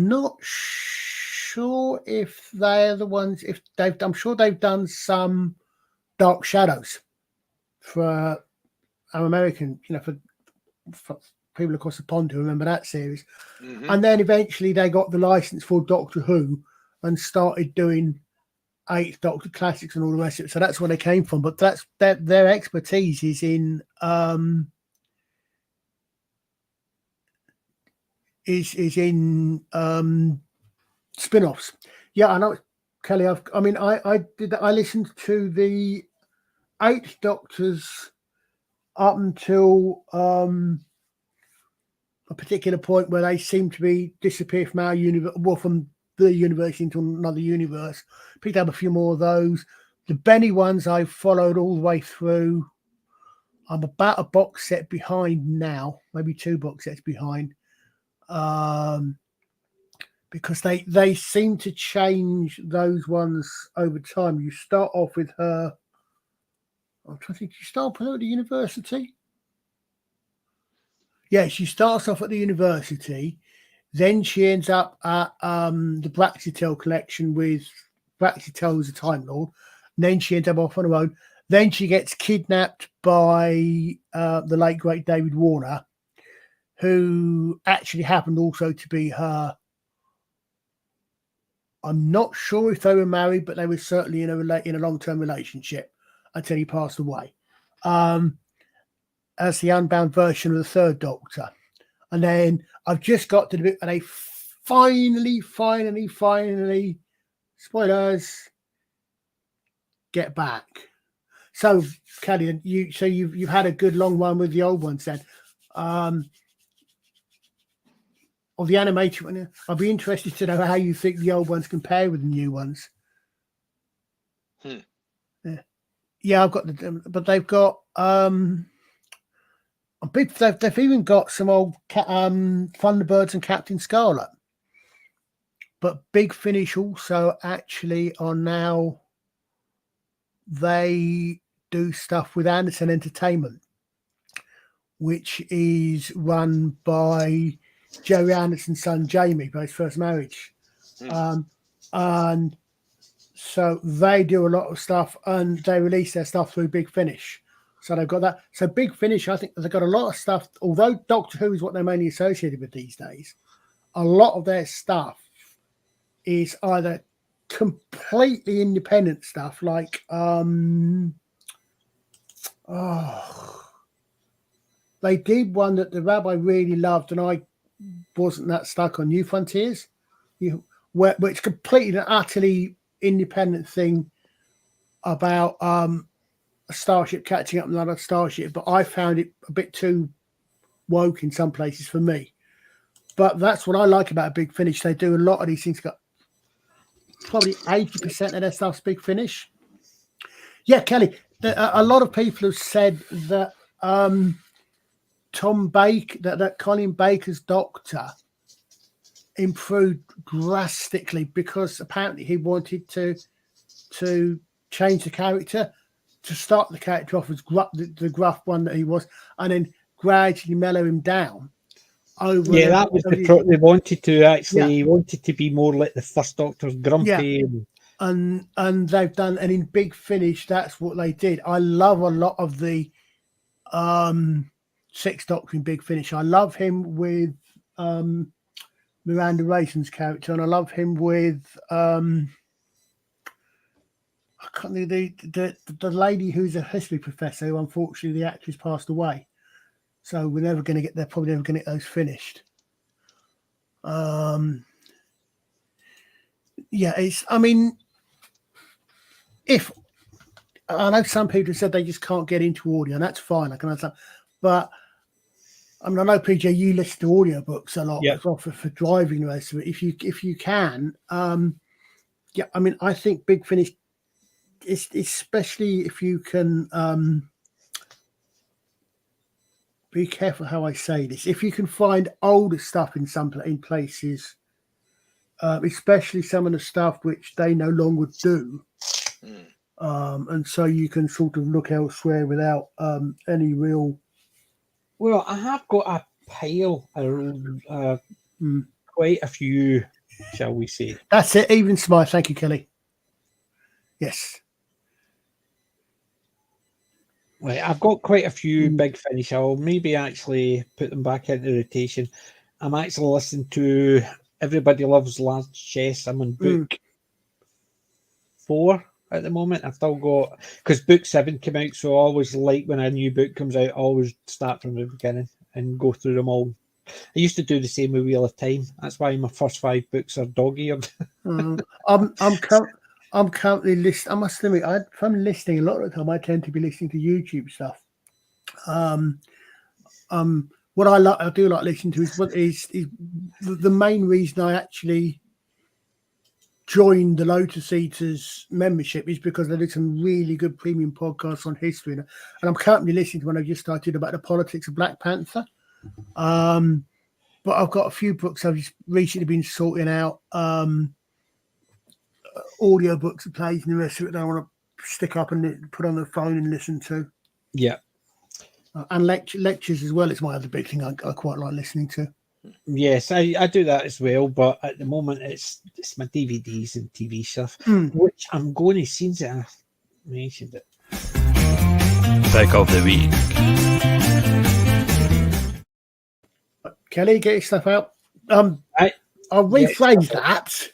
not sure if they're the ones. I'm sure they've done some Dark Shadows for our American, for people across the pond who remember that series. Mm-hmm. And then eventually they got the license for Doctor Who, and started doing Eighth Doctor classics and all the rest of it. So that's where they came from. But that's their expertise is in spin-offs. Yeah, I know, Kelly. I listened to the Eighth Doctors up until a particular point where they seem to be disappear from our universe, well, from the universe into another universe. Picked up a few more of those. The Benny ones I followed all the way through. I'm about a box set behind now, maybe 2 box sets behind, because they seem to change those ones over time. You start off with her. I'm trying to think. You start off with her at the university. Yeah, she starts off at the university. Then she ends up at the Braxitel collection with Braxitel as a Time Lord. And then she ends up off on her own. Then she gets kidnapped by the late, great David Warner, who actually happened also to be her. I'm not sure if they were married, but they were certainly in a long-term relationship until he passed away. As the unbound version of the Third Doctor. And then I've just got to the bit where they finally, spoilers, get back. So, Kelly, you've had a good long one with the old ones then. Of the animated one, I'd be interested to know how you think the old ones compare with the new ones. Yeah, I've got but they've got they've even got some old Thunderbirds and Captain Scarlet. But Big Finish also actually are now, they do stuff with Anderson Entertainment, which is run by Jerry Anderson's son Jamie, by his first marriage. And so they do a lot of stuff, and they release their stuff through Big Finish. So they've got that. So Big Finish, I think they've got a lot of stuff, although Doctor Who is what they're mainly associated with these days, a lot of their stuff is either completely independent stuff, like they did one that the Rabbi really loved, and I wasn't that stuck on, New Frontiers, which completely and utterly independent thing about a starship catching up with another starship, but I found it a bit too woke in some places for me. But that's what I like about Big Finish. They do a lot of these things. Got probably 80% of their stuff's Big Finish. Yeah, Kelly, a lot of people have said that Tom Baker, that Colin Baker's Doctor improved drastically because apparently he wanted to change the character, to start the character off as the gruff one that he was, and then gradually mellow him down. That was they wanted to actually. He wanted to be more like the first Doctor's grumpy. And they've done, and in Big Finish, that's what they did. I love a lot of the Sixth Doctor in Big Finish. I love him with Miranda Raisin's character, and I love him with I can't think the lady who's a history professor, who unfortunately the actress passed away. So we're never going to get, they're probably never going to get those finished. If I know some people said they just can't get into audio, and that's fine, I can understand. But I know, PJ, you listen to audiobooks a lot for driving and the rest of it. If you can, I think Big Finish, especially if you can be careful how I say this. If you can find older stuff in places, especially some of the stuff which they no longer do, and so you can sort of look elsewhere without any real. Well, I have got a pile, quite a few, shall we say? That's it. Even Smile. Thank you, Kelly. Yes. Right, I've got quite a few Big Finish. I'll maybe actually put them back into rotation. I'm actually listening to Everybody Loves Last Chess. I'm on book 4 at the moment. I've still got, because book 7 came out, so I always like when a new book comes out, I always start from the beginning and go through them all. I used to do the same with Wheel of Time. That's why my first 5 books are dog-eared. I'm currently listening. I must admit, if I'm listening a lot of the time, I tend to be listening to YouTube stuff. What I do like listening to is the main reason I actually joined the Lotus Eaters membership is because they do some really good premium podcasts on history, and I'm currently listening to one I just started about the politics of Black Panther. But I've got a few books I've just recently been sorting out. Audio books and plays and the rest of it that I want to stick up and put on the phone and listen to. Yeah. And lectures as well. It's my other big thing I quite like listening to. Yes, I do that as well, but at the moment it's my DVDs and TV stuff, which I'm going to see that I mentioned it. Pick of the week. Kelly, get your stuff out. I'll rephrase that.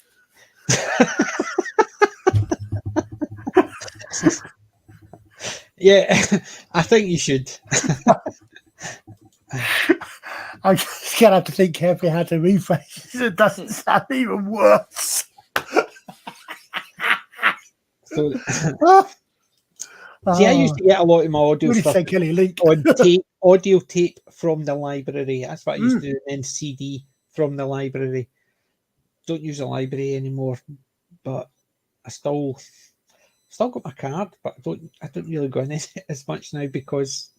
Yeah, I think you should. I'm just going to have to think carefully how to rephrase it. It doesn't sound even worse. So, see, I used to get a lot of my audio stuff on audio tape from the library. That's what I used to do, and then CD from the library. Don't use the library anymore, but I still got my card, but I don't really go in it as much now because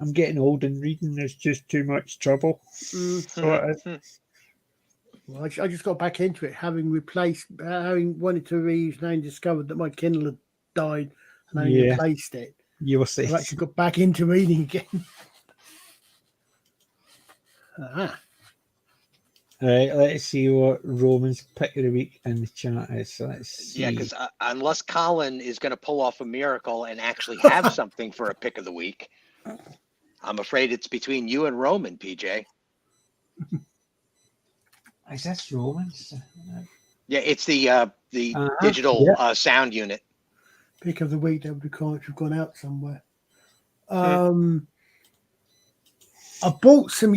I'm getting old and reading is just too much trouble. So well, I just got back into it, having wanted to reuse and then discovered that my Kindle had died and I replaced it. You will see. I've actually got back into reading again. All right, let's see what Roman's pick of the week in the chat is. So let's see. Yeah, because unless Colin is going to pull off a miracle and actually have something for a pick of the week, I'm afraid it's between you and Roman, PJ. Is this Roman's? Yeah, it's the digital sound unit. Pick of the week, that would be cool if you've gone out somewhere. I bought some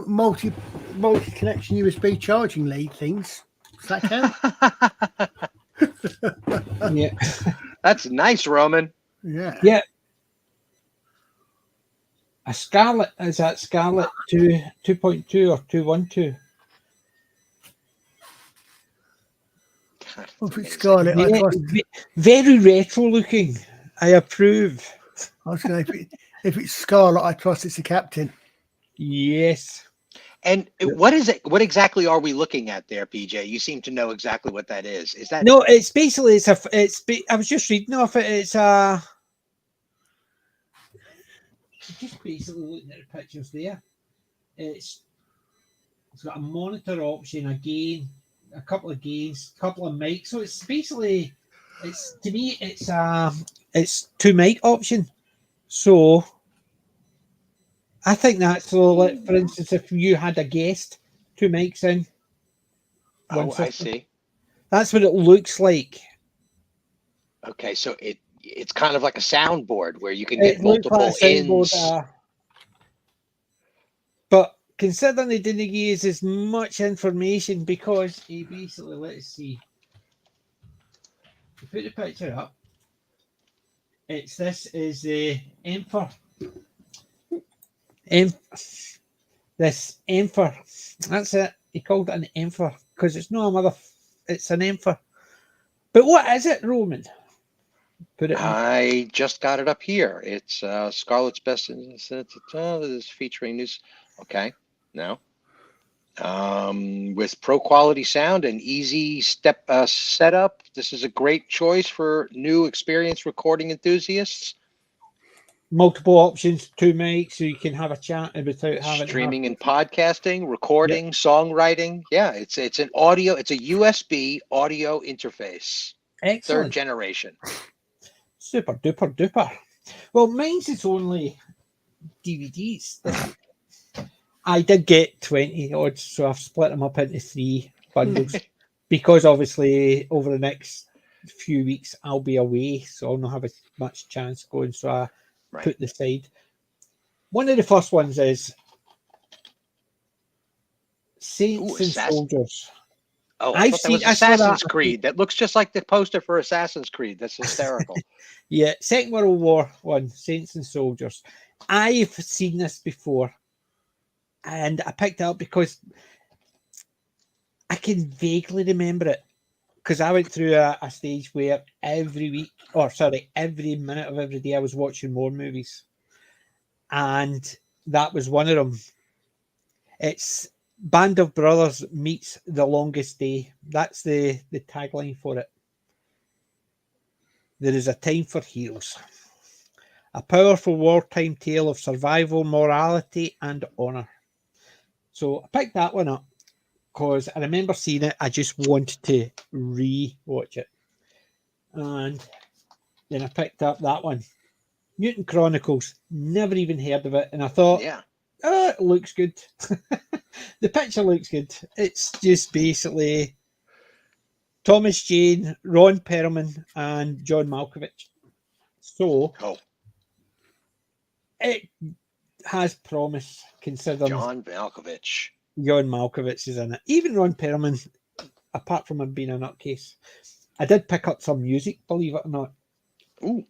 multi-connection USB charging lead things. Does that count? Yeah. That's nice, Roman. Yeah. Yeah. A Scarlett, is that Scarlett 2.2 or 212? If it's Scarlett, very retro looking. I approve. I was going to if it's Scarlett, I trust it's the captain. Yes. And what is it? What exactly are we looking at there, PJ? You seem to know exactly what that is. Is that no? It's basically I was just reading off it. It's just basically looking at the pictures there. It's got a monitor option, a gain, a couple of gains, a couple of mics. So it's basically it's 2 mic option. So I think that's so. Like, for instance, if you had a guest, 2 mics in. Oh, I see. That's what it looks like. Okay, so it's kind of like a soundboard where you can get multiple ins. But considering they didn't use as much information because he basically, let's see. You put the picture up. This is the Emperor. This Emperor. That's it. He called it an Emperor because it's no mother. It's an Emperor. But what is it, Roman? I just got it up here. It's Scarlett's Best. This is featuring news. Okay, now with pro quality sound and easy step setup, this is a great choice for new experienced recording enthusiasts. Multiple options, 2 mics, so you can have a chat without having streaming and podcasting, recording, songwriting. Yeah, it's an audio. It's a USB audio interface. Excellent. 3rd generation. Super duper duper. Well, mine's is only DVDs. I did get 20 odd, so I've split them up into 3 bundles because obviously over the next few weeks I'll be away, so I'll not have as much chance going. So I put the side. One of the first ones is Saints and Soldiers. Oh, I thought that was I saw Assassin's Creed. That looks just like the poster for Assassin's Creed. That's hysterical. Yeah, Second World War one, Saints and Soldiers. I've seen this before, and I picked it up because I can vaguely remember it. Because I went through a stage where every minute of every day I was watching more movies. And that was one of them. It's Band of Brothers meets The Longest Day. That's the tagline for it. There is a time for heroes. A powerful wartime tale of survival, morality, and honour. So I picked that one up because I remember seeing it. I just wanted to re-watch it. And then I picked up that one. Mutant Chronicles. Never even heard of it. And I thought, it looks good. The picture looks good. It's just basically Thomas Jane, Ron Perlman, and John Malkovich. So it has promise, considering John Malkovich is in it. Even Ron Perlman, apart from him being a nutcase. I did pick up some music, believe it or not. Ooh.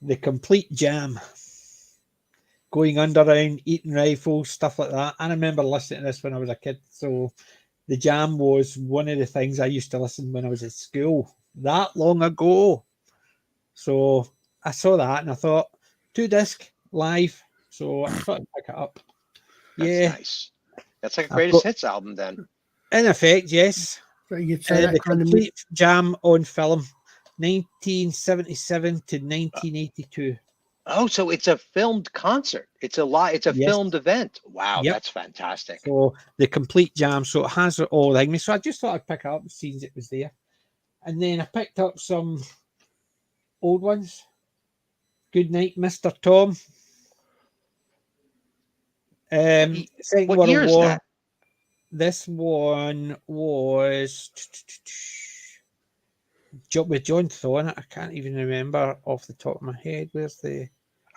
The Complete Jam. Going underground, eating rifles, stuff like that. I remember listening to this when I was a kid. So the Jam was one of the things I used to listen when I was at school that long ago. So I saw that and I thought, 2-disc live. So I thought I'd pick it up. That's nice. That's like a greatest hits album then. In effect, yes. So you'd say The Complete Jam on film, 1977 to 1982. Oh, so it's a filmed concert. It's a filmed event. Wow, that's fantastic. So the Complete Jam. So it has it all like me. So I just thought I'd pick it up and see it was there. And then I picked up some old ones. Good Night, Mr. Tom. Second what World year is War. that? This one was with John Thaw in it. I can't even remember off the top of my head. Where's the?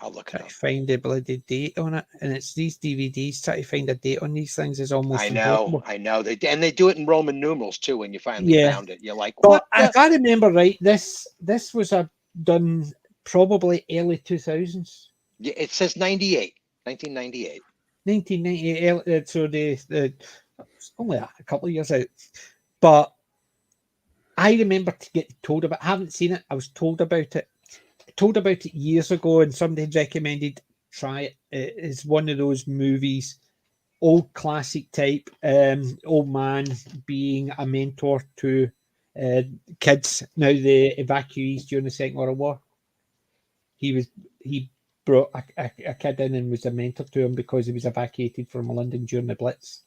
I'll look it up. Find the bloody date on it, and it's these DVDs. Try to find a date on these things is almost. I know. They do it in Roman numerals too. When you finally found it, you're like, "What?" But if I remember right, this was done probably early 2000s. Yeah, it says 98, 1998. 1998. So the only a couple of years out, but I remember to get told about. I haven't seen it. I was told about it. Told about it years ago, and somebody had recommended try it. It is one of those movies, old classic type, old man being a mentor to kids, now the evacuees during the Second World War. He brought a kid in and was a mentor to him because he was evacuated from London during the Blitz.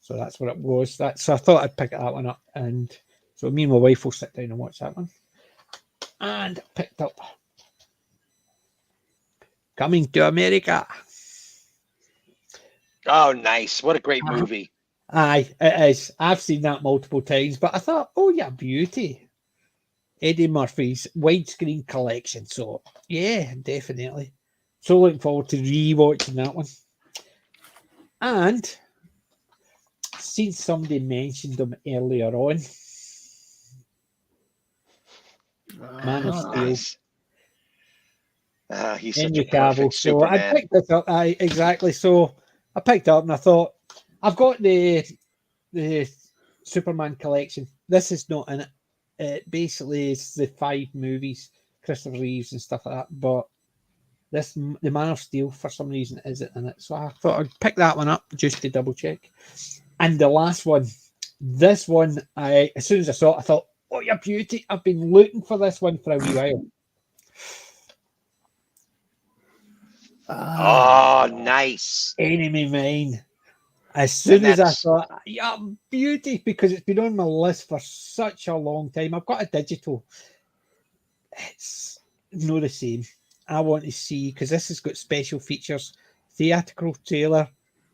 So that's what it was. So I thought I'd pick that one up, and so me and my wife will sit down and watch that one. And picked up Coming to America. Oh, nice. What a great movie. Aye, it is. I've seen that multiple times, but I thought, oh yeah, beauty. Eddie Murphy's widescreen collection. So yeah, definitely. So looking forward to re-watching that one. And since somebody mentioned them earlier on, Man of Steel. Nice. He's such Henry a perfect Cavill. So Superman. I picked this up. Exactly. So I picked it up and I thought, I've got the Superman collection. This is not in it. It basically is the 5 movies, Christopher Reeves and stuff like that. But the Man of Steel, for some reason, isn't in it. So I thought I'd pick that one up just to double check. And the last one, this one, as soon as I saw it, I thought, oh, your beauty. I've been looking for this one for a wee while. Oh, nice. Enemy Mine. As soon as I thought, yeah, beauty, because it's been on my list for such a long time. I've got a digital. It's not the same. I want to see, because this has got special features, theatrical trailer,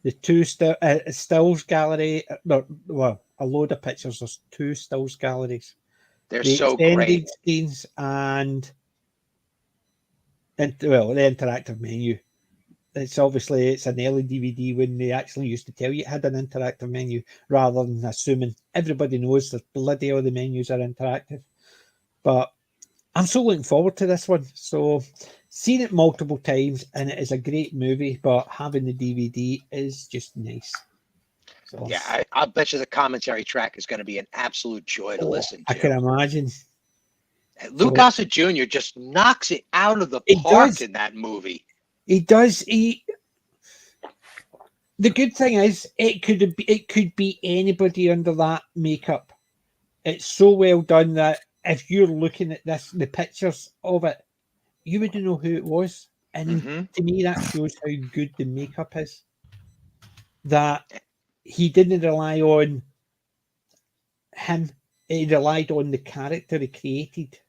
the two stills gallery. Well, a load of pictures. There's 2 stills galleries. They're The so extended great. scenes the interactive menu. It's obviously it's an early DVD when they actually used to tell you it had an interactive menu rather than assuming everybody knows that bloody all the menus are interactive. But I'm so looking forward to this one. So seen it multiple times and it is a great movie, but having the DVD is just nice. So, Yeah, I'll bet you the commentary track is going to be an absolute joy to listen to. I can imagine. Lou Gossett Jr. just knocks it out of the park in that movie. He does. The good thing is, it could be anybody under that makeup. It's so well done that if you're looking at the pictures of it, you wouldn't know who it was. And to me, that shows how good the makeup is. That he didn't rely on him; he relied on the character he created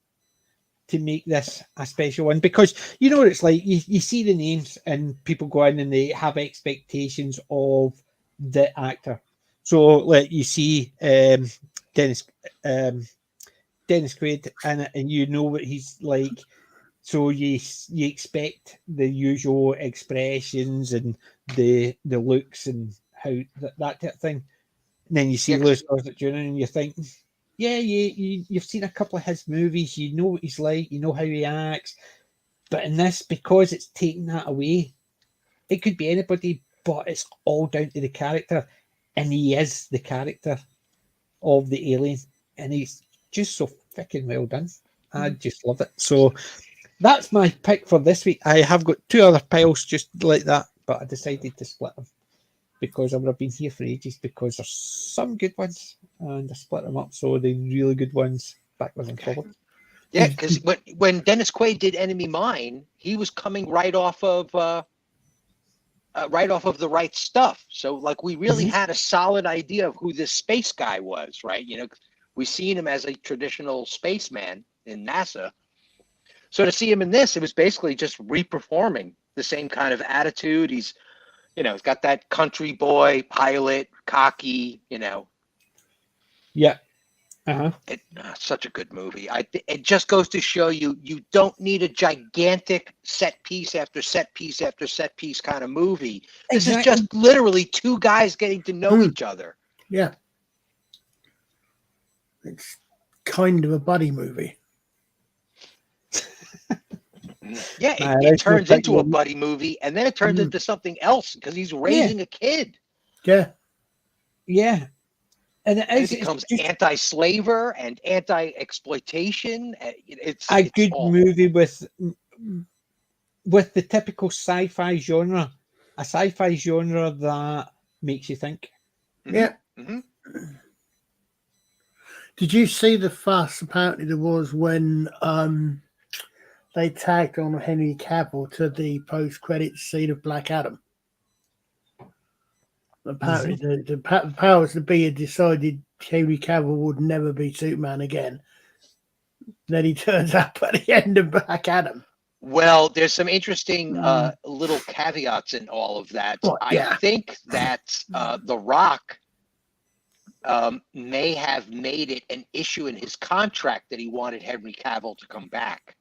to make this a special one, because you know what it's like. You see the names and people go in and they have expectations of the actor. So like you see Dennis Quaid in it, and you know what he's like. So you expect the usual expressions and the looks and how that type of thing. And then you see Louis Gossett Jr. and you think, yeah, you've seen a couple of his movies, you know what he's like, you know how he acts. But in this, because it's taken that away, it could be anybody, but it's all down to the character. And he is the character of the alien. And he's just so freaking well done. I just love it. So that's my pick for this week. I have got 2 other piles just like that, but I decided to split them because I would have been here for ages, because there's some good ones and I split them up. So the really good ones backwards and forward. Yeah, because when Dennis Quaid did Enemy Mine, he was coming right off of The Right Stuff. So like we really had a solid idea of who this space guy was, right? You know, we seen him as a traditional spaceman in NASA. So to see him in this, it was basically just reperforming the same kind of attitude. He's got that country boy pilot, cocky, Yeah. Such a good movie. It just goes to show you don't need a gigantic set piece after set piece after set piece kind of movie. This is just literally 2 guys getting to know each other. Yeah. It's kind of a buddy movie. Yeah, it turns into a buddy movie, and then it turns into something else because he's raising a kid. Yeah. Yeah. And it becomes anti-slaver and anti-exploitation. It's a good movie with the typical sci-fi genre, a sci-fi genre that makes you think. Yeah. Did you see the fuss apparently there was when they tagged on Henry Cavill to the post-credits scene of Black Adam? Apparently, the powers that be had decided Henry Cavill would never be Superman again. Then he turns up at the end of Black Adam. Well, there's some interesting little caveats in all of that. I think that The Rock may have made it an issue in his contract that he wanted Henry Cavill to come back.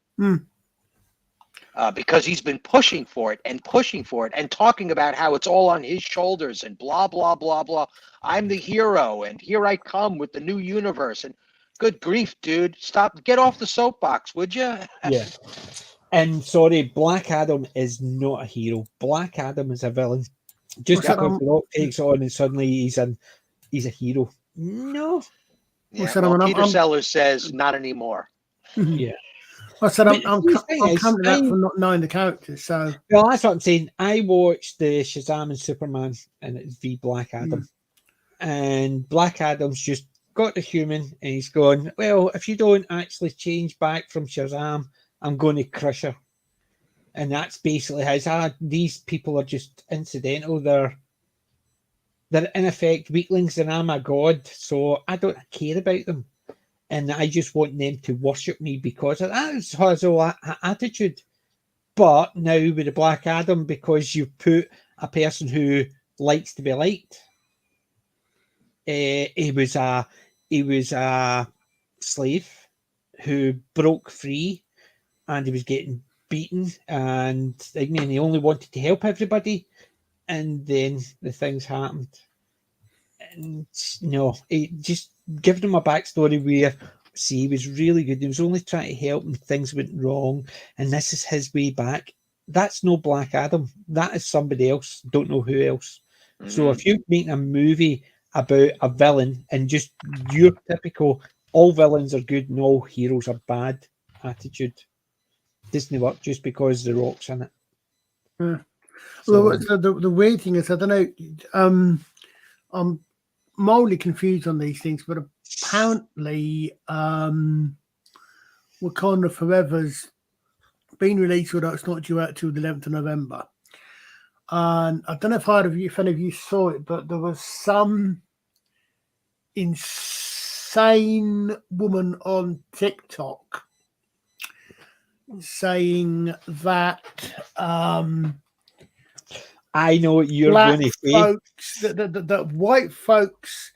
Because he's been pushing for it and talking about how it's all on his shoulders and blah, blah, blah, blah. I'm the hero and here I come with the new universe. And good grief, dude. Get off the soapbox, would you? Yeah. And sorry, Black Adam is not a hero. Black Adam is a villain. Just because The Rock takes on and suddenly he's a hero. No. Yeah, Peter Sellers says not anymore. Yeah. I said I'm coming to that for not knowing the characters. So well, that's what I'm saying. I watched the Shazam and Superman, and it's v Black Adam, and Black Adam's just got the human, and he's going, well, if you don't actually change back from Shazam, I'm going to crush her, and that's basically how these people are just incidental. They're in effect weaklings, and I'm a god, so I don't care about them. And I just want them to worship me because of that. It's his whole attitude. But now with the Black Adam, because you put a person who likes to be liked. He was a slave who broke free, and he was getting beaten, and he only wanted to help everybody, and then the things happened. And no, just giving him a backstory where, see, he was really good. He was only trying to help, and things went wrong, and this is his way back. That's no Black Adam. That is somebody else. Don't know who else. Mm-hmm. So if you're making a movie about a villain and just your typical all villains are good and all heroes are bad attitude, doesn't work just because The Rock's in it. Yeah. Well, so the weird thing is, I don't know. I'm mildly confused on these things, but apparently, Wakanda Forever's been released, although it's not due out till the 11th of November. And I don't know if any of you saw it, but there was some insane woman on TikTok saying that I know what you're going to say. Folks, that white folks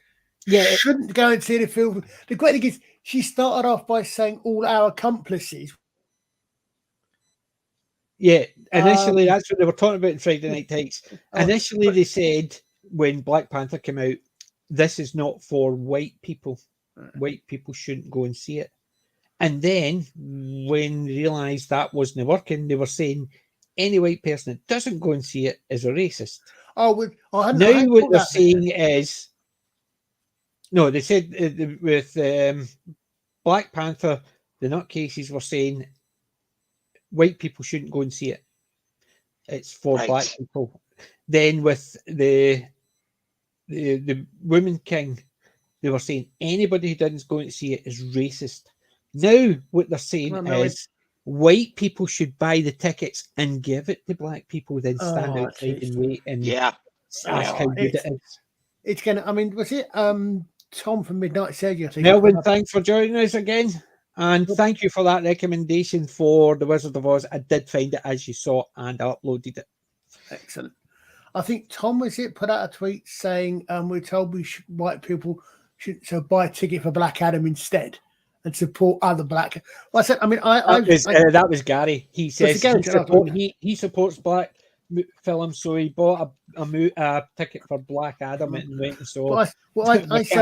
shouldn't go and see the film. The great thing is, she started off by saying all our accomplices. Yeah, initially that's what they were talking about in Friday Night Takes. Initially they said when Black Panther came out, this is not for white people. White people shouldn't go and see it. And then when they realised that wasn't working, they were saying any white person that doesn't go and see it is a racist. Now what they're saying is, no, they said with Black Panther, the nutcases were saying white people shouldn't go and see it. It's for black people. Then with the Woman King, they were saying anybody who doesn't go and see it is racist. Now what they're saying is white people should buy the tickets and give it to black people, then stand outside and wait and ask how good it is. It's gonna. I mean, was it Tom from Midnight Surgery? I think. Melvin, thanks for joining us again. And thank you for that recommendation for The Wizard of Oz. I did find it, as you saw, and I uploaded it. Excellent. I think Tom put out a tweet saying we're told white people should buy a ticket for Black Adam instead and support other black. Well, I said, I mean, that was Gary. He says he supports black films, so he bought a ticket for Black Adam and went and saw. I said,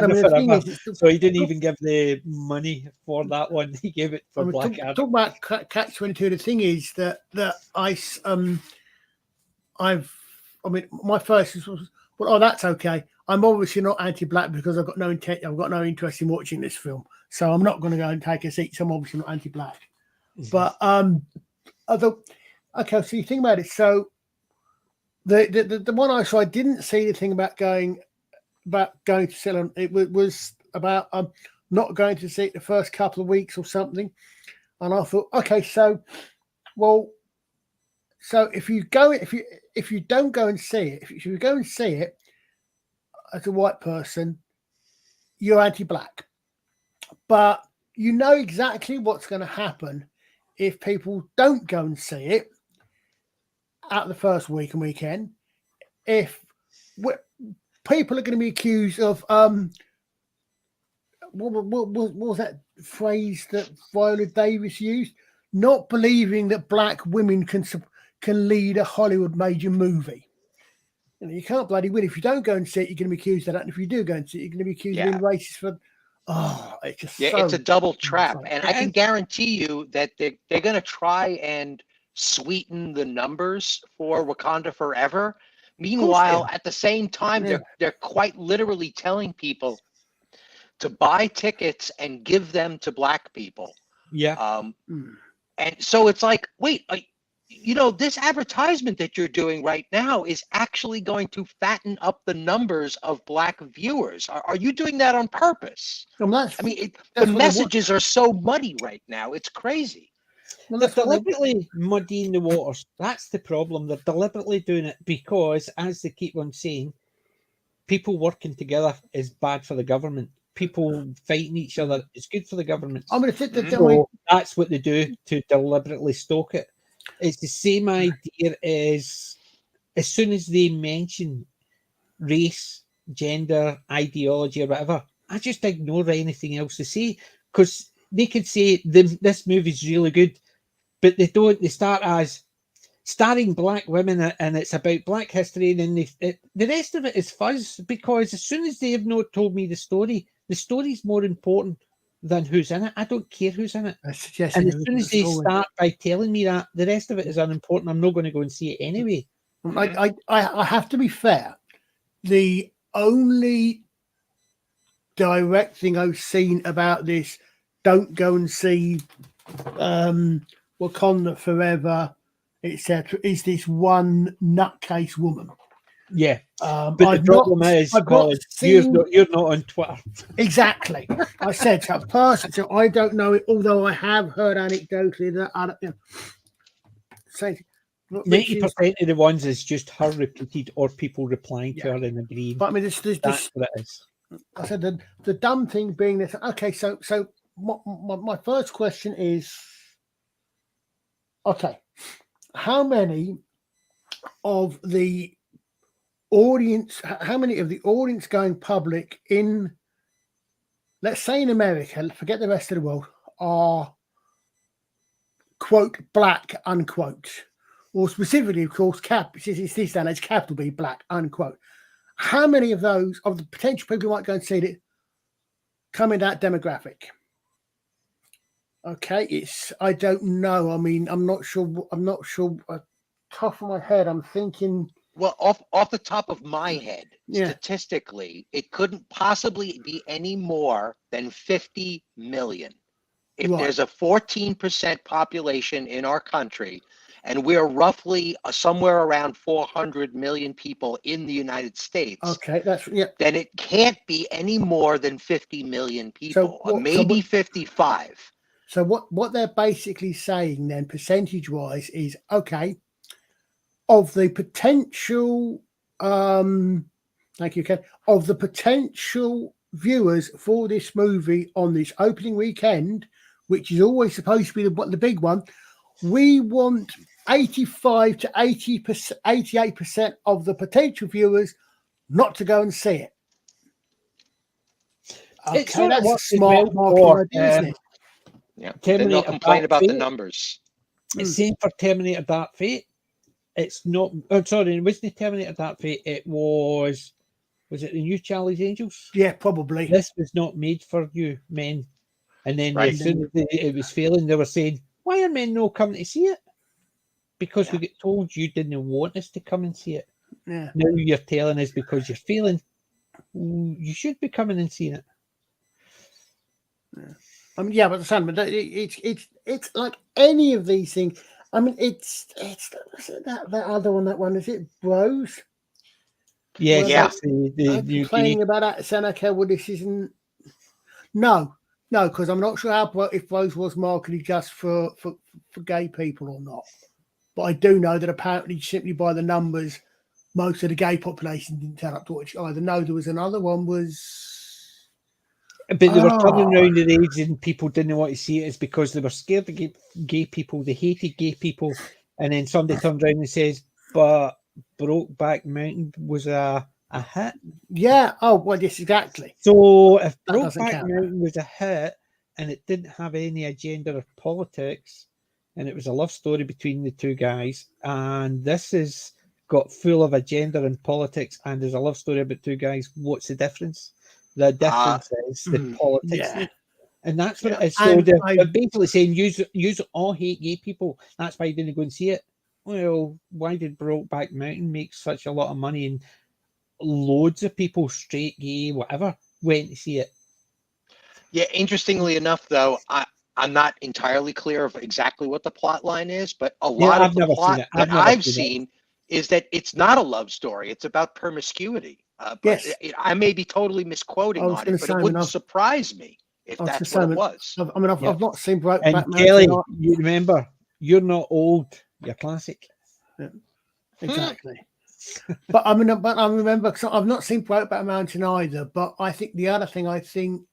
I mean, the thing is, so he didn't even give the money for that one. He gave it for Black Adam. Talk about Catch-22. The thing is that my first was, well, that's okay. I'm obviously not anti-black because I've got no intent. I've got no interest in watching this film, so I'm not going to go and take a seat. So I'm obviously not anti-black. But okay, so you think about it. So the one I saw, I didn't see the thing about going to see it. It was about not going to see it the first couple of weeks or something. And I thought, okay, so if you don't go and see it, if you go and see it as a white person, you're anti-black. But you know exactly what's going to happen if people don't go and see it at the first week and weekend. If people are going to be accused of what was that phrase that Viola Davis used? Not believing that black women can lead a Hollywood major movie. You can't bloody win. If you don't go and see it, you're going to be accused of that. And if you do go and see it, you're going to be accused of being racist for. It's just it's a double trap. And I can guarantee you that they're going to try and sweeten the numbers for Wakanda Forever. Meanwhile, at the same time, they're quite literally telling people to buy tickets and give them to black people. Yeah. And so it's like, wait, this advertisement that you're doing right now is actually going to fatten up the numbers of black viewers. Are you doing that on purpose? The messages are so muddy right now. It's crazy. Well, they're deliberately muddying the waters. That's the problem. They're deliberately doing it because, as they keep on saying, people working together is bad for the government. People fighting each other is good for the government. So that's what they do to deliberately stoke it. It's the same idea as soon as they mention race, gender, ideology, or whatever, I just ignore anything else to say, because they could say this movie's really good, but they don't. They start as starring black women, and it's about Black history, and then the rest of it is fuzz, because as soon as they have not told me the story's more important than who's in it. I don't care who's in it. And as soon as they start by telling me that, the rest of it is unimportant. I'm not going to go and see it anyway. I have to be fair. The only direct thing I've seen about this, don't go and see Wakanda Forever, etc., is this one nutcase woman. Yeah, but the problem is, Colin, you're not on Twitter. Exactly. I said so person, so I don't know it, although I have heard anecdotally that I don't, 90% of the ones is just her repeated or people replying to her and agreeing. But I mean, that's what it is. I said the dumb thing being this. Okay, so my first question is, okay, how many of the audience going public in, let's say in America, forget the rest of the world, are quote black unquote, or specifically of course it's this day capital B black unquote. How many of those of the potential people who might go and see it come in that demographic? Okay, I don't know. I mean, I'm not sure. Top of my head, I'm thinking. Well, off the top of my head, statistically, it couldn't possibly be any more than 50 million. If there's a 14% population in our country, and we're roughly somewhere around 400 million people in the United States. Okay, then it can't be any more than 50 million people, maybe 55. So what they're basically saying then, percentage-wise, is okay. Of the potential, thank you, Ken. Of the potential viewers for this movie on this opening weekend, which is always supposed to be the big one, we want 85 to 88% of the potential viewers not to go and see it. Okay, that's a smart marketing idea, isn't it? Yeah, then they'll complain about the numbers. It's same for Terminator Dark Fate. It's not. Oh, sorry, it wasn't Terminator Dark Fate. It was it the new Charlie's Angels? Yeah, probably. This was not made for you men. And then as soon as it was failing, they were saying, "Why are men not coming to see it?" Because we get told you didn't want us to come and see it. Yeah. Now you're telling us because you're failing, you should be coming and seeing it. Yeah. I mean, yeah, but it's like any of these things. I mean, it's that other one. That one, is it Bros? Yeah. The complaining about that, saying, okay, well, this isn't. No, because I'm not sure if Bros was marketed just for gay people or not. But I do know that apparently, simply by the numbers, most of the gay population didn't turn up to watch either. No, there was another one was. But they were turning around the reason people didn't want to see it is because they were scared of gay people. They hated gay people. And then somebody turns around and says, but Brokeback Mountain was a hit. Yeah. Oh, well, yes, exactly. So if Brokeback Mountain was a hit and it didn't have any agenda or politics, and it was a love story between the two guys, and this is got full of agenda and politics, and there's a love story about two guys, what's the difference? The difference is the politics. Yeah. And that's what it is. So they're basically saying, you all hate gay people. That's why you didn't go and see it. Well, why did Brokeback Mountain make such a lot of money and loads of people, straight, gay, whatever, went to see it? Yeah, interestingly enough, though, I'm not entirely clear of exactly what the plot line is, but a lot of the plot that I've seen is that it's not a love story. It's about promiscuity. But I may be totally misquoting on it, but it wouldn't surprise me if that's what it was. I mean, I've not seen Brokeback Mountain. Kelly, you remember, you're not old. You're classic. Yeah, exactly. But I remember, because I've not seen Brokeback Mountain either. But I think the other thing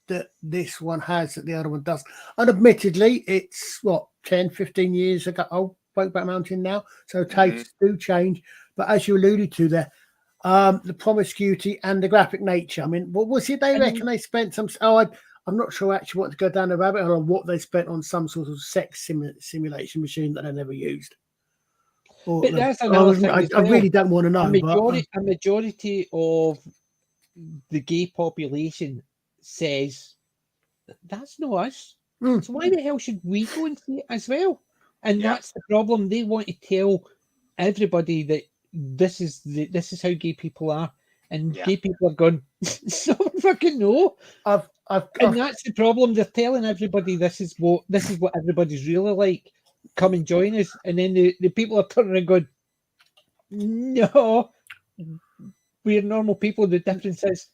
that this one has that the other one doesn't, and admittedly, it's 10, 15 years ago. Brokeback Mountain now, so tastes do change. But as you alluded to there, the promiscuity and the graphic nature. I mean, what was it they reckon they spent some? I'm not sure actually what to go down the rabbit hole on what they spent on some sort of sex simulation machine that I never used. But that's another thing. I really don't want to know. A majority of the gay population says that's not us. So why the hell should we go and see it as well? And that's the problem. They want to tell everybody that this is how gay people are, and gay people are going, so fucking no. And that's the problem. They're telling everybody this is what everybody's really like. Come and join us, and then the people are turning around going, no, we're normal people. The difference is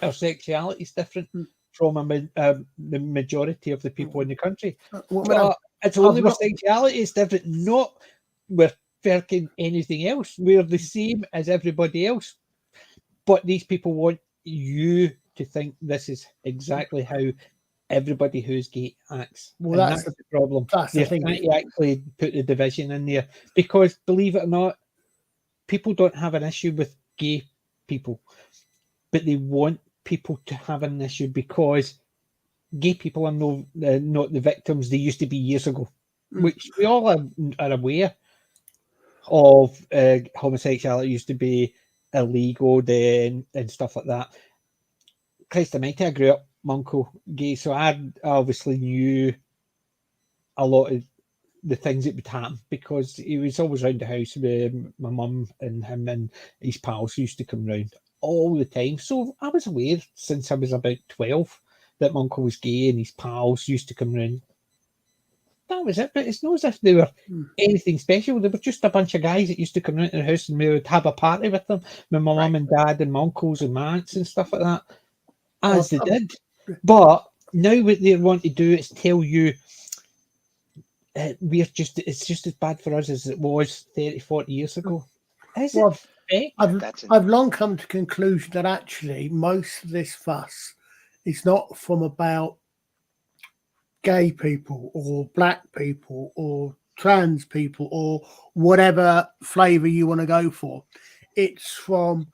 our sexuality is different from the majority of the people in the country. It's only our sexuality is different, not we're fucking anything else. We're the same as everybody else. But these people want you to think this is exactly how everybody who's gay acts. Well, that's the problem. They're trying to actually put the division in there because, believe it or not, people don't have an issue with gay people, but they want people to have an issue because gay people are not the victims they used to be years ago, which we all are aware of. Homosexuality used to be illegal then and stuff like that. Christ almighty, I grew up my uncle gay, so I obviously knew a lot of the things that would happen because he was always around the house with my mum and him and his pals used to come round all the time. So I was aware since I was about 12 that my uncle was gay and his pals used to come round. That was it, but it's not as if they were anything special. They were just a bunch of guys that used to come round to the house and we would have a party with them, with my mum and dad and my uncles and my aunts and stuff like that, as they did. But now what they want to do is tell you it's just as bad for us as it was 30, 40 years ago. I've long come to the conclusion that actually most of this fuss is not from about gay people or black people or trans people or whatever flavour you want to go for. It's from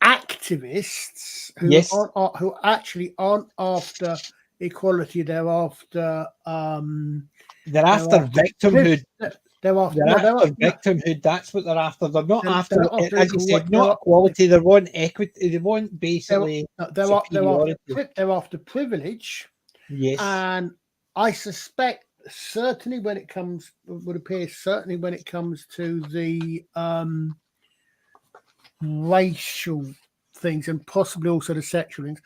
activists who actually aren't after equality. They're after victimhood. They're after victimhood. That's what they're after. They're not after, as you said, not equality. They want equity. They want basically they're after privilege. Yes, and I suspect certainly when it comes to the racial things and possibly also the sexual things,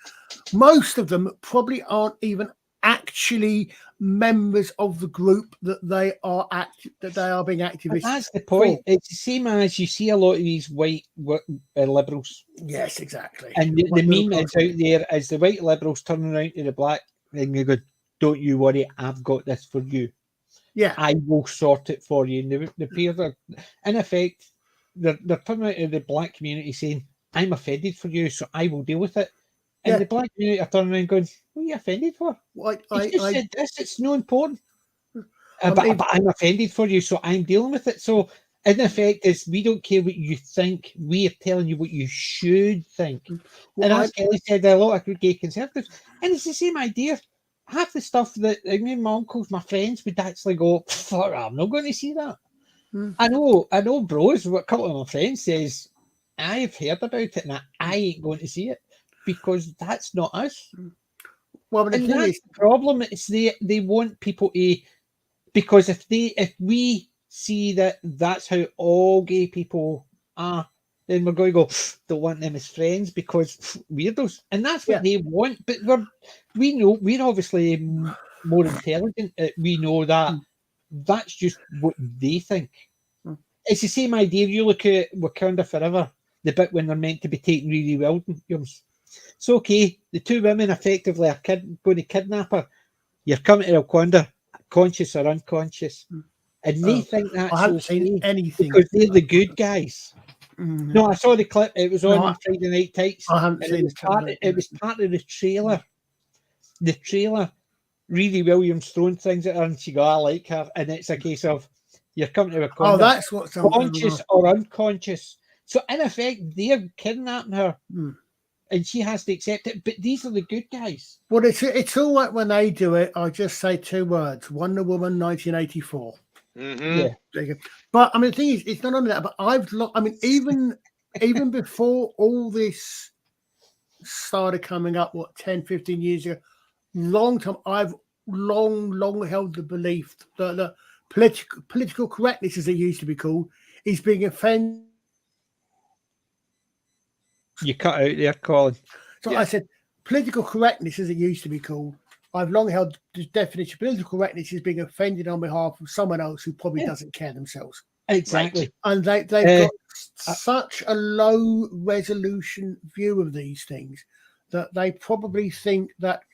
most of them probably aren't even actually members of the group that they are being activists. But that's the point. It's the same as you see a lot of these white liberals. Yes, exactly. And the meme is out there as the white liberals turning around to the black and they go, "Don't you worry, I've got this for you. Yeah, I will sort it for you." And the peers are, in effect, they're turning out to the black community saying, "I'm offended for you, so I will deal with it." And the black community are turning around going, "What are you offended for? I just said this, it's no important. But I'm offended for you, so I'm dealing with it." So, in effect, is we don't care what you think. We are telling you what you should think. And as Kelly said, a lot of gay conservatives. And it's the same idea. Half the stuff that my uncles, my friends would actually go, "I'm not going to see that." I know, bros. What a couple of my friends says, "I've heard about it and I ain't going to see it." Because that's not us. Well, but and that's the problem. It's they want people to, because if we see that that's how all gay people are, then we're going to go, don't want them as friends because weirdos, and that's what they want. But we know we're obviously more intelligent. We know that that's just what they think. It's the same idea. You look at Wakanda Forever, the bit when they're meant to be taking Riri Williams. It's okay. The two women effectively are going to kidnap her. You're coming to Wakanda, conscious or unconscious, and they think that's I haven't okay seen anything because they're the good guys. No, I saw the clip. It was on Friday Night Tights. I haven't seen it. It was part of the trailer. The trailer. Riri Williams throwing things at her, and she go, "I like her," and it's a case of you're coming to Wakanda. Oh, that's what's conscious or unconscious. So in effect, they're kidnapping her, Mm. and she has to accept it. But these are the good guys. Well, it's all right when they do it. I just say 2 words: Wonder Woman, 1984. Mm-hmm. Yeah. There you go. But I mean, the thing is, it's not only that. But I mean, even before all this started coming up, 10, 15 years ago, long time, I've long held the belief that the political correctness, as it used to be called, is being offended. You cut out there, Colin. So Yeah. I said, political correctness, as it used to be called, I've long held the definition of political correctness is being offended on behalf of someone else who probably doesn't care themselves. Exactly. And they've got such a low resolution view of these things that they probably think that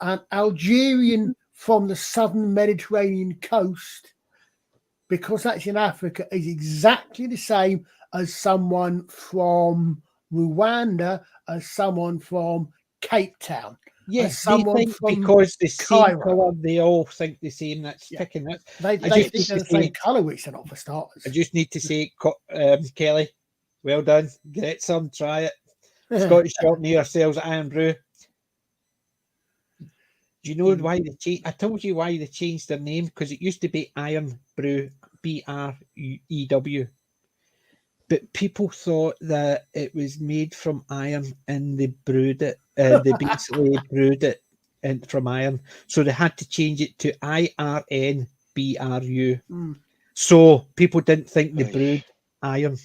an Algerian from the southern Mediterranean coast, because that's in Africa, is exactly the same as someone from Rwanda, as someone from Cape Town. Yes, they think from because the same Cairo. colour, they all think the same. That's picking it. They think they're the same colour, which they're not, for starters. I just need to say, Kelly, well done. Get some, try it. Scottish shop near ourselves at Iron Brew. Do you know why they changed? I told you why they changed their name, because it used to be Iron Brew, BREW. But people thought that it was made from iron, and they brewed it. They basically brewed it from iron, so they had to change it to IRNBRU. So people didn't think they brewed iron.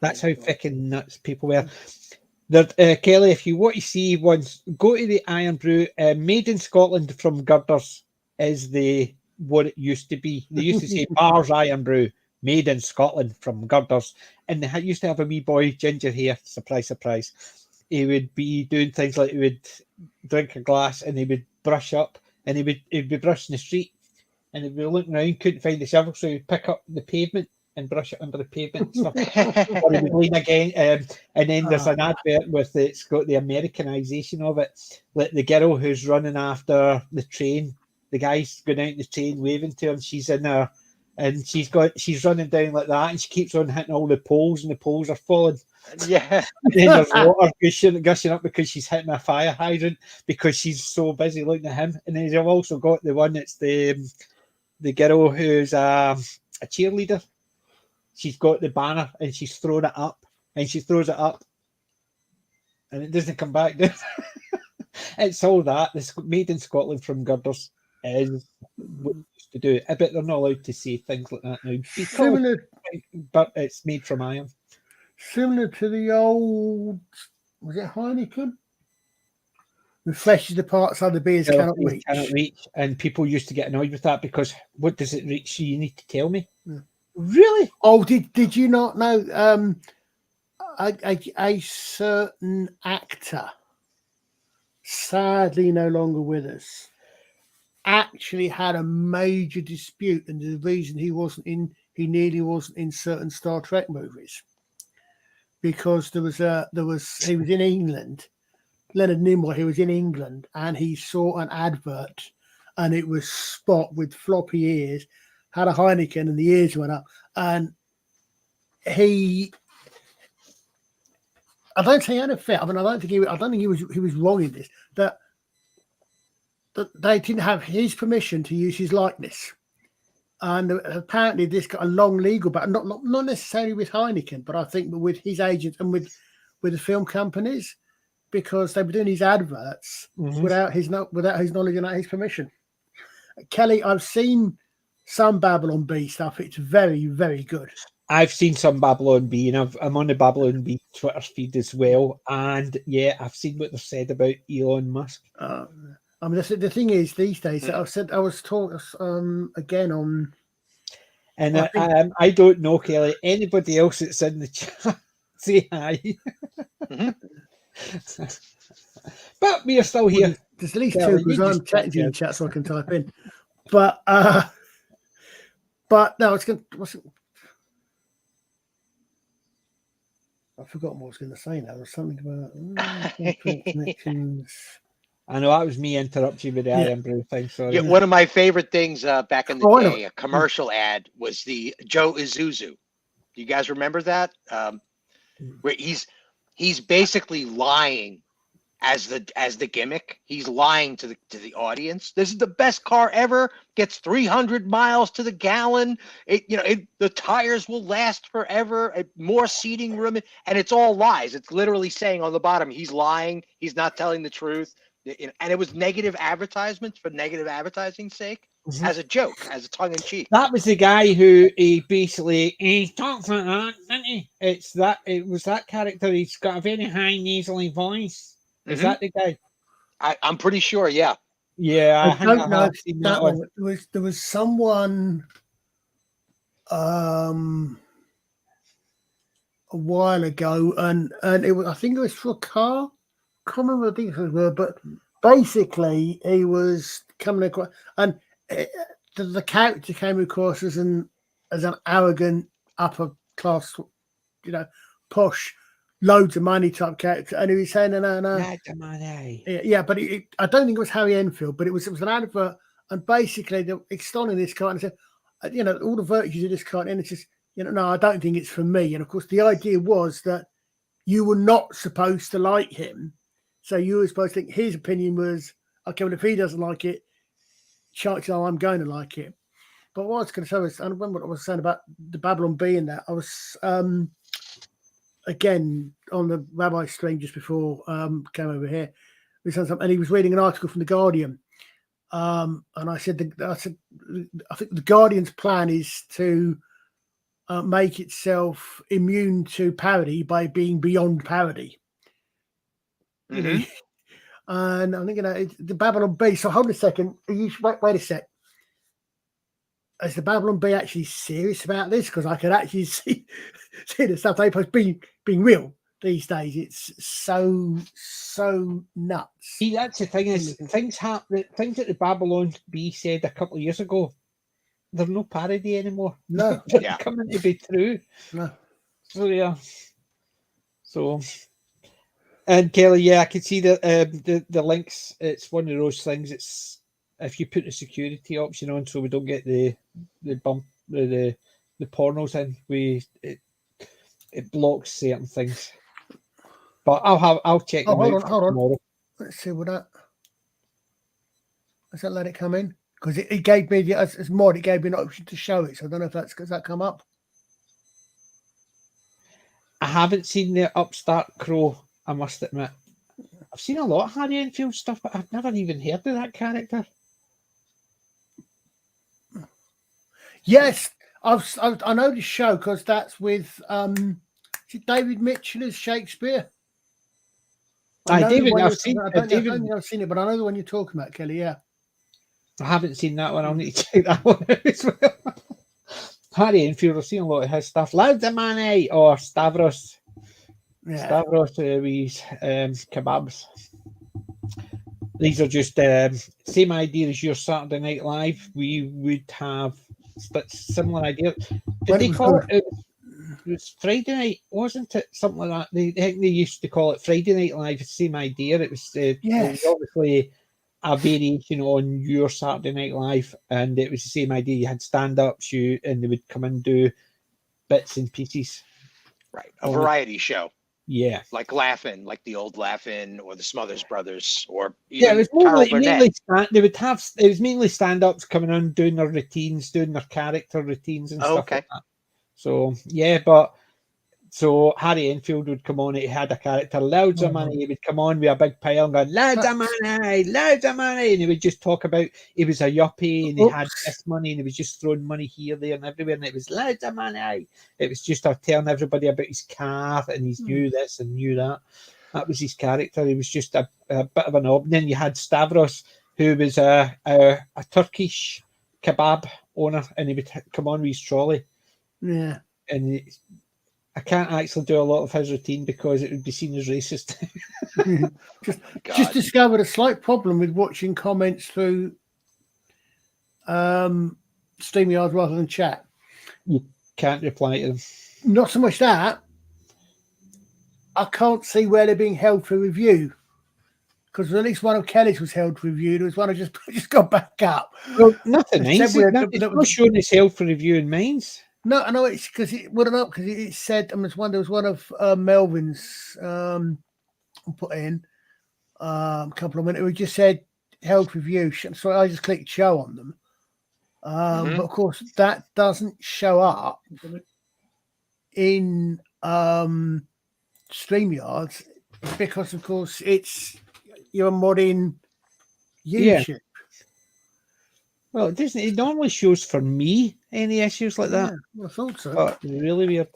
That's how freaking nuts people were. Kelly, if you want to see ones, go to the Iron Brew. Made in Scotland from Girders is what it used to be. They used to say Bars Iron Brew, made in Scotland from Girders. And they used to have a wee boy, ginger hair, surprise, surprise. He would be doing things like he would drink a glass and he would brush up, and he'd be brushing the street, and he'd be looking around, couldn't find the shovel, so he'd pick up the pavement and brush it under the pavement and stuff. Or he would lean again. And then there's an advert with it's got the Americanization of it. Like the girl who's running after the train, the guy's going out the train waving to her, and she's in there, and she's running down like that, and she keeps on hitting all the poles, and the poles are falling. Yeah. And then there's water gushing up because she's hitting a fire hydrant because she's so busy looking at him. And then you've also got the one that's the girl who's a cheerleader. She's got the banner and she's thrown it up, and she throws it up and it doesn't come back. It's all that. This made in Scotland from Girders is what we used to do. I bet they're not allowed to say things like that now. But it's made from iron. Similar to the old, was it Heineken? Refreshes the parts other beers cannot reach. And people used to get annoyed with that because what does it reach? So you need to tell me. Yeah. Really? Oh, did you not know? A certain actor, sadly no longer with us, actually had a major dispute, and the reason he nearly wasn't in certain Star Trek movies because he was in England. Leonard Nimoy, he was in England, and he saw an advert, and it was Spot with floppy ears, had a Heineken, and the ears went up, and I don't think he had a fit. I mean, I don't think he was wrong in this. That they didn't have his permission to use his likeness, and apparently this got a long legal battle. Not necessarily with Heineken, but I think with his agents and with the film companies, because they were doing these adverts without his knowledge and his permission. Kelly, I've seen some Babylon Bee stuff. It's very, very good. I've seen some Babylon Bee, and I'm on the Babylon Bee Twitter feed as well. And yeah, I've seen what they've said about Elon Musk. I mean, the thing is, these days, I was taught again on. And I don't know, Kelly. Anybody else that's in the chat, say hi. But we are still here. Well, there's at least two because I'm chatting in chat, so I can type in. But no, it's going. I've forgotten what I was going to say now. There was something about connections. I know that was me interrupting with the Iron Brew thing. Sorry. Yeah, one of my favorite things back in the day, a commercial ad, was the Joe Isuzu. Do you guys remember that? Where he's basically lying as the gimmick. He's lying to the audience. This is the best car ever. Gets 300 miles to the gallon. The tires will last forever. More seating room, and it's all lies. It's literally saying on the bottom he's lying. He's not telling the truth. And it was negative advertisements for negative advertising's sake, as a joke, as a tongue in cheek. That was the guy who he talks like that, didn't he? It was that character. He's got a very high nasally voice. Is that the guy? I'm pretty sure, yeah. Yeah, I don't know that one. There was someone a while ago, and it was, I think it was for a car. I can't remember what the details were, but basically he was coming across, and the character came across as an arrogant, upper class, posh, loads of money type character, and he was saying, no. Loads of money. Yeah, but I don't think it was Harry Enfield, but it was an advert, and basically they're extolling this car and said, all the virtues of this car, and it's just, no, I don't think it's for me. And of course, the idea was that you were not supposed to like him, so you were supposed to think his opinion was, okay, well, if he doesn't like it, chances are I'm going to like it. But what I was going to say was, I remember what I was saying about the Babylon Bee and that. I was again on the rabbi stream just before came over here, and he was reading an article from the Guardian, and I said I think the Guardian's plan is to make itself immune to parody by being beyond parody. And I'm thinking it's the Babylon Bee. So hold on a second. Wait a sec. Is the Babylon Bee actually serious about this? Because I could actually see the stuff they post being real these days. It's so nuts. See, that's the thing is things happen. Things that the Babylon Bee said a couple of years ago, they're no parody anymore. No, they're coming to be true. No. So yeah. So, and Kelly, I can see the links. It's one of those things. It's if you put the security option on, so we don't get the pornos in, it blocks certain things. But I'll check. Hold on. Let's see what that. Does that let it come in? Because it gave me as mod, it gave me an option to show it. So I don't know if does that come up. I haven't seen the Upstart Crow, I must admit. I've seen a lot of Harry Enfield stuff, but I've never even heard of that character. Yes, I know the show because that's with David Mitchell as Shakespeare. I've seen it, but I know the one you're talking about, Kelly. Yeah, I haven't seen that one. I'll need to check that one out as well. Harry Enfield, I've seen a lot of his stuff. Loads of money, or Stavros. Yeah. Stavros, these kebabs. These are just same idea as your Saturday Night Live. We would have similar idea. Did they call it? It was Friday night, wasn't it? Something like that. I think they used to call it Friday Night Live. The same idea. It was, it was obviously a variation on your Saturday Night Live, and it was the same idea. You had stand-ups, and they would come and do bits and pieces. Right, a variety show. Yeah, like Laugh-In, like the old Laugh-In, or the Smothers Brothers, or it was mainly they would have. It was mainly stand-ups coming on, doing their routines, doing their character routines and stuff like that. So so Harry Enfield would come on. He had a character, loads of money. He would come on with a big pile and go, loads of money, and he would just talk about he was a yuppie and he had this money and he was just throwing money here, there, and everywhere, and it was loads of money. It was just telling everybody about his car and he knew this and knew that. That was his character. He was just a bit of an knob. And then you had Stavros, who was a Turkish kebab owner, and he would come on with his trolley. Yeah, and I can't actually do a lot of his routine because it would be seen as racist. just discovered a slight problem with watching comments through StreamYard rather than chat. You can't reply to them. Not so much that. I can't see where they're being held for review. Because at least one of Kelly's was held for review. There was one I just got back up. Well, nothing. It's not showing it's held for review in mine's. No, I know it's because it wouldn't up because it said there was one of Melvin's put in a couple of minutes. It just said health review, so I just clicked show on them. But of course, that doesn't show up in StreamYards because, of course, you're modding YouTube. Yeah. Well, it doesn't. It normally shows for me any issues like that. I thought so. But really weird.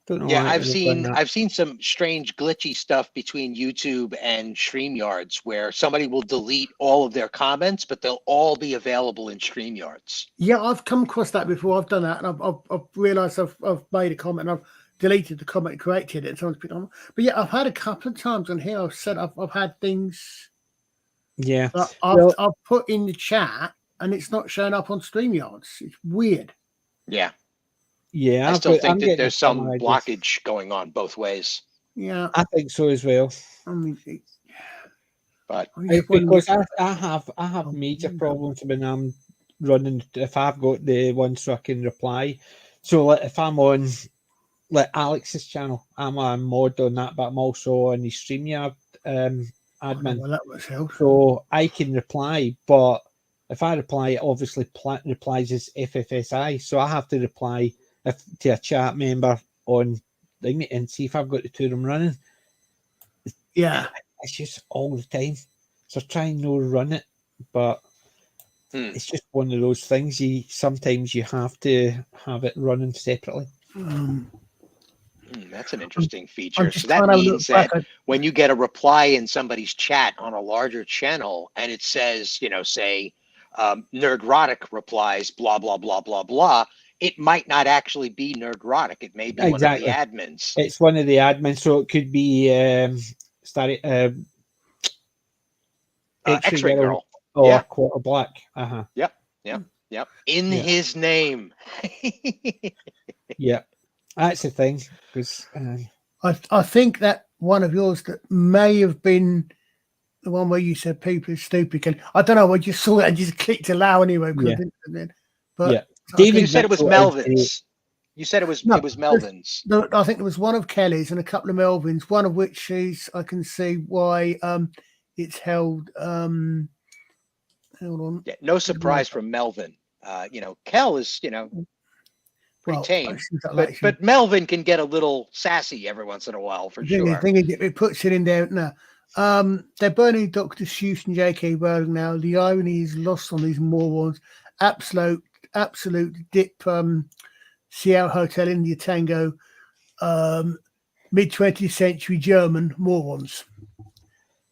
Don't know. Yeah, why I've they've done that. seen some strange glitchy stuff between YouTube and StreamYards where somebody will delete all of their comments, but they'll all be available in StreamYards. Yeah, I've come across that before. I've done that, and I've realised I've made a comment and I've deleted the comment, corrected it, and someone's put it on. But yeah, I've had a couple of times on here. I've said I've had things. Yeah. That Well- I've put in the chat, and it's not showing up on StreamYards. It's weird. Yeah. Yeah. I still think I'm that getting there's some ideas. blockage going on both ways. Yeah, I think so as well. I mean, But It's because I have major problems when I'm running. If I've got the one so I can reply, so like if I'm on like Alex's channel, I'm a mod on that, but I'm also on the StreamYard admin, well, that was helpful. so I can reply. But if I reply, it obviously replies as FFSI, so I have to reply to a chat member on thing and see if I've got the two of them running. Yeah, It's just all the time. So try and no run it, but it's just one of those things. Sometimes you have to have it running separately. that's an interesting feature. just So that trying to look means that back when you get a reply in somebody's chat on a larger channel and it says, say, Nerdrotic replies, blah, blah, blah, blah, blah, it might not actually be Nerdrotic. It may be Exactly. one of the admins. It's one of the admins, so it could be X-Ray Girl. or Yeah. Quarter Black. Yep. In his name. Yeah, that's the thing. Because I think that one of yours that may have been the one where you said people are stupid. I don't know. I just saw it and just clicked allow anyway. Yeah. But Yeah. You said it was Mitchell is Melvin's. You said it was Melvin's. No, I think there was one of Kelly's and a couple of Melvin's. One of which is I can see why it's held. Hold on. Yeah, no surprise from Melvin. Kel is pretty tame, but Melvin can get a little sassy every once in a while for sure. It puts it in there now. They're burning Dr. Seuss and J.K. Rowling now. The irony is lost on these morons. Absolute dip. Seattle Hotel India Tango. Mid 20th century German morons.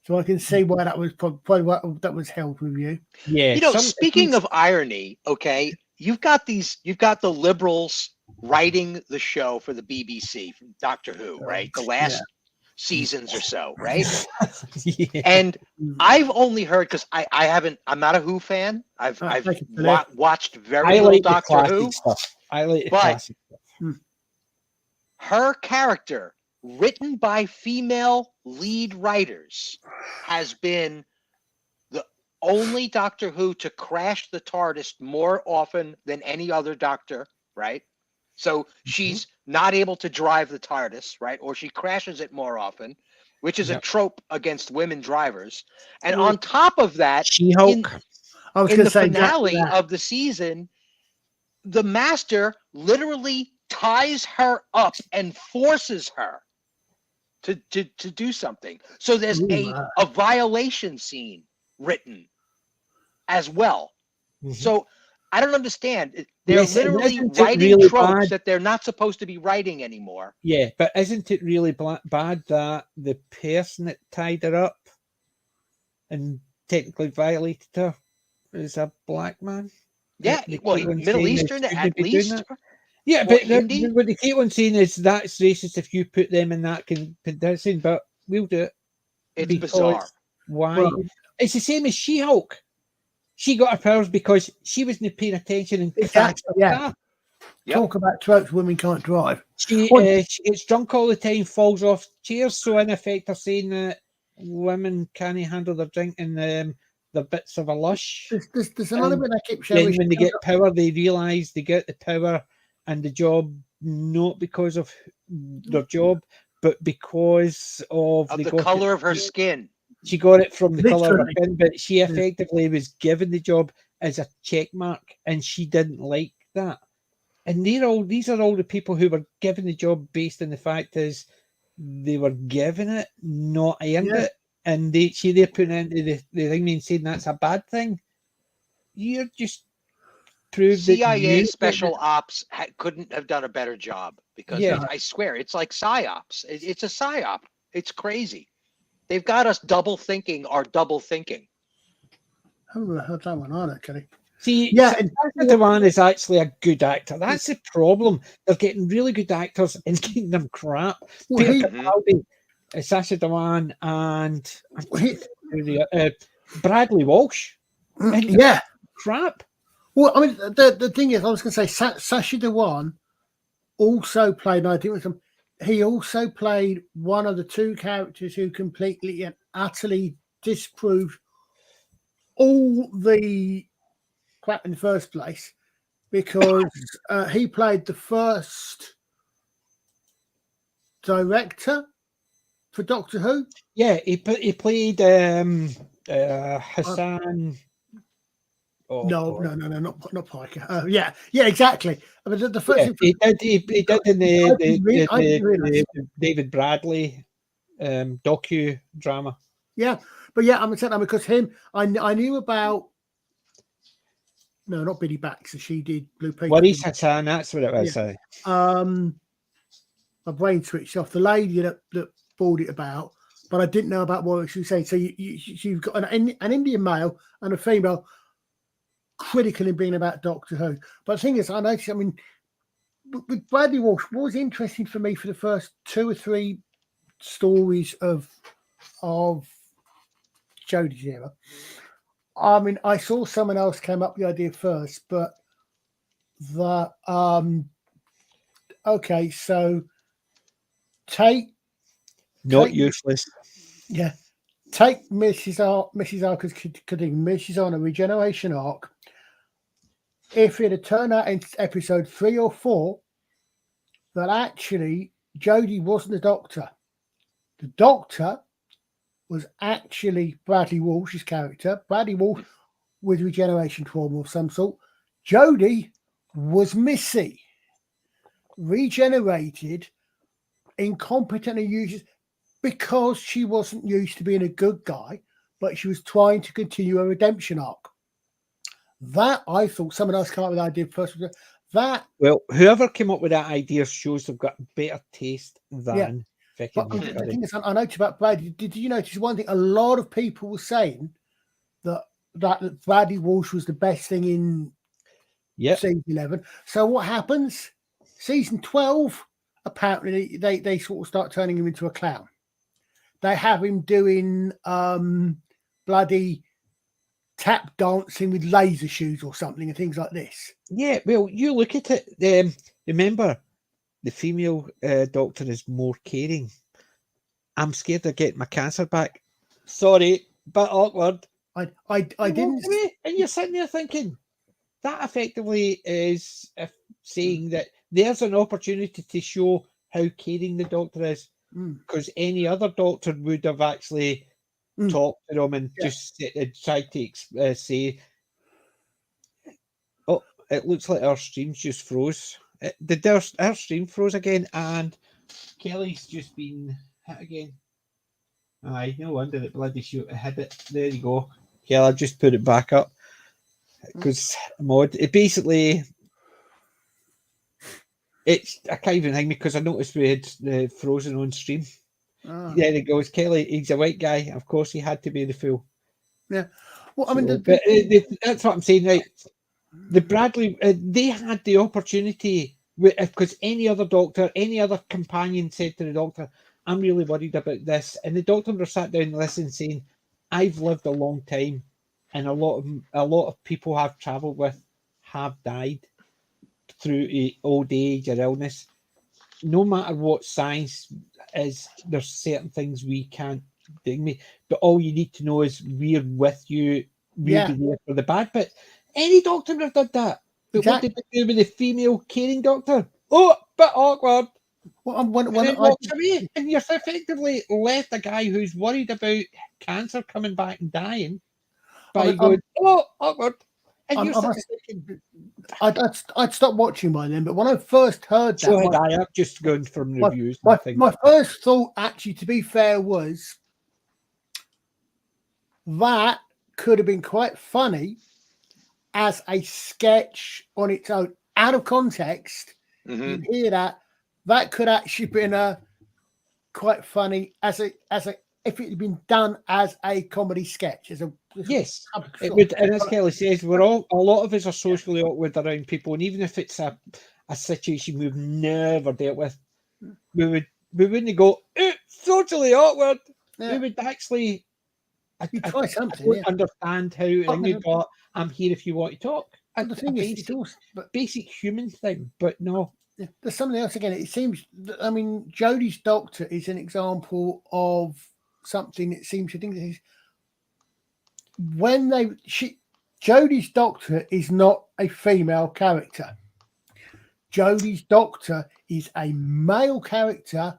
So I can see why that was probably why that was held with you. Yeah. Speaking of irony, okay, you've got the liberals writing the show for the BBC from Doctor Who, right? The last seasons or so, right? Yeah. And I've only heard because I'm not a Who fan. I've watched very little Doctor Who. I like the but classic stuff. Her character, written by female lead writers, has been the only Doctor Who to crash the TARDIS more often than any other Doctor, right? So she's not able to drive the TARDIS, right? Or she crashes it more often, which is a trope against women drivers. And on top of that, She-Hulk. in the finale of the season, the Master literally ties her up and forces her to do something. So there's a violation scene written as well. So I don't understand. They're literally writing tropes that they're not supposed to be writing anymore. Yeah, but isn't it really bad that the person that tied her up and technically violated her is a black man? Yeah, Middle Eastern at least. Yeah, but what they keep on saying is that's racist if you put them in that condition, but we'll do it. It's bizarre. Why? Well, it's the same as She-Hulk. She got her powers because she wasn't paying attention and crashed her car. Talk about tropes women can't drive. She gets drunk all the time, falls off chairs, so in effect they're saying that women can't handle their drink and the bits of a lush. There's another bit I keep showing. Then when they get power, they realise they get the power and the job not because of their job, but because of the color of her skin. She got it from the color of her Literally. skin, but she effectively was given the job as a check mark, and she didn't like that. And these are all the people who were given the job based on the fact is they were given it, not earned it. And they're putting into the thing and saying that's a bad thing. You're just proved that CIA special ops couldn't have done a better job because I swear it's like psyops. It's a psyop. It's crazy. They've got us double thinking our double thinking. I haven't heard that one either, Kelly. See, and Sacha Dhawan is actually a good actor. That's the problem. They're getting really good actors and getting them crap. Well, Peter Capaldi, Sacha Dhawan, and Bradley Walsh. And crap. Well, I mean, the thing is, I was going to say, Sacha Dhawan also played, and I think he also played one of the two characters who completely and utterly disproved all the crap in the first place, because he played the first director for Doctor Who. Yeah, he played Hassan. No, not Piker. Yeah, exactly. I mean, the first he did in the David Bradley docu-drama. Yeah, but yeah, I'm saying that because him, I knew about. No, not Biddy Baxter. She did Blue Peter. Waris Hassan, that's what it was. Yeah. My brain switched off. The lady that brought it about, but I didn't know about what she was saying. So you've got an Indian male and a female critical in being about Doctor Who. But the thing is, I noticed, I mean, with Bradley Walsh, what was interesting for me for the first 2 or 3 stories of Jodie's era, I mean, I saw someone else came up with the idea first, but okay, so useless. Yeah. Take Mrs. Archer's Mrs. on a regeneration arc. If it had turned out in episode 3 or 4 that actually Jodie wasn't the Doctor. The Doctor was actually Bradley Walsh's character. Bradley Walsh with regeneration trauma of some sort. Jodie was Missy, regenerated, incompetent and useless because she wasn't used to being a good guy, but she was trying to continue a redemption arc. That, I thought, someone else came up with the idea first. Well, whoever came up with that idea shows they've got better taste than But the thing is, I noticed about Bradley. Did you notice one thing? A lot of people were saying that Bradley Walsh was the best thing in season 11. So what happens? Season 12, apparently, they sort of start turning him into a clown. They have him doing bloody tap dancing with laser shoes or something and things like this. Yeah, well, you look at it. Remember, the female doctor is more caring. I'm scared of getting my cancer back. Sorry, but awkward. I didn't. And you're sitting there thinking that effectively is saying that there's an opportunity to show how caring the doctor is, because any other doctor would have actually talked to them and just tried to say, "Oh, it looks like our stream's just froze." Our stream froze again, and Kelly's just been hit again. Aye, no wonder it bloody shoot hit it. There you go. Kelly, I'll just put it back up because it basically it's I can't even hang me because I noticed we had the frozen on stream. There it goes. Kelly, he's a white guy. Of course, he had to be the fool. Yeah. Well, I mean, that's what I'm saying, right? The Bradley, they had the opportunity because any other doctor, any other companion said to the doctor, "I'm really worried about this," and the doctor would have sat down and listened, saying, "I've lived a long time, and a lot of people I've travelled with have died through old age or illness. No matter what science is, there's certain things we can't dig me, but all you need to know is we're with you. We'll be there for the bad bit." Any doctor would have done that. But what did they do with the female caring doctor? Oh, bit awkward. Well, when And then walks away, and you're effectively left a guy who's worried about cancer coming back and dying by going, oh, awkward. And you're thinking, I'd stopped watching by then, but when I first heard that, I've just gone from reviews. My first thought, actually, to be fair, was that could have been quite funny as a sketch on its own, out of context. You hear that could actually been a quite funny as a if it had been done as a comedy sketch. Yes, it would. And as Kelly says, a lot of us are socially awkward around people, and even if it's a situation we've never dealt with, we wouldn't go socially awkward. Yeah. We would actually. I understand how, and you got. I'm here if you want to talk. The thing is, basic human thing, but no. There's something else again. It seems. I mean, Jodie's doctor is an example of something that seems to think that is Jodie's doctor is not a female character. Jodie's doctor is a male character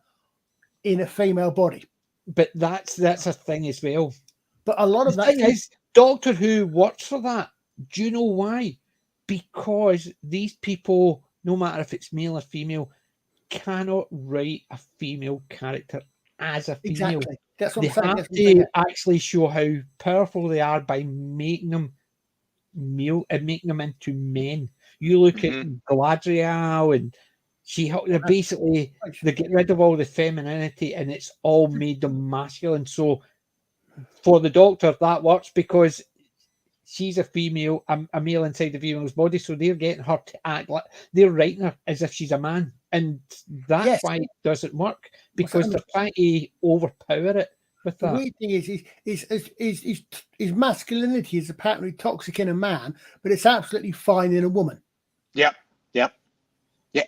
in a female body. But that's a thing as well. But a lot of the that thing is, Doctor Who works for that. Do you know why? Because these people, no matter if it's male or female, cannot write a female character as a female. Exactly. That's what they have to actually show how powerful they are by making them male and making them into men. You look at Galadriel and they're basically they get rid of all the femininity and it's all made them masculine. So for the Doctor, that works because she's a female, a male inside the female's body, so they're getting her to act like they're writing her as if she's a man, and that's why it doesn't work because they're trying to overpower it with that. The weird thing is masculinity is apparently toxic in a man, but it's absolutely fine in a woman. Yeah.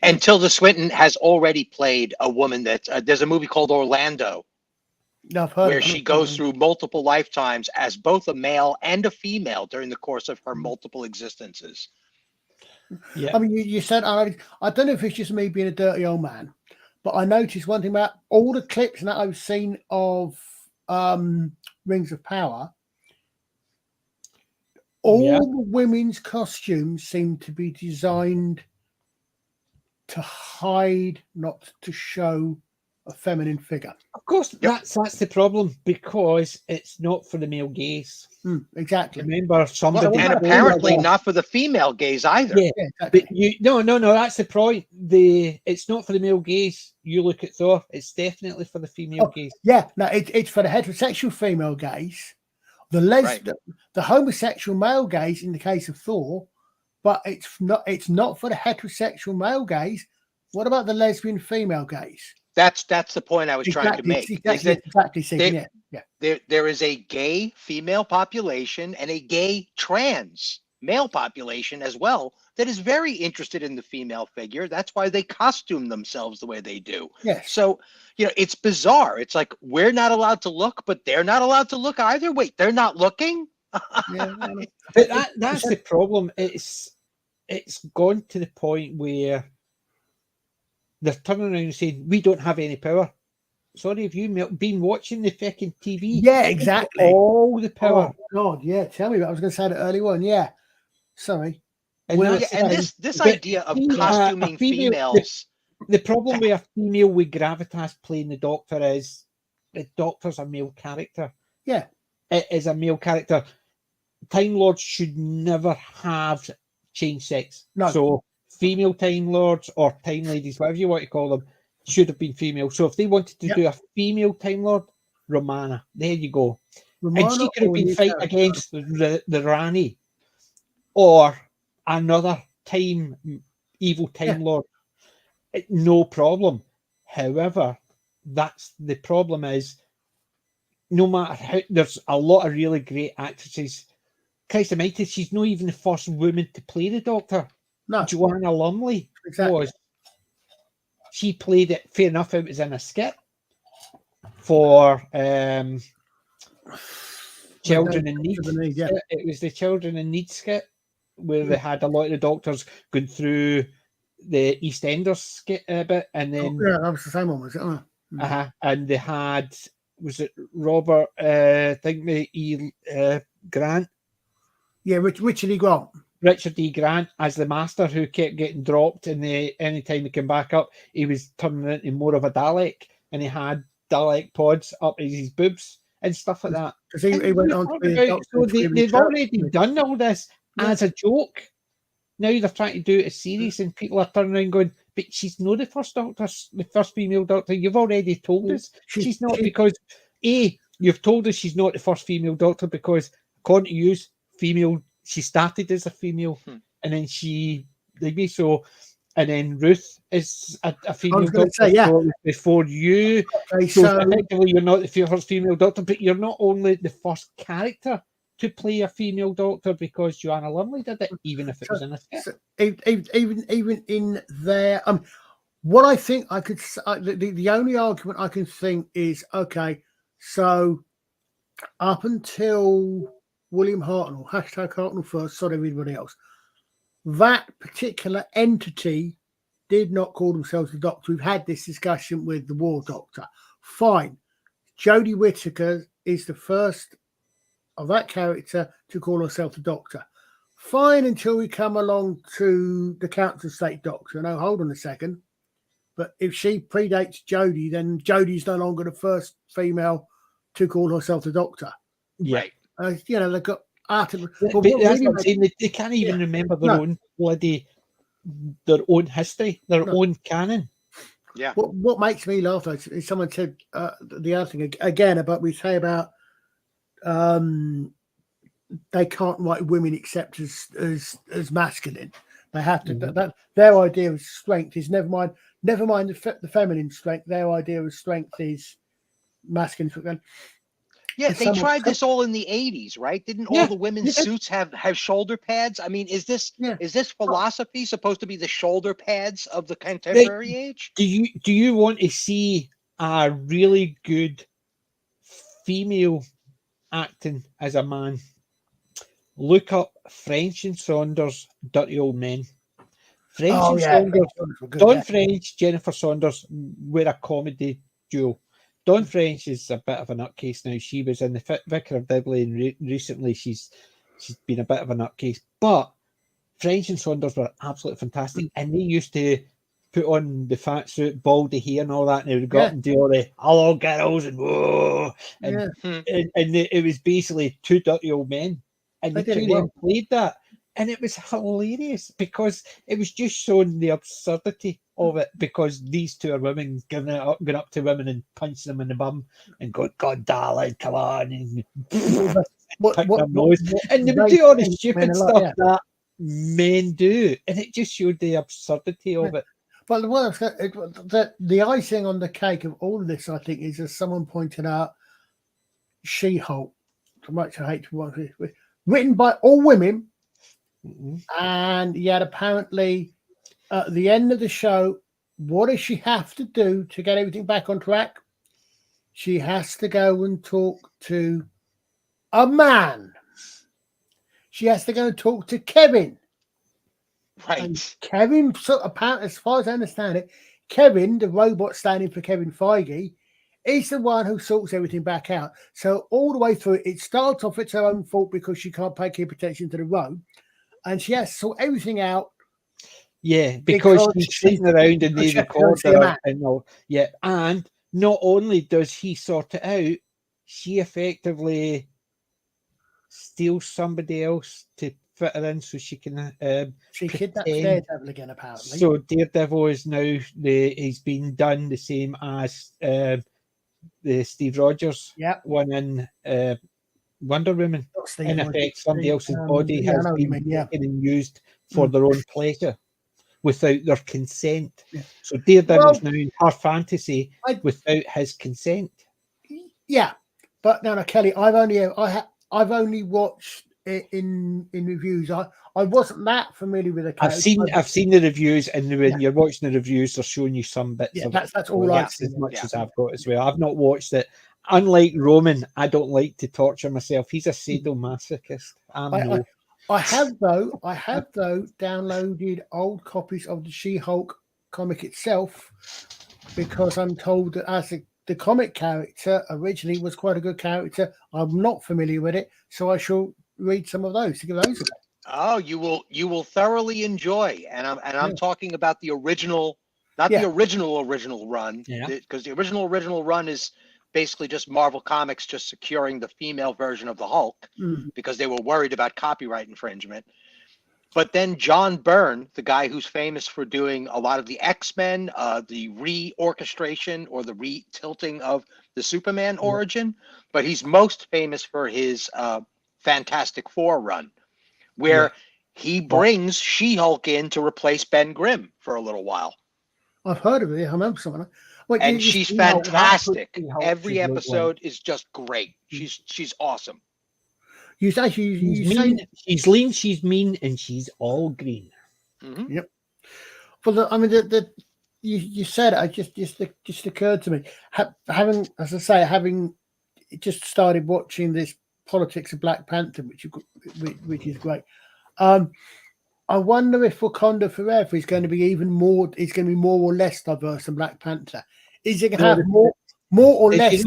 And Tilda Swinton has already played a woman that there's a movie called Orlando. Where she goes through multiple lifetimes as both a male and a female during the course of her multiple existences. Yeah, I mean, you said I don't know if it's just me being a dirty old man, but I noticed one thing about all the clips that I've seen of Rings of Power. All the women's costumes seem to be designed to hide, not to show a feminine figure. Of course, that's the problem because it's not for the male gaze. Exactly. Remember, somebody and apparently not for the female gaze either. Yeah, exactly. But no. That's the point. It's not for the male gaze. You look at Thor; it's definitely for the female gaze. Yeah, no, it's for the heterosexual female gaze, the homosexual male gaze in the case of Thor, but it's not for the heterosexual male gaze. What about the lesbian female gaze? That's the point I was trying to make. There is a gay female population and a gay trans male population as well that is very interested in the female figure. That's why they costume themselves the way they do. Yes. So, it's bizarre. It's like we're not allowed to look, but they're not allowed to look either. Wait, they're not looking? But that's the problem. It's gone to the point where they're turning around and saying, we don't have any power. Sorry, have you been watching the fucking TV? Yeah, exactly. All the power. Oh, God, yeah. Tell me, I was going to say that early on. Yeah. Sorry. And this idea of costuming females. The problem with a female with gravitas playing the Doctor is the Doctor's a male character. Yeah. It is a male character. Time Lords should never have changed sex. No. So female Time Lords or Time Ladies, whatever you want to call them, should have been female. So if they wanted to do a female Time Lord, Romana, there you go. Romana, and she could have been fighting against the Rani or another evil Time Lord. No problem. However, that's the problem is no matter how, there's a lot of really great actresses. Christ almighty, she's not even the first woman to play the Doctor. No. Joanna Lumley was. She played it, fair enough, it was in a skit for Children in Need. Yeah. It was the Children in Need skit. where they had a lot of the Doctors going through the EastEnders bit, and then that was the same one, was it? Oh. And they had, was it Robert? I think Grant. Yeah, Richard E. Grant. Richard E. Grant as the Master, who kept getting dropped, and anytime he came back up, he was turning into more of a Dalek, and he had Dalek pods up his boobs and stuff like that. Because he went on to be so they've already done all this as a joke. Now they're trying to do it as series, and people are turning around going, "But she's not the first Doctor, the first female Doctor. You've already told us she's not, because you've told us she's not the first female Doctor because, according to you, female. She started as a female, and then so, and then Ruth is a female Doctor before you. Okay, so effectively, you're not the first female Doctor, but you're not only the first character to play a female Doctor because Joanna Lumley did it, even if it was in a skit. Even in there, what I think I could, the only argument I can think is, okay, so up until William Hartnell, #Hartnell first, sorry everybody else, that particular entity did not call themselves the Doctor. We've had this discussion with the War Doctor. Fine. Jodie Whittaker is the first of that character to call herself the Doctor. Fine, until we come along to the Council State Doctor. No, hold on a second. But if she predates Jodie, then Jodie's no longer the first female to call herself the Doctor. Right. They've got articles. But that's what I'm saying. They can't even remember their own history, their own canon. Yeah. What makes me laugh is someone said the other thing again about we say about they can't write women except as masculine. They have to. That their idea of strength is never mind the feminine strength. Their idea of strength is masculine. Yeah, they tried this all in the 80s, right? Didn't all the women's suits have shoulder pads? I mean, is this philosophy supposed to be the shoulder pads of the contemporary age? Do you want to see a really good female acting as a man? Look up French and Saunders, Dirty Old Men. Saunders, Don French, Jennifer Saunders were a comedy duo. Dawn French is a bit of a nutcase now. She was in the Vicar of Dibley, and recently she's been a bit of a nutcase. But French and Saunders were absolutely fantastic, and they used to put on the fat suit, baldy hair, and all that, and they would go up and do all the "hello girls" and whoa, and it was basically two dirty old men, and the two of them played that. And it was hilarious because it was just showing the absurdity of it, because these two are women going up to women and punching them in the bum and going, "God, darling, come on." And and they would do all the stupid stuff that men do. And it just showed the absurdity of it. But the icing on the cake of all of this, I think, is, as someone pointed out, She-Hulk, so much I hate to watch it, written by all women. And yet apparently at the end of the show, what does she have to do to get everything back on track? She has to go and talk to a man. She has to go and talk to Kevin. Right. And Kevin, so apparently, as far as I understand it, Kevin, the robot standing for Kevin Feige, is the one who sorts everything back out. So all the way through, it starts off it's her own fault because she can't keep attention to the road. And she has to sort everything out. Yeah, because she's sitting around and they record her and all. Yeah, and not only does he sort it out, she effectively steals somebody else to fit her in so she can. She kidnaps Daredevil again, apparently. So Daredevil is now he's been done the same as the Steve Rogers one in Wonder Woman. In effect, somebody else's body has been taken and used for their own pleasure without their consent. Yeah. So Daredevil's now in her fantasy without his consent. Yeah, but no, Kelly, I've only watched it in reviews. I wasn't that familiar with the character. I've seen the reviews, and when you're watching the reviews, they're showing you some bits. Yeah, that's all I've seen. As much as I've got as well. I've not watched it. Unlike Roman, I don't like to torture myself. He's a sadomasochist. I have though downloaded old copies of the She-Hulk comic itself because I'm told that the comic character originally was quite a good character. I'm not familiar with it, so I shall read some of those to give those a go. Oh, you will thoroughly enjoy, and I'm talking about the original, not the original run, because the original run is basically just Marvel Comics just securing the female version of the Hulk because they were worried about copyright infringement. But then John Byrne, the guy who's famous for doing a lot of the X-Men, the re-orchestration or the re-tilting of the Superman origin, but he's most famous for his Fantastic Four run, where he brings She-Hulk in to replace Ben Grimm for a little while. I've heard of it. I remember something. Wait, and she's fantastic. Every episode is just great. She's awesome. She's lean, she's mean, and she's all green. Mm-hmm. Yep. Well, you said it. Just occurred to me. Having just started watching this Politics of Black Panther, which is great. I wonder if Wakanda Forever is going to be more or less diverse than Black Panther. Is it going to have more or less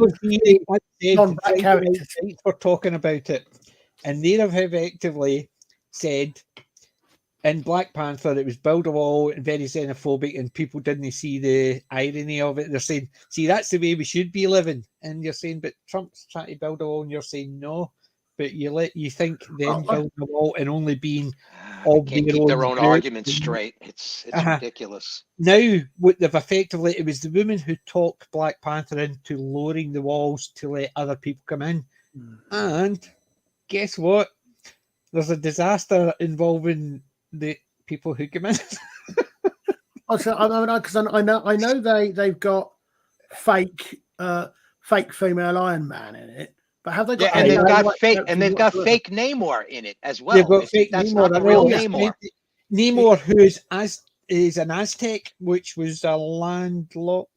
non-black characters? We're talking about it, and they have effectively said in Black Panther it was build a wall and very xenophobic, and people didn't see the irony of it. They're saying, "See, that's the way we should be living," and you're saying, "But Trump's trying to build a wall," and you're saying, "No." But you think them building a wall and only being all can't keep their own arguments straight. It's ridiculous. Now what they've effectively, it was the woman who talked Black Panther into lowering the walls to let other people come in. And guess what? There's a disaster involving the people who come in. Also, because I know they've got fake female Iron Man in it. But have they got? And they've got fake Namor in it as well. They've got fake that's Namor. Not the real Namor. Namor, who is an Aztec, which was a landlocked.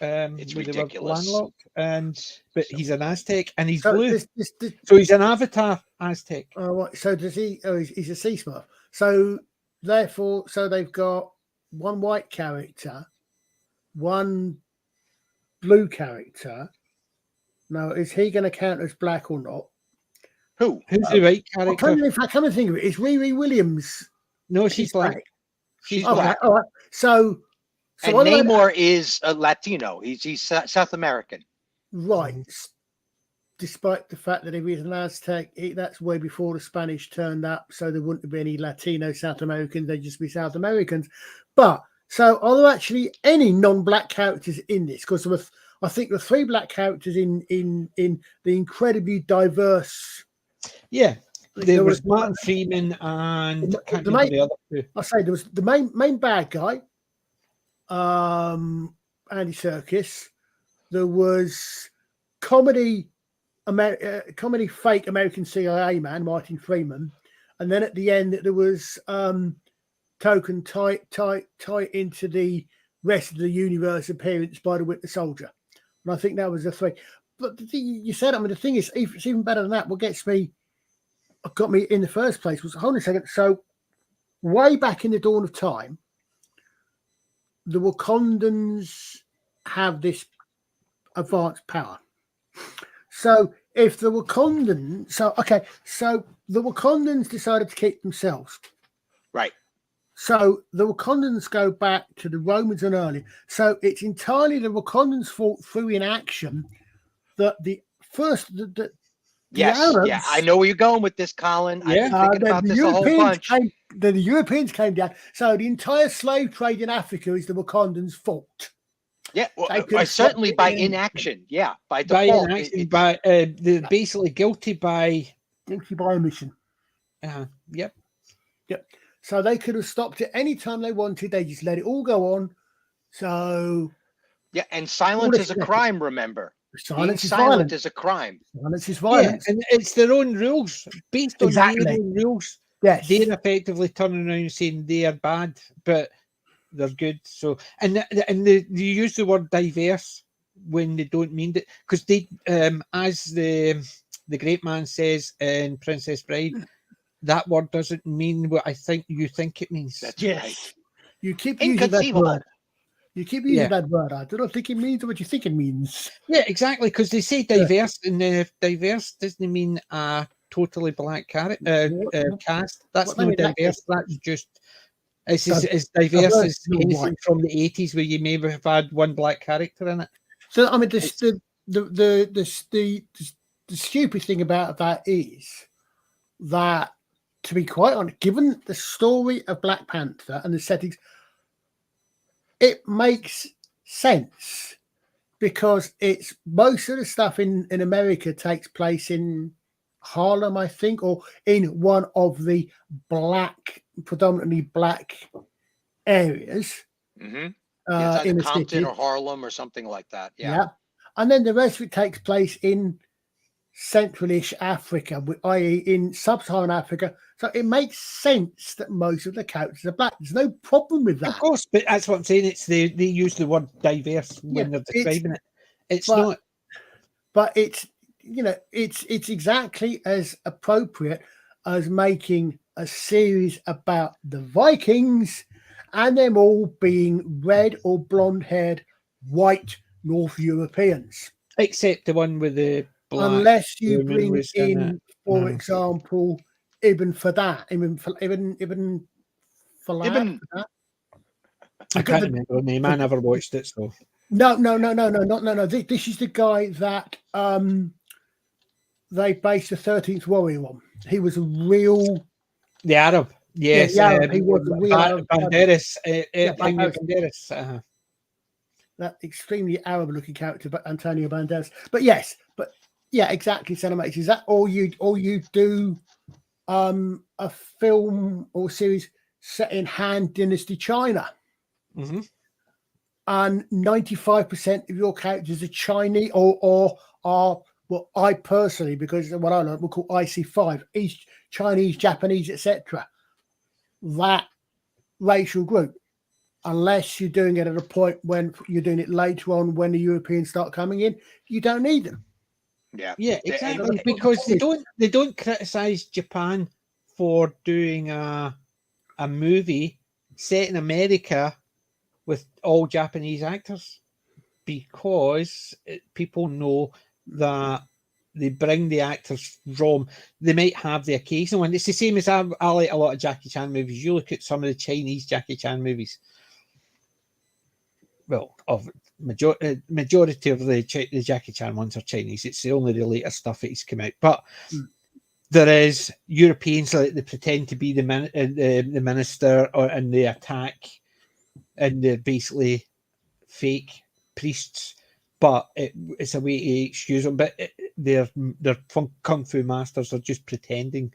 It's ridiculous. But he's an Aztec and he's blue. So he's an Avatar Aztec. Oh, so does he? Oh, he's a sea smurf. So therefore, they've got one white character, one blue character. Now, is he going to count as black or not? Who's the right character? Come and think of it. Is Riri Williams? No, she's black. She's black. All right. So Namor is a Latino. He's South American. Right. Despite the fact that if he's an Aztec, that's way before the Spanish turned up, so there wouldn't be any Latino South Americans. They'd just be South Americans. But so are there actually any non-black characters in this? Because I think the three black characters in the incredibly diverse. Yeah, there was Martin Freeman and the other two. I say there was the main bad guy, Andy Serkis. There was comedy fake American CIA man Martin Freeman, and then at the end there was token tie into the rest of the universe appearance by the Winter Soldier. And I think that was the three. But the thing you said, the thing is, it's even better than that. What got me in the first place was, hold on a second. So, way back in the dawn of time, the Wakandans have this advanced power. So, if the Wakandans, so the Wakandans decided to keep themselves. Right. So the Wakandans go back to the Romans and earlier. So it's entirely the Wakandans' fault through inaction that the Arabs, I know where you're going with this, Colin. I've been thinking about this a whole bunch. The Europeans came down. So the entire slave trade in Africa is the Wakandans' fault. Yeah, well, certainly by inaction. Yeah, by default. They're basically guilty by omission. Yep. So they could have stopped it any time they wanted. They just let it all go on. So yeah, and silence is a crime. Remember, silent is a crime. Silence is violence, and it's their own rules based on their own rules. Yes, they're effectively turning around and saying they are bad, but they're good. So and they use the word diverse when they don't mean it, because they, as the great man says in Princess Bride, that word doesn't mean what I think you think it means. That's Yes. right. You keep using that Inconceivable. word. You keep using Yeah. that word. I do not think it means what you think it means. Yeah, exactly. Because they say diverse, and diverse doesn't mean a totally black cast. That's what they no mean, diverse. That's just it's as diverse diverse, as not anything white. from the 80s where you maybe have had one black character in it. So I mean, the stupid thing about that is that, to be quite honest, given the story of Black Panther and the settings, it makes sense because it's most of the stuff in America takes place in Harlem, I think, or in one of the predominantly black areas. Mm-hmm. Yeah, it's either in the Compton city. or Harlem or something like that. Yeah. Yeah. And then the rest of it takes place in Centralish Africa, i.e. in Sub-Saharan Africa. So it makes sense that most of the characters are black. There's no problem with that. Of course, but that's what I'm saying. It's they use the word diverse when they're describing it. It's not. But it's, you know, it's exactly as appropriate as making a series about the Vikings and them all being red or blonde-haired white North Europeans. Except the one with the black. Unless you woman bring was in in, it. for example, Ibn Fadad. Ibn Falad. I can't remember the name. I never watched it, so. No. This is the guy that they based the 13th Warrior on. He was a real... The Arab. Yes. Yeah, the Arab. He was a real Arab. Banderas. Banderas. That extremely Arab-looking character, but Antonio Banderas. But yes, exactly, Cinemax. Is that all you do a film or series set in Han Dynasty China? Mm-hmm. And 95% of your characters are Chinese or are, well, I personally, because what I learned, we'll call IC5, East Chinese, Japanese, etc. That racial group, unless you're doing it at a point when you're doing it later on when the Europeans start coming in, you don't need them. Yeah, exactly. Because they don't criticize Japan for doing a movie set in America with all Japanese actors, because people know that they bring the actors from. They might have the occasional one. It's the same as I like a lot of Jackie Chan movies. You look at some of the Chinese Jackie Chan movies. Well, of majority of the Jackie Chan ones are Chinese. It's only the later stuff that he's come out. But there is Europeans that they pretend to be the minister and they attack, and they're basically fake priests, but it's a way to excuse them. But their kung fu masters are just pretending.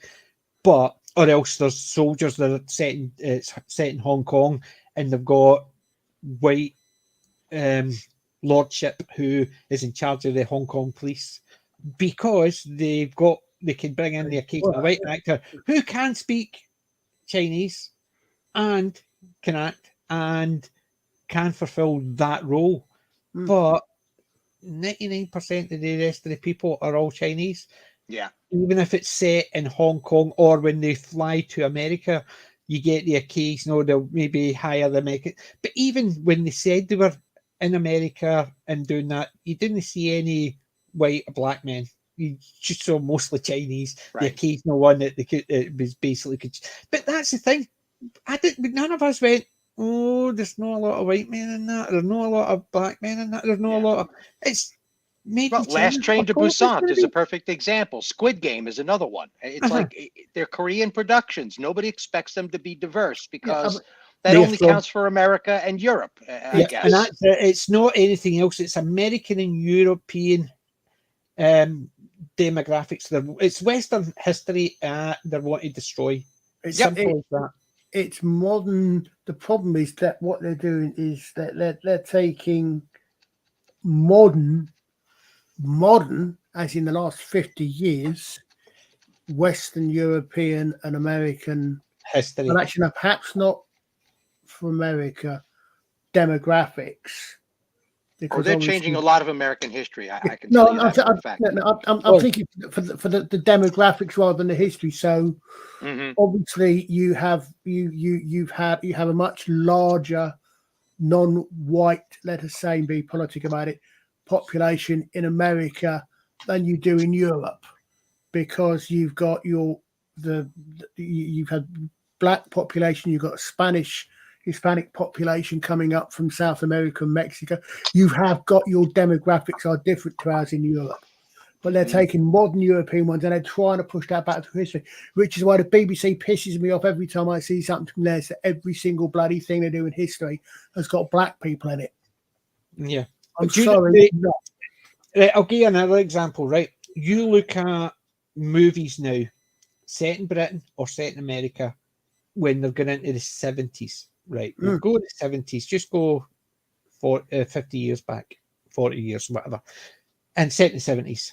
Or else there's soldiers that are set in Hong Kong, and they've got white lordship who is in charge of the Hong Kong police, because they can bring in the occasional white actor who can speak Chinese and can act and can fulfill that role. But 99% of the rest of the people are all Chinese. Yeah. Even if it's set in Hong Kong, or when they fly to America, you get the occasional, they'll maybe hire the American. But even when they said they were in America and doing that, you didn't see any white or black men. You just saw mostly Chinese. Right. The occasional one that they could, it was basically. But that's the thing. None of us went, oh, there's not a lot of white men in that. There's not a lot of black men in that. There's not a lot of. It's made. Well, Last Train to Busan is a perfect example. Squid Game is another one. It's like they're Korean productions. Nobody expects them to be diverse because that only counts for America and Europe, I guess. And it's not anything else. It's American and European demographics. It's Western history they're wanting to destroy. It's simple as that. It's modern. The problem is that what they're doing is that they're taking modern, as in the last 50 years, Western European and American history. But actually, perhaps not for America, demographics. Or they're changing a lot of American history. I can no, tell you that for a fact. I'm thinking for the demographics rather than the history. So obviously you have a much larger non-white, let us say, be politic about it, population in America than you do in Europe, because you've got you've had black population, you've got Spanish, Hispanic population coming up from South America and Mexico. You have got your demographics are different to ours in Europe, but they're taking modern European ones and they're trying to push that back to history, which is why the BBC pisses me off every time I see something from there. So every single bloody thing they do in history has got black people in it. Yeah. I'm sorry. Right, I'll give you another example, right? You look at movies now, set in Britain or set in America, when they're going into the 70s, right? We'll go to the 70s, just go 50 years back, 40 years, whatever, and set in the 70s.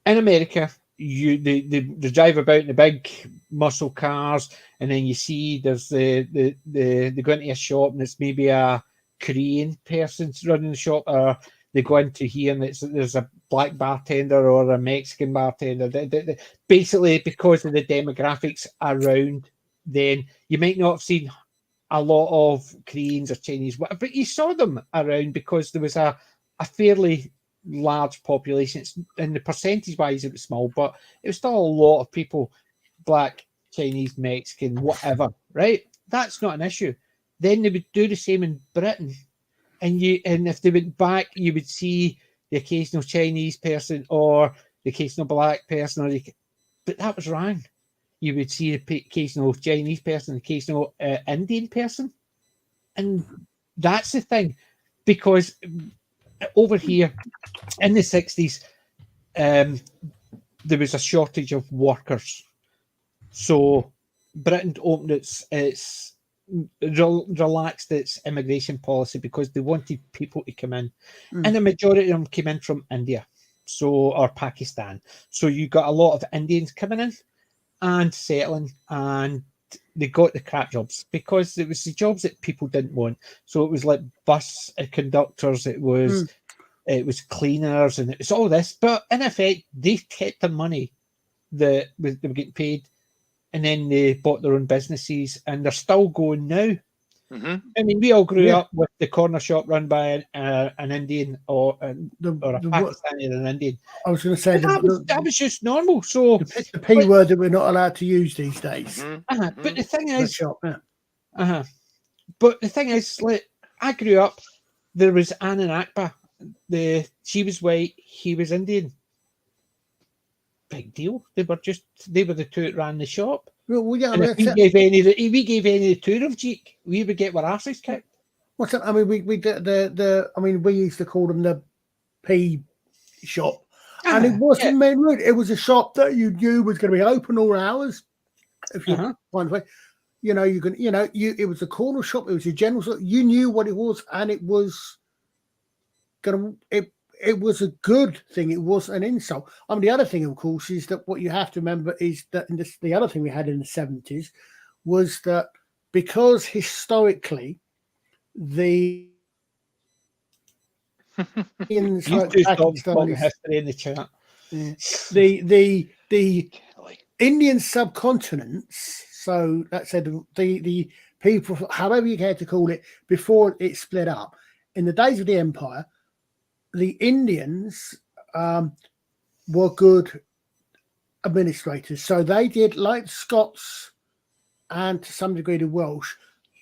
In America, they drive about in the big muscle cars, and then you see there's they go into a shop and it's maybe a Korean person running the shop, or they go into here and there's a black bartender or a Mexican bartender. Basically, because of the demographics around then, you might not have seen a lot of Koreans or Chinese, but you saw them around because there was a fairly large population. And the percentage wise, it was small, but it was still a lot of people, black, Chinese, Mexican, whatever, right? That's not an issue. Then they would do the same in Britain. And if they went back, you would see the occasional Chinese person or the occasional black person, but that was wrong. You would see the occasional Chinese person, occasional Indian person, and that's the thing, because over here in the 60s, there was a shortage of workers, so Britain opened its relaxed its immigration policy because they wanted people to come in, and the majority of them came in from India, or Pakistan. So you got a lot of Indians coming in and settling, and they got the crap jobs because it was the jobs that people didn't want. So it was like bus conductors, it was cleaners, and it was all this. But in effect, they kept the money that they were getting paid, and then they bought their own businesses, and they're still going now. I mean, we all grew up with the corner shop run by an Indian or a Pakistani and an Indian. I was going to say that was just normal. So the P word that we're not allowed to use these days. But the thing is, but the thing is, like, I grew up. There was Anne and Akbar. She was white, he was Indian. Big deal. They were the two that ran the shop. Well, yeah, if we gave any of the two of Geek, we would get our asses kicked. What's that? I mean, we used to call them the P shop, and it wasn't main road. It was a shop that you knew was going to be open all hours. If you find a way, it was a corner shop. It was a general shop. You knew what it was, and it was It was a good thing. It was an insult. I mean, the other thing, of course, is that what you have to remember is that the other thing we had in the 70s was that because historically the the Indian subcontinents, so that said, the people, however you care to call it, before it split up, in the days of the empire, the Indians were good administrators. So they did, like Scots and to some degree the Welsh,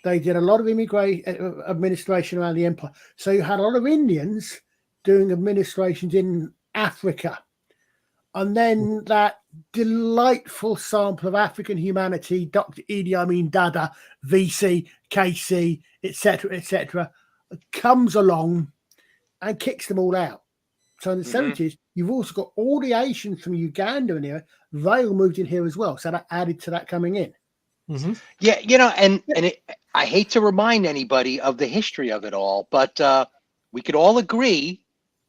they did a lot of administration around the empire. So you had a lot of Indians doing administrations in Africa. And then that delightful sample of African humanity, Dr. Idi Amin Dada, VC, KC, etc., comes along and kicks them all out. So in the 70s, you've also got all the Asians from Uganda in here. They all moved in here as well. So that added to that coming in. Yeah, I hate to remind anybody of the history of it all, but we could all agree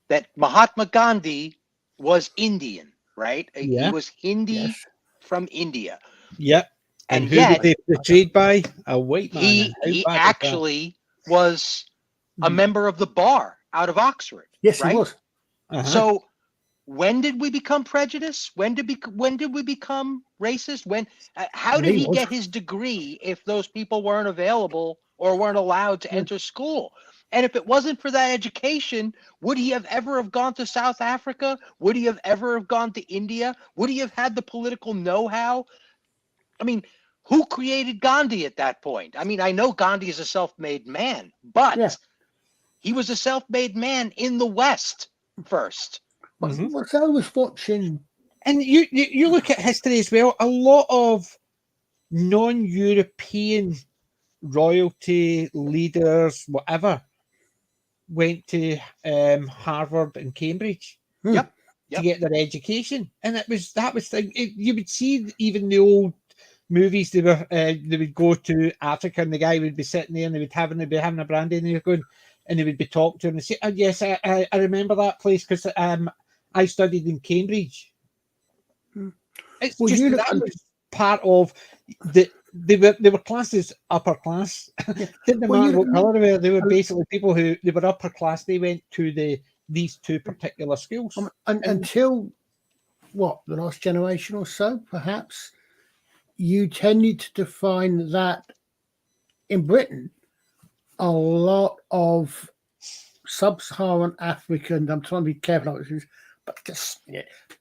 that Mahatma Gandhi was Indian, right? Yeah. He was Hindi from India. Yep. And who did they portrayed by? A white man. He actually was a member of the bar. out of Oxford. Yes, right? he was. So when did we become prejudiced? When did we become racist? When? How did he get his degree if those people weren't available or weren't allowed to enter school? And if it wasn't for that education, would he have ever have gone to South Africa? Would he have ever have gone to India? Would he have had the political know-how? I mean, who created Gandhi at that point? I mean, I know Gandhi is a self-made man, but he was a self-made man in the West first. So I was watching, and you look at history as well. A lot of non-European royalty leaders, whatever, went to Harvard and Cambridge. Yep. To get their education, and that was you would see even the old movies. They would go to Africa, and the guy would be sitting there, and they'd be having a brandy, and they would be talking to him and say, "Oh yes, I remember that place because I studied in Cambridge." It's just that was part of the. They were classed as upper class. Didn't matter what colour they were. They were basically people who they were upper class. They went to these two particular schools. Until the last generation or so, perhaps, you tended to find that in Britain, a lot of sub-Saharan African, I'm trying to be careful, but just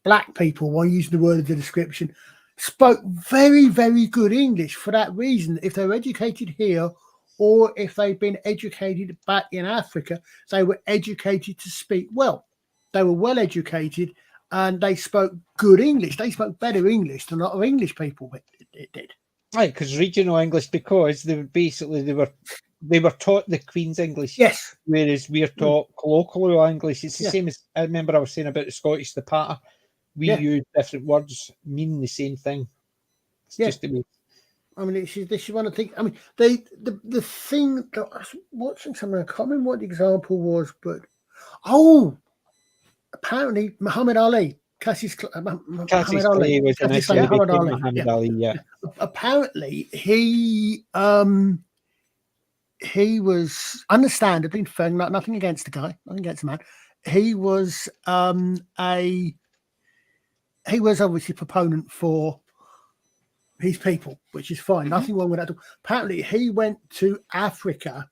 black people, while using the word as a description, spoke very, very good English for that reason. If they were educated here, or if they'd been educated back in Africa, they were educated to speak well. They were well educated and they spoke good English. They spoke better English than a lot of English people did. Right, because regional English, because they were taught the Queen's English. Yes. Whereas we are taught colloquial English. It's the same as I remember I was saying about the Scottish, the patter. We use different words meaning the same thing. It's just the way. I mean, this is one of the things. I mean, the thing that I was watching something, I can't remember what the example was, but apparently Muhammad Ali, Muhammad Ali was Muhammad Ali. Yeah. Apparently he was understandably, nothing against the guy, nothing against the man. He was he was obviously a proponent for his people, which is fine. Nothing wrong with that. Apparently, he went to Africa.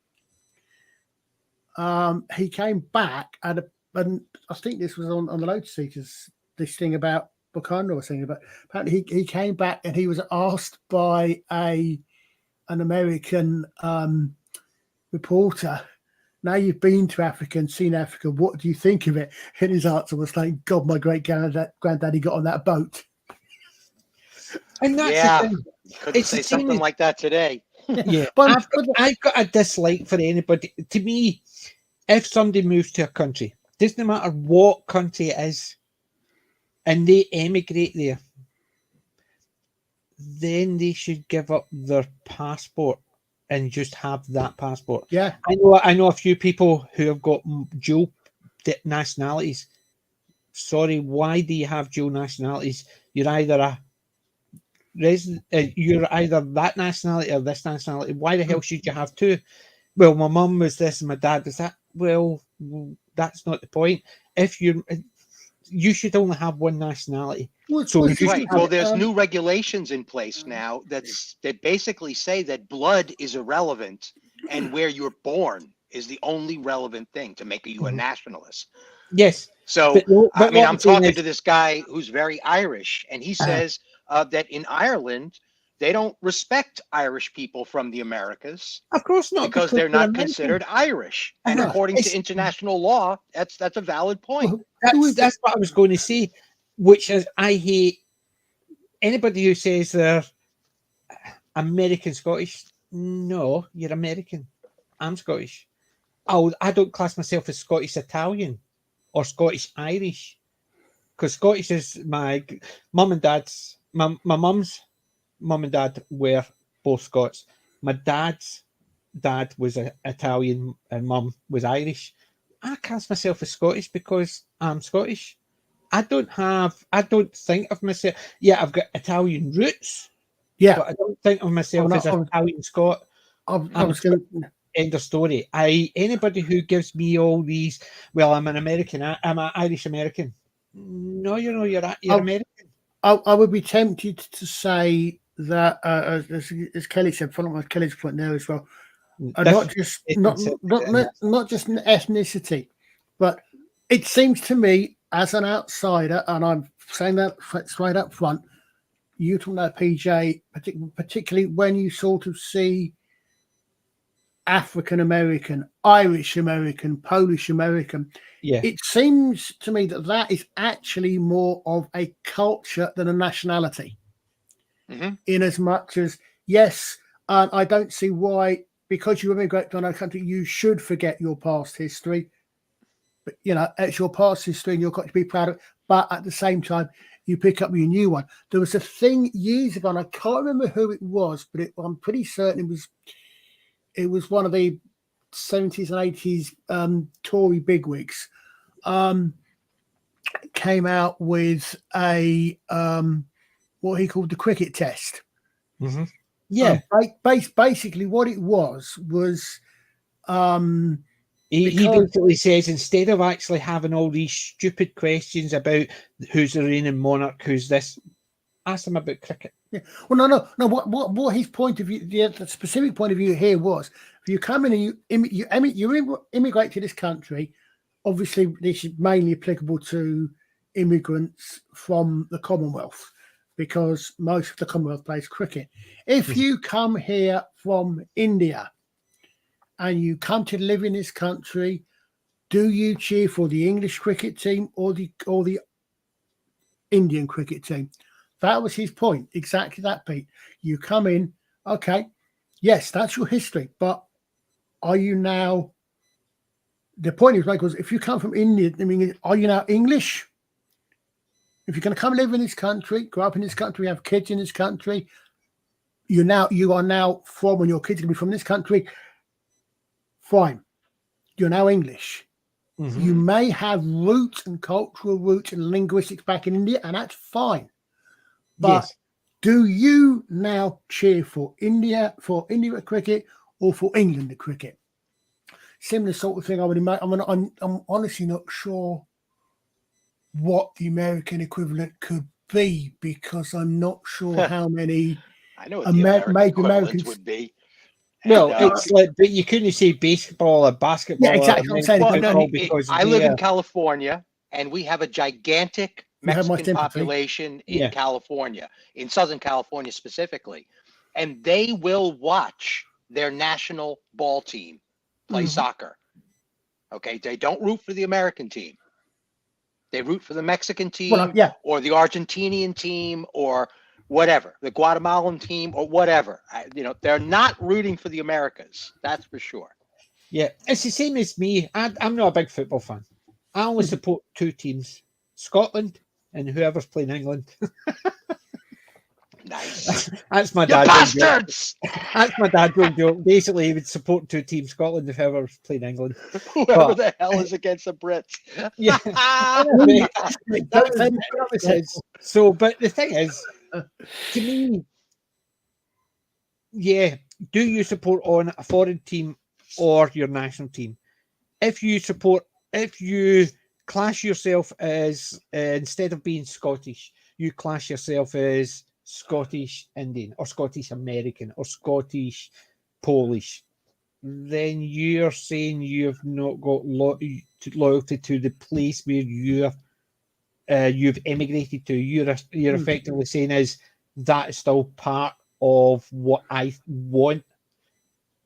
He came back and I think this was on the Lotus Seekers, this thing about Bukanda was saying about. Apparently, he came back and he was asked by an American reporter, "Now you've been to Africa and seen Africa, what do you think of it?" And his answer was like, "God, my great granddaddy got on that boat." And that's the thing. Couldn't say something like that today. Yeah, but I've got a dislike for anybody. To me, if somebody moves to a country, doesn't matter what country it is, and they emigrate there, then they should give up their passport and just have that passport. Yeah, I know a few people who have got dual nationalities. Sorry, why do you have dual nationalities? You're either you're either that nationality or this nationality. Why the hell should you have two? Well, my mum was this and my dad was that. Well, that's not the point. If you should only have one nationality. Right. Well, there's new regulations in place now that basically say that blood is irrelevant and where you're born is the only relevant thing to make you a nationalist. Yes. So, I mean, I'm talking to this guy who's very Irish, and he says that in Ireland, they don't respect Irish people from the Americas. Of course not. Because they're not considered Irish. And according to international law, that's a valid point. That's what I was going to say, which is I hate anybody who says they're American Scottish. No, you're American. I'm Scottish. I don't class myself as Scottish Italian or Scottish Irish, because Scottish is my mum and dad's. My mum's mum and dad were both Scots. My dad's dad was Italian and mum was Irish. I class myself as Scottish because I'm Scottish. I don't think of myself. Yeah, I've got Italian roots. Yeah, but I don't think of myself as an Italian Scot. I was going End of story. Anybody who gives me all these, well, I'm an American, I'm an Irish American. No, you're American. I would be tempted to say that, as Kelly said, following on Kelly's point there as well, not just ethnicity, but it seems to me as an outsider, and I'm saying that straight up front, you talking about PJ, particularly when you sort of see African American, Irish American, Polish American. Yeah. It seems to me that is actually more of a culture than a nationality. Mm-hmm. In as much as, yes, I don't see why, because you immigrate to another country, you should forget your past history. But, you know, it's your past history and you've got to be proud of it. But at the same time, you pick up your new one. There was a thing years ago, and I can't remember who it was, but I'm pretty certain it was one of the 70s and 80s Tory bigwigs. Came out with a what he called the cricket test. Mm-hmm. Yeah. Basically, what it was he basically says, instead of actually having all these stupid questions about who's the reigning monarch, who's this, ask them about cricket. Yeah. Well, no. What his point of view, the specific point of view here was, if you come in and you immigrate to this country, obviously this is mainly applicable to immigrants from the Commonwealth, because most of the Commonwealth plays cricket. If you come here from India and you come to live in this country, do you cheer for the English cricket team or the Indian cricket team? That was his point. Exactly that, Pete. You come in, okay, yes, that's your history, but are you now? The point he was making was, if you come from India, I mean, are you now English? If you're going to come live in this country, grow up in this country, have kids in this country, you are now from, and your kids are going to be from this country, fine. You're now English. Mm-hmm. You may have roots and cultural roots and linguistics back in India, and that's fine. But do you now cheer for India at cricket or for England at cricket? Similar sort of thing I would imagine. I'm honestly not sure what the American equivalent could be, because I'm not sure how many. I know what the American equivalent would be. Well, it's like, but you couldn't say baseball or basketball. Yeah, exactly. Or I'm saying because I live in California, and we have a gigantic Mexican population in California, in Southern California specifically, and they will watch their national ball team play soccer. Okay, they don't root for the American team. They root for the Mexican team or the Argentinian team or whatever, the Guatemalan team or whatever. They're not rooting for the Americas. That's for sure. Yeah, it's the same as me. I'm not a big football fan. I only support two teams, Scotland and whoever's playing England. Nice. That's my dad. Bastards! That's my dad joke. Basically, he would support two teams, Scotland if whoever's playing England. Whoever the hell is against the Brits. Yeah. So, but the thing is, to me, do you support on a foreign team or your national team? If you class yourself as, instead of being Scottish, you class yourself as Scottish Indian or Scottish American or Scottish Polish, then you're saying you've not got loyalty to the place where you've emigrated to. You're effectively saying is that is still part of what I want.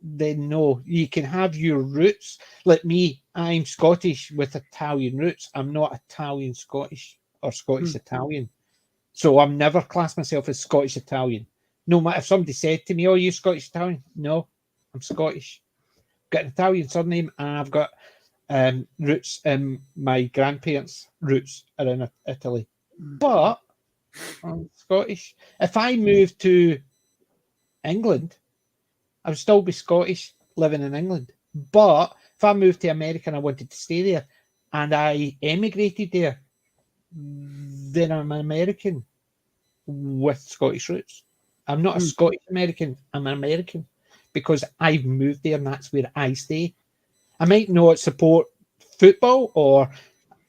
Then no, you can have your roots. Like me, I'm Scottish with Italian roots. I'm not Italian Scottish or Scottish Italian. So I'm never classed myself as Scottish Italian. No matter if somebody said to me, "Oh, you Scottish Italian?" No, I'm Scottish. Got an Italian surname, and I've got roots in my grandparents' roots are in Italy. But I'm Scottish. If I moved to England, I would still be Scottish living in England. But if I moved to America and I wanted to stay there and I emigrated there, then I'm an American with Scottish roots. I'm not a Scottish American, I'm an American. because I've moved there and that's where I stay. I might not support football or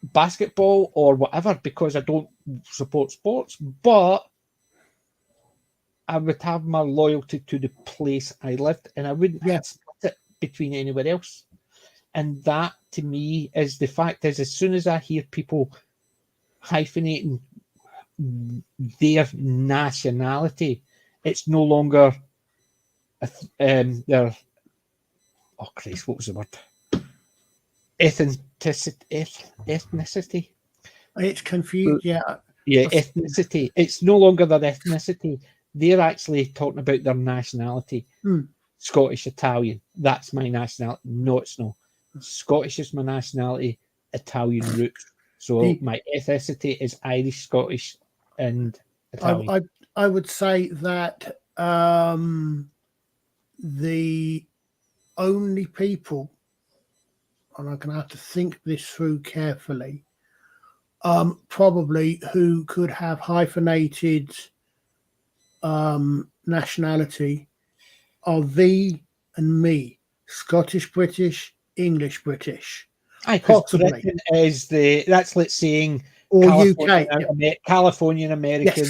basketball or whatever because I don't support sports, but I would have my loyalty to the place I lived, and I wouldn't split it between anywhere else. And that, to me, is the fact is, as soon as I hear people hyphenating their nationality, it's no longer their, oh Christ, what was the word? Ethnicity. It's confused. Yeah. Yeah, ethnicity. It's no longer their ethnicity. They're actually talking about their nationality. Scottish, Italian. That's my nationality. No, it's not. Scottish is my nationality. Italian roots. So my ethnicity is Irish, Scottish, and Italian. I would say that the only people, and I'm going to have to think this through carefully, probably who could have hyphenated nationality are thee and me, Scottish British, English British. Possibly. Britain is that's let's saying or California, UK, Californian American.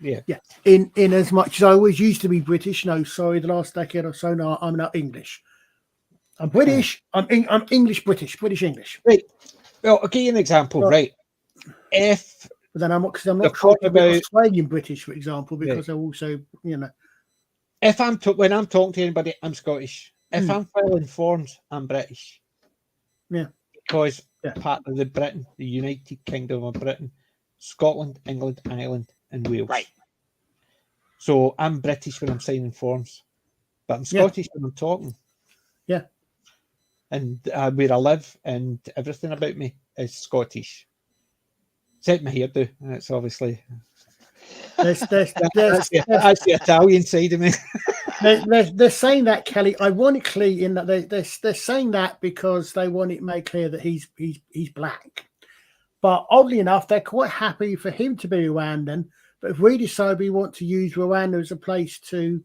Yes. Yeah. In as much as I always used to be British, no, sorry, the last decade or so now I'm now English. I'm British. I'm English, British English. Right. Well, I'll give you an example. Right. If but then I'm not talking about Australian British, for example, because they're also, If when I'm talking to anybody, I'm Scottish. If I'm filing forms, I'm British. Yeah. Because part of the United Kingdom of Britain, Scotland, England, Ireland, and Wales. Right. So I'm British when I'm signing forms, but I'm Scottish when I'm talking. Yeah. And where I live and everything about me is Scottish. Except my hairdo. That's obviously that's the Italian side of me. They're saying that, Kelly, ironically, in that they're saying that because they want it made clear that he's black. But oddly enough, they're quite happy for him to be Rwandan. But if we decide we want to use Rwanda as a place to,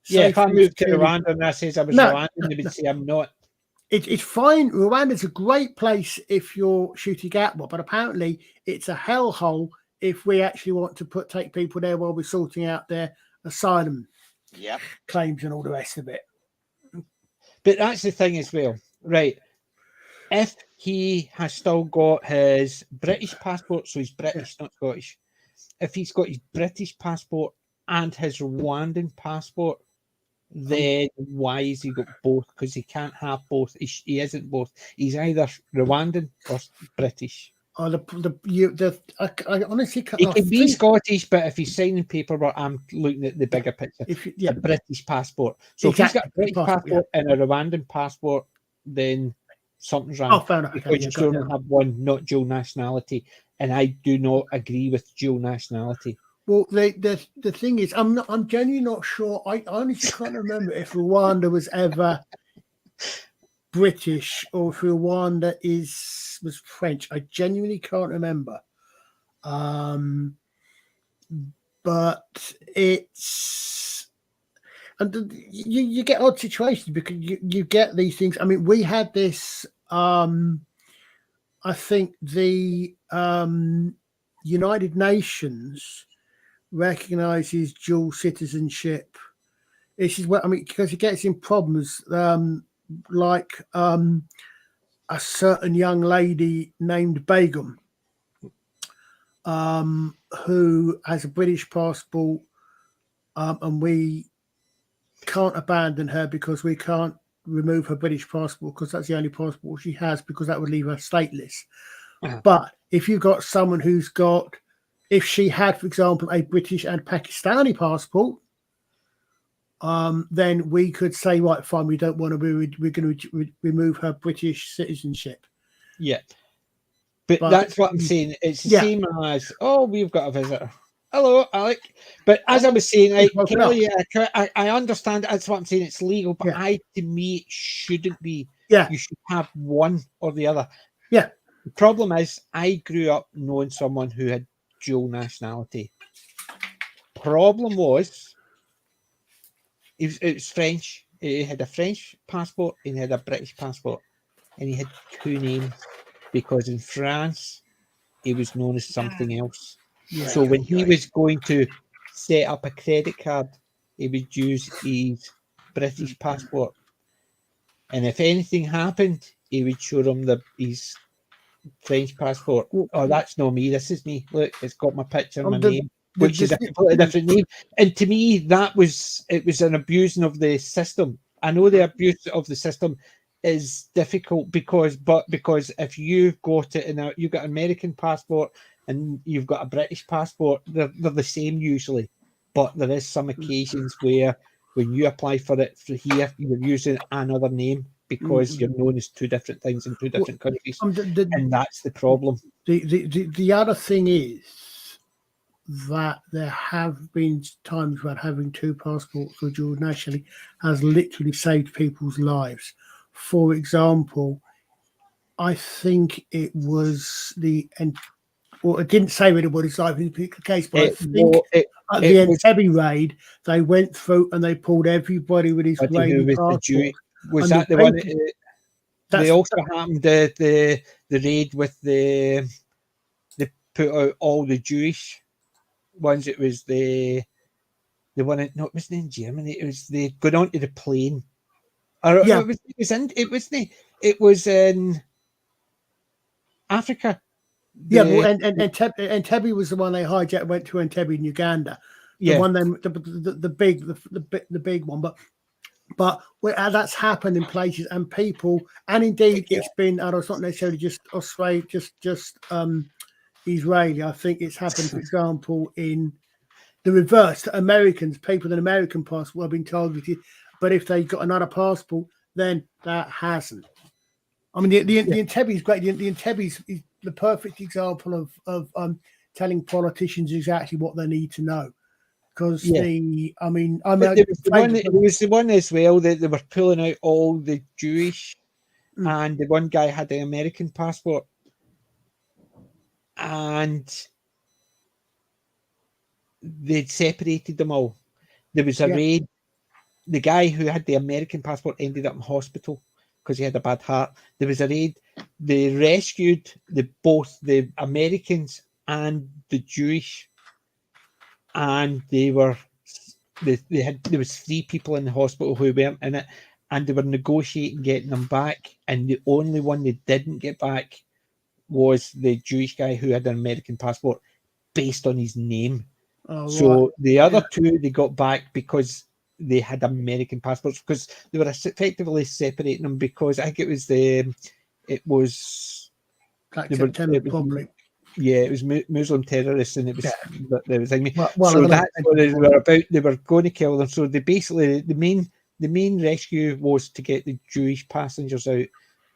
if I moved to Rwanda and I says I was Rwandan, they would say I'm not. It's fine. Rwanda's a great place if you're shooting at one, but apparently it's a hellhole if we actually want to take people there while we're sorting out their asylum claims and all the rest of it. But that's the thing as well, right? If he has still got his British passport, so he's British, not Scottish. If he's got his British passport and his Rwandan passport, then why has he got both? Because he can't have both. He isn't both. He's either Rwandan or British. I honestly can't. He can be Scottish, but if he's signing paperwork, I'm looking at the bigger picture. A British passport. So if he's got a British passport and a Rwandan passport, then something's wrong. Oh, fair enough. Because you still have one, not dual nationality, and I do not agree with dual nationality. Well, the thing is, I'm genuinely not sure. I honestly can't remember if Rwanda was ever British or if Rwanda was French. I genuinely can't remember. But it's, and you get odd situations because you get these things. I mean, we had this. I think the United Nations recognizes dual citizenship. This is what I mean, because it gets in problems like a certain young lady named Begum who has a British passport and we can't abandon her because we can't remove her British passport because that's the only passport she has, because that would leave her stateless. But if you've got someone who's got, if she had, for example, a British and Pakistani passport, then we could say, right, fine, we don't want to, we're going to remove her British citizenship. Yeah. But that's what I'm saying. It's the same as, we've got a visitor. Hello, Alec. But as I was saying, Kelly, I understand. That's what I'm saying. It's legal, but to me, it shouldn't be. Yeah. You should have one or the other. Yeah. The problem is, I grew up knowing someone who had dual nationality. Problem was, it was French, He had a French passport and he had a British passport, and he had two names because in France he was known as something else. So when he was going to set up a credit card, he would use his British passport, and if anything happened, he would show them his French passport. Oh, that's not me. This is me. Look, it's got my picture and my name, which is a completely different name. And to me, it was an abusing of the system. I know the abuse of the system is difficult because if you've got it and you've got an American passport and you've got a British passport, they're the same usually. But there is some occasions where when you apply for it for here, you're using another name because you're known as two different things in two different countries, and that's the problem. The other thing is that there have been times when having two passports for dual nationality has literally saved people's lives. For example, I think it was it didn't say anybody's life in the particular case, but I think at the Entebbe raid, they went through and they pulled everybody with his raid passport. Was that the one? They also happened the raid with they put out all the Jewish ones. It was the one. It wasn't in Germany. It was they going onto the plane. It was in Africa. Entebbe was the one they hijacked. Went to Entebbe in Uganda. The one the big one, but that's happened in places and people, and indeed it's been. And it's not necessarily just Australia, just Israeli. I think it's happened, for example, in the reverse. Americans, people with an American passport have been targeted, but if they got another passport, then that hasn't. I mean, the Entebbe is great. The Entebbe is the perfect example of telling politicians exactly what they need to know. Because there was the one as well that they were pulling out all the Jewish, and the one guy had the American passport, and they'd separated them all. There was a raid. The guy who had the American passport ended up in hospital because he had a bad heart. There was a raid. They rescued both the Americans and the Jewish, and there was 3 people in the hospital who weren't in it, and they were negotiating getting them back, and the only one they didn't get back was the Jewish guy who had an American passport based on his name. So the other 2 they got back because they had American passports, because they were effectively separating them, because I think it was September Republic. Yeah, it was Muslim terrorists, and it was the thing. So that's what they were about. They were going to kill them. So they basically the main rescue was to get the Jewish passengers out,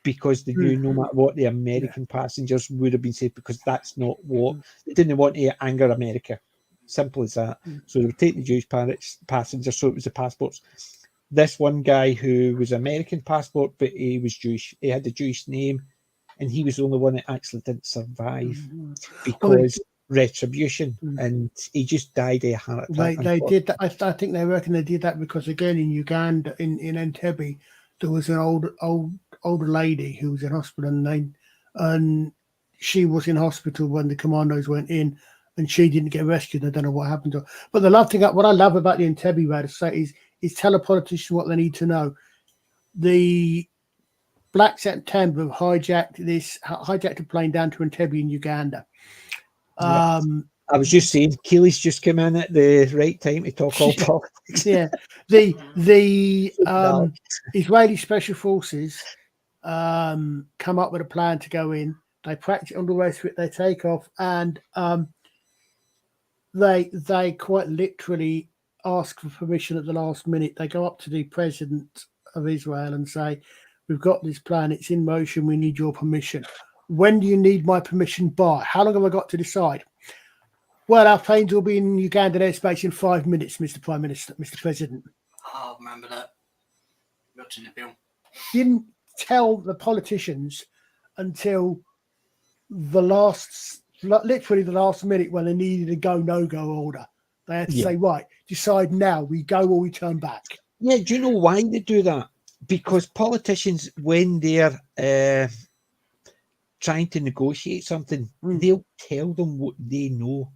because they knew no matter what the American passengers would have been safe, because that's not what they didn't want to anger America. Simple as that. So they would take the Jewish passengers. So it was the passports. This one guy who was American passport, but he was Jewish. He had the Jewish name, and he was the only one that actually didn't survive because retribution, and he just died of a heart attack. They did that. I think they reckon they did that because, again, in Uganda, in Entebbe, there was an older lady who was in hospital, and she was in hospital when the commandos went in, and she didn't get rescued. I don't know what happened to her. But what I love about the Entebbe raid is tell a politician what they need to know. The Black September hijacked a plane down to Entebbe in Uganda. I was just saying, Keely's just come in at the right time to talk all politics. Yeah, the Israeli Special Forces come up with a plan to go in. They practice on the rest of it. They take off, and they quite literally ask for permission at the last minute. They go up to the president of Israel and say, "We've got this plan. It's in motion. We need your permission. When do you need my permission by? How long have I got to decide?" "Well, our planes will be in Ugandan airspace in 5 minutes, Mr. Prime Minister, Mr. President." Oh, I remember that. Watching the film. Didn't tell the politicians until literally the last minute, when they needed a go, no-go order. They had to say, right, decide now, we go or we turn back. Yeah, do you know why they do that? Because politicians, when they're trying to negotiate something, they'll tell them what they know.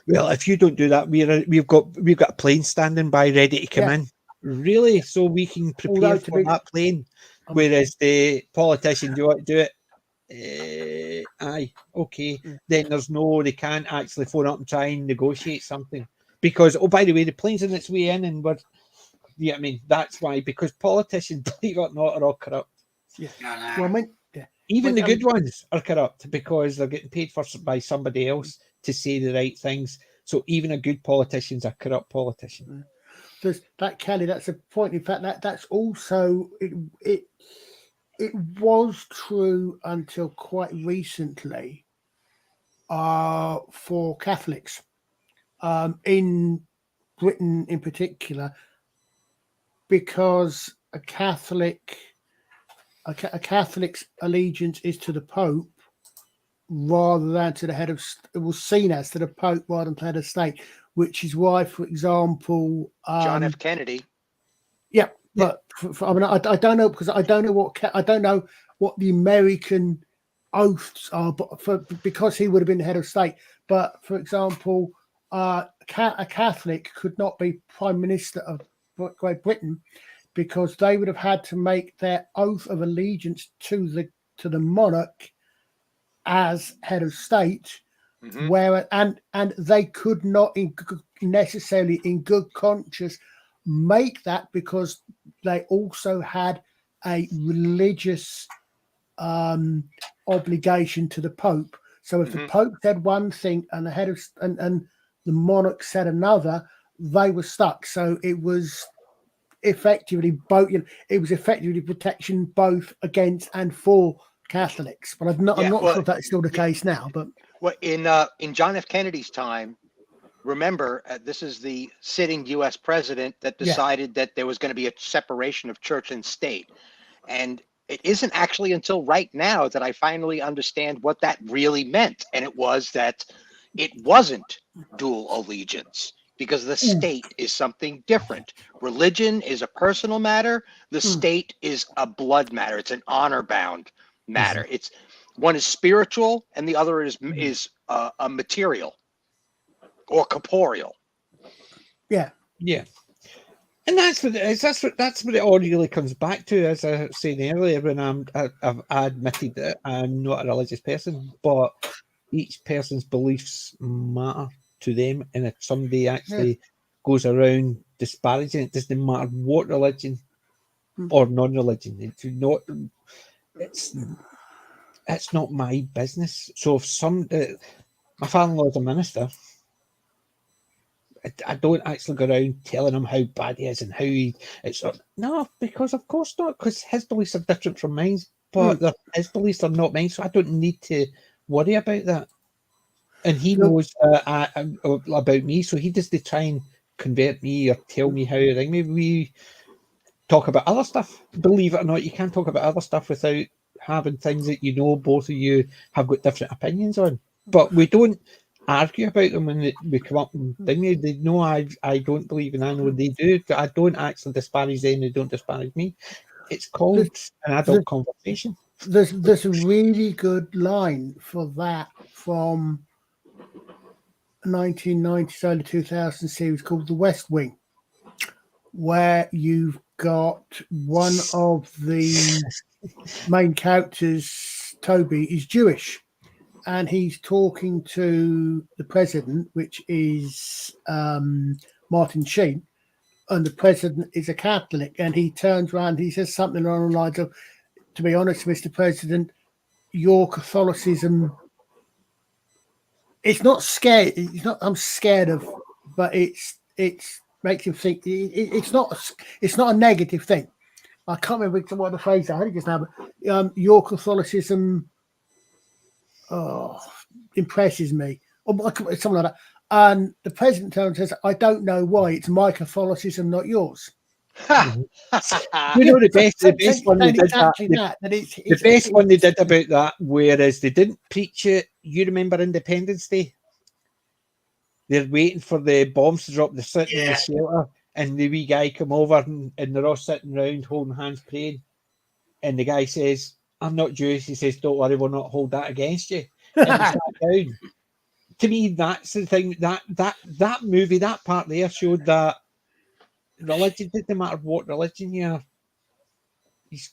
Well, if you don't do that, we've got a plane standing by ready to come in. Really? So we can prepare for that plane. Whereas the politicians, do you want to do it? Aye, okay. Then they can't actually phone up and try and negotiate something. Because, oh, by the way, the plane's on its way in and we're, I mean, that's why, because politicians, believe it or not, are all corrupt. Yeah. Well, even the good ones are corrupt because they're getting paid for by somebody else to say the right things. So even a good politician's a corrupt politician. There's that, Kelly. That's a point. In fact, that's also it was true until quite recently for Catholics in Britain, in particular, because a Catholic's allegiance is to the Pope rather than to the head of. It was seen as to the Pope rather than to the head of state, which is why, for example, John F. Kennedy. Yeah, but I mean, I don't know, because I don't know what the American oaths are, but because he would have been the head of state. But for example, a Catholic could not be Prime Minister of Great Britain because they would have had to make their oath of allegiance to the monarch as head of state, where and they could not necessarily in good conscience make that, because they also had a religious obligation to the Pope. So if the Pope said one thing and the head of and the monarch said another, they were stuck. So it was effectively both. It was effectively protection both against and for Catholics. But I'm not sure if that's still the case now. But in John F. Kennedy's time, remember, this is the sitting U.S. president that decided that there was going to be a separation of church and state. And it isn't actually until right now that I finally understand what that really meant. And it was that it wasn't dual allegiance, because the state is something different. Religion is a personal matter. The state is a blood matter. It's an honor-bound matter. It's one is spiritual and the other is a material or corporeal. Yeah. And that's what it is. That's what it all really comes back to. As I was saying earlier, when I've admitted that I'm not a religious person, but each person's beliefs matter to them. And if somebody actually goes around disparaging, it doesn't matter what religion or non-religion. It's not my business. So if my father-in-law is a minister, I don't actually go around telling him how bad he is and how no, because of course not, because his beliefs are different from mine, but his beliefs are not mine, so I don't need to worry about that. And he knows about me, so he doesn't try and convert me or tell me how to think. Maybe we talk about other stuff. Believe it or not, you can't talk about other stuff without having things that both of you have got different opinions on. But we don't argue about them when we come up and thing. They know I don't believe, and I know they do. I don't actually disparage them, they don't disparage me. It's called an adult conversation. There's a really good line for that from 1990s, early 2000 series called The West Wing, where you've got one of the main characters, Toby, is Jewish. And he's talking to the president, which is Martin Sheen, and the president is a Catholic. And he turns around, he says something along the lines of, "To be honest, Mr. President, your Catholicism, it's not scared. It's not. I'm scared of, but it's makes him think. It's not a negative thing. I can't remember what the phrase. I think it's now. But your Catholicism." Impresses me, or something like that. And the president turns and says, "I don't know why. It's my Catholicism, not yours." The best one they did the best one they did about that, whereas they didn't preach it. You remember Independence Day? They're waiting for the bombs to drop. They're sitting in the shelter, and the wee guy come over and they're all sitting around holding hands praying, and the guy says, "I'm not Jewish." He says, "Don't worry, we'll not hold that against you." And he sat down. To me, that's the thing. That movie, that part there, showed that religion didn't matter what religion you're.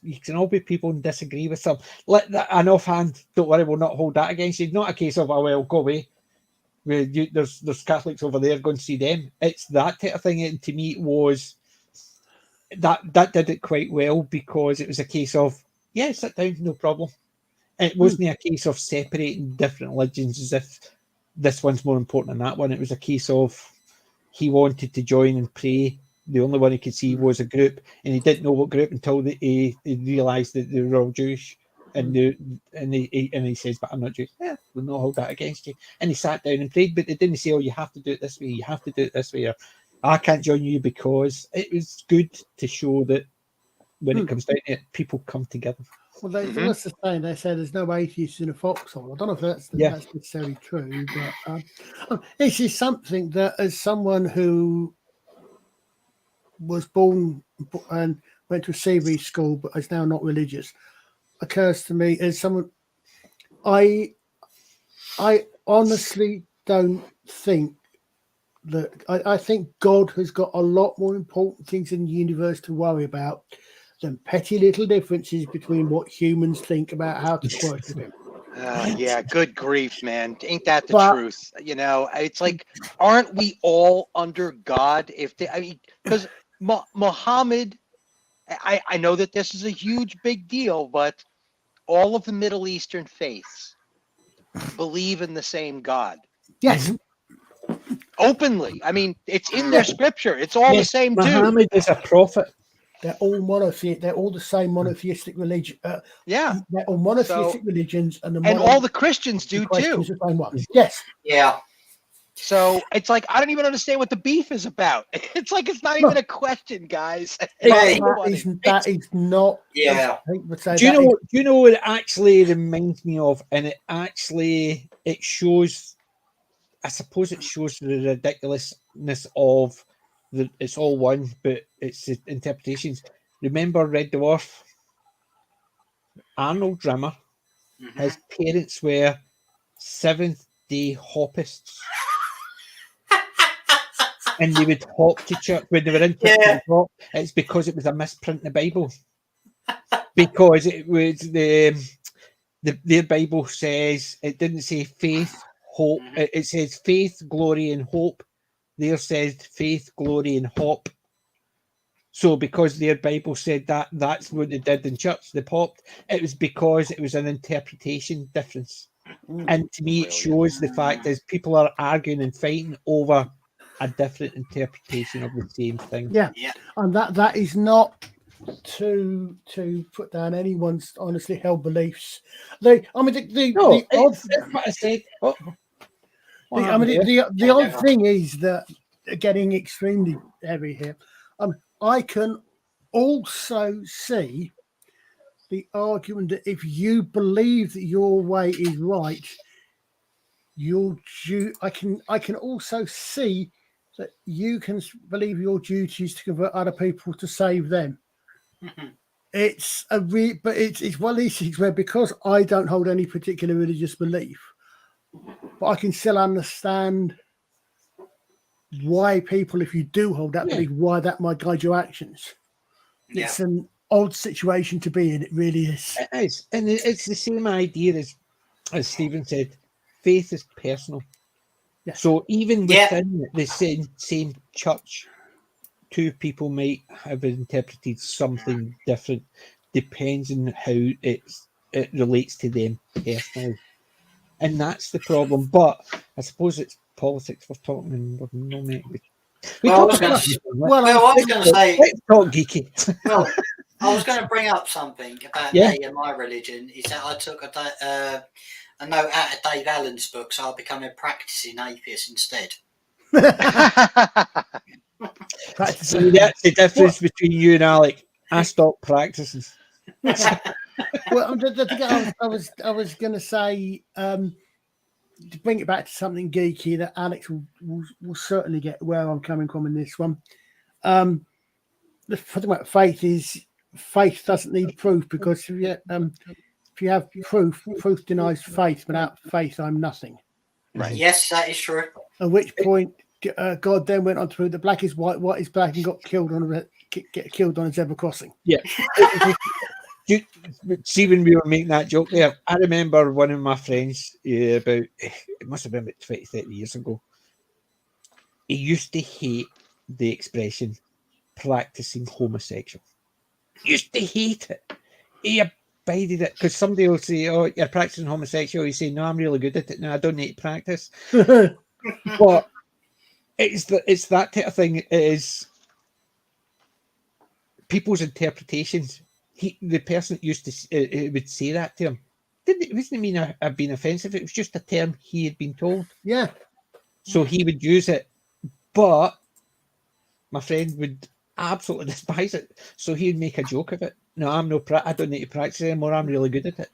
You can all be people and disagree with them. Let that an offhand. Don't worry, we'll not hold that against you. It's not a case of, "Oh well, go away." There's Catholics over there, go and see them. It's that type of thing. And to me, it was that did it quite well, because it was a case of, yeah, sit down, no problem. It wasn't a case of separating different religions as if this one's more important than that one. It was a case of he wanted to join and pray. The only one he could see was a group, and he didn't know what group until he realised that they were all Jewish. And he says, "But I'm not Jewish." "Yeah, we'll not hold that against you." And he sat down and prayed, but they didn't say, "Oh, you have to do it this way. You have to do it this way," or "I can't join you," because it was good to show that when it comes down to it, people come together. Well, what's the saying? They say there's no atheists in a foxhole. I don't know if that's necessarily true, but this is something that, as someone who was born and went to a CV school but is now not religious, occurs to me as someone. I honestly don't think that. I think God has got a lot more important things in the universe to worry about than petty little differences between what humans think about how to worship him. Yeah, good grief, man. Ain't that the truth? You know, it's like, aren't we all under God? Because Muhammad, I know that this is a huge, big deal, but all of the Middle Eastern faiths believe in the same God. Yes. Openly. I mean, it's in their scripture. It's all the same dude. Muhammad is a prophet. They're all monotheistic. They're all the same monotheistic religion. Yeah, they're all monotheistic religions, and all the Christians do too. The same one. Yes. Yeah. So it's like, I don't even understand what the beef is about. It's like, it's not even a question, guys. That is not. Yeah. Do you know what it actually reminds me of? And it shows. I suppose it shows the ridiculousness of it's all one, but it's the interpretations. Remember Red Dwarf? Arnold Rimmer, his parents were Seventh-day Hoppists. And they would hop to church when they were in church. It's because it was a misprint in the Bible. Because it was their Bible says, it didn't say faith, hope. It says faith, glory, and hope. Theirs says faith, glory, and hop. So because their Bible said that, that's what they did in church. They popped. It was because it was an interpretation difference. And to me, it shows the fact is people are arguing and fighting over a different interpretation of the same thing. Yeah. And that is not to put down anyone's honestly held beliefs. The odd thing is that, getting extremely heavy here, I can also see the argument that if you believe that your way is right, I can also see that you can believe your duty is to convert other people to save them. It's one of these things where, because I don't hold any particular religious belief, but I can still understand why people, if you do hold that belief, why that might guide your actions. It's an odd situation to be in. It really is. It is, and it's the same idea as Stephen said. Faith is personal. Yes. So even within the same church, two people might have interpreted something different. Depends on how it relates to them personally, and that's the problem. But I suppose it's politics we're talking, and we're not meant to be. I was going to say, let's talk geeky. Well, I was going to bring up something about me and my religion. Is that I took a note out of Dave Allen's book, so I'll become a practicing atheist instead. See, that's the difference between you and Alec. I stopped practicing. Well, I was going to say, to bring it back to something geeky, that Alex will certainly get where I'm coming from in this one. The thing about faith is faith doesn't need proof, because if you have proof denies faith. Without faith, I'm nothing. Right. Yes, that is true. At which point, God then went on to prove that black is white, white is black, and got killed on a zebra crossing. Yeah. See, when we were making that joke there, I remember one of my friends about, it must have been about 20, 30 years ago. He used to hate the expression practicing homosexual. He used to hate it. He abided it, because somebody will say, "Oh, you're practicing homosexual." You say, "No, I'm really good at it. No, I don't need to practice." But it's that type of thing. It is people's interpretations. The person that used to would say that to him, it wasn't mean I've been offensive. It was just a term he had been told. Yeah. So he would use it, but my friend would absolutely despise it. So he'd make a joke of it. No, I don't need to practice anymore. I'm really good at it,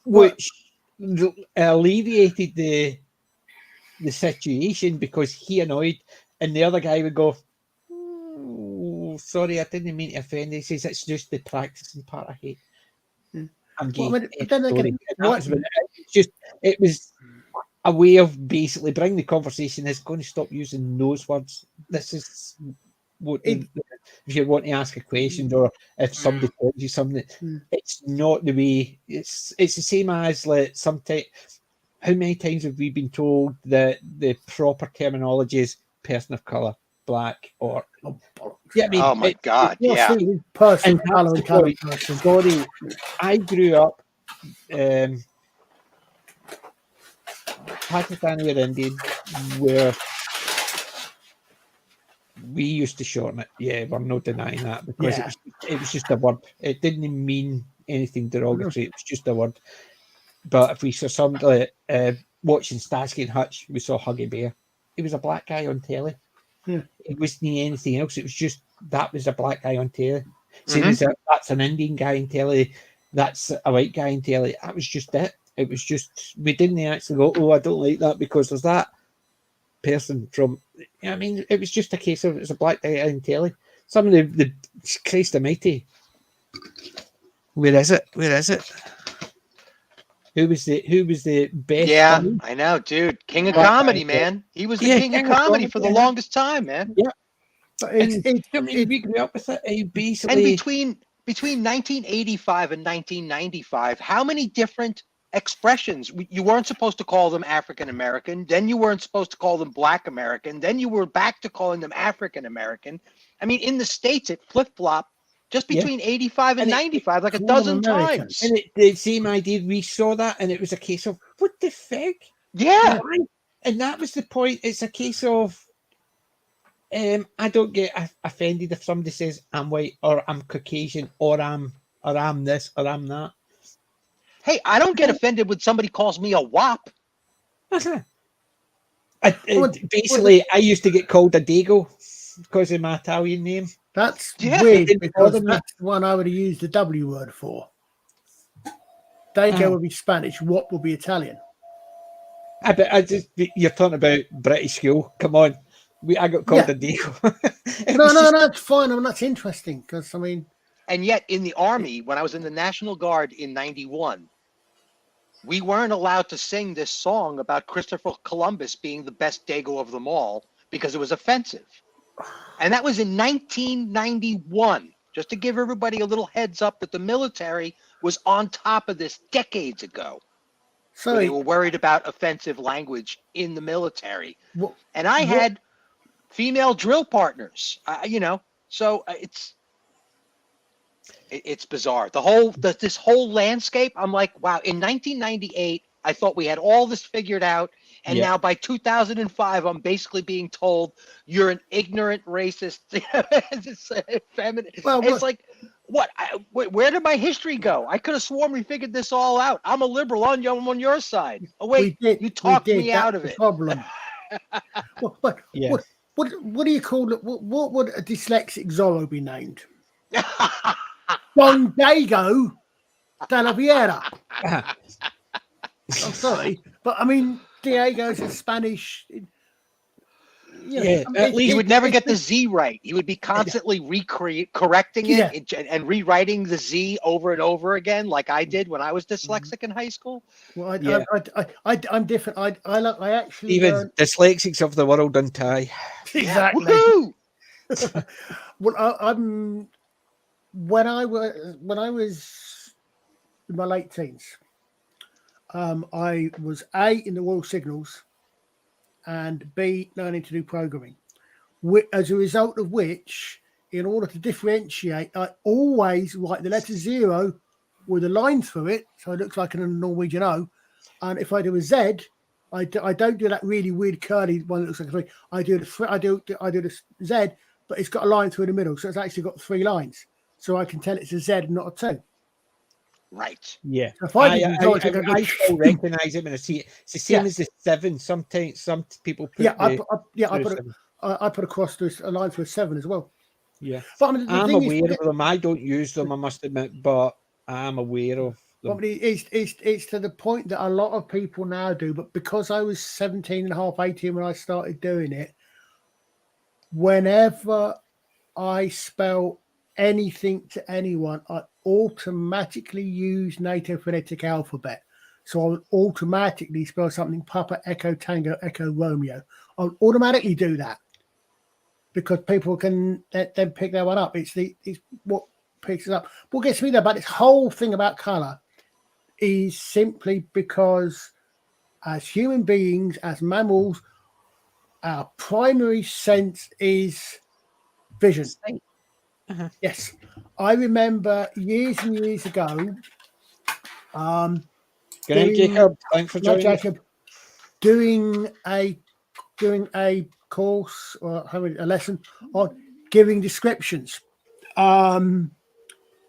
which alleviated the situation, because he annoyed, and the other guy would go, "Oh, sorry, I didn't mean to offend." He says, "It's just the practicing part I hate." I'm gay. Well, but then again, it was a way of basically bringing the conversation is going to stop using those words. This is what if you want to ask a question, or if somebody tells you something, it's not the way. It's the same as like sometimes. How many times have we been told that the proper terminology is person of color, black, or yeah? I mean, oh my God, yeah. Person, color, and color. Sorry, I grew up Pakistani or Indian, where we used to shorten it. Yeah, we're not denying that, because it was just a word. It didn't mean anything derogatory. It was just a word. But if we saw somebody watching Starsky and Hutch, we saw Huggy Bear. He was a black guy on telly. It wasn't anything else. It was just that was a black guy on telly. Same as that's an Indian guy in telly. That's a white guy in telly. That was just it. It was just, we didn't actually go, "Oh, I don't like that because there's that person from." I mean, it was just a case of it's a black guy in telly. Some of the Christ Almighty. Where is it? Who was the best? Yeah, funny? I know, dude. King of comedy, man. He was the king of comedy for the longest time, man. Yeah. But we grew up with it. He basically, and between 1985 and 1995, how many different expressions? You weren't supposed to call them African American. Then you weren't supposed to call them Black American. Then you were back to calling them African American. I mean, in the States, it flip-flopped. Just between 85 and 95, like a dozen times. And the same idea, we saw that, and it was a case of, what the fuck? Yeah. And that was the point. It's a case of, I don't get offended if somebody says I'm white, or I'm Caucasian, or I'm this, or I'm that. Hey, I don't get offended when somebody calls me a wop. Basically, I used to get called a Dago because of my Italian name. That's weird, because that's the one I would have used the W word for. Dago would be Spanish, wop would be Italian. You're talking about British school. Come on. I got called a Dago. No, that's fine. I mean, that's interesting, because, I mean... And yet, in the Army, when I was in the National Guard in 91, we weren't allowed to sing this song about Christopher Columbus being the best Dago of them all, because it was offensive. And that was in 1991, just to give everybody a little heads up that the military was on top of this decades ago. So they were worried about offensive language in the military. And I had female drill partners, so it's bizarre. This whole landscape, I'm like, wow, in 1998, I thought we had all this figured out. And now by 2005, I'm basically being told you're an ignorant racist. It's feminine. It's like, what? Where did my history go? I could have sworn we figured this all out. I'm a liberal. I'm on your side. Oh wait, you talked me out of it. Problem. What do you call it? What would a dyslexic Zorro be named? Don Dago de la Viera. I'm sorry, but I mean, Diego's in Spanish. He would never get the Z right. He would be constantly correcting it and rewriting the Z over and over again, like I did when I was dyslexic in high school. Well, I'm different. I actually even dyslexics of the world untie. Exactly. Yeah, well, I'm when I was in my late teens. I was A, in the Royal Signals, and B, learning to do programming. As a result of which, in order to differentiate, I always write the letter 0 with a line through it, so it looks like a Norwegian O. And if I do a Z, I don't do that really weird curly one that looks like a 3. I do the Z, but it's got a line through the middle, so it's actually got 3 lines, so I can tell it's a Z, not a 2. Right. Yeah. So if I still recognise it when I see it. It's the same as the 7. Sometimes some people put I put across a line through a 7 as well. Yeah. But I mean, I'm aware of them. I don't use them, I must admit, but I'm aware of them. But it's to the point that a lot of people now do, but because I was 17 and a half, 18 when I started doing it, whenever I spell anything to anyone, I automatically use native phonetic alphabet. So I would automatically spell something Papa, Echo, Tango, Echo, Romeo. I would automatically do that because people can then pick that one up. It's what picks it up. What gets me there about this whole thing about colour is simply because as human beings, as mammals, our primary sense is vision. Uh-huh. Yes, I remember years and years ago. Jacob, thanks for joining. Jacob, doing a course or having a lesson on giving descriptions. And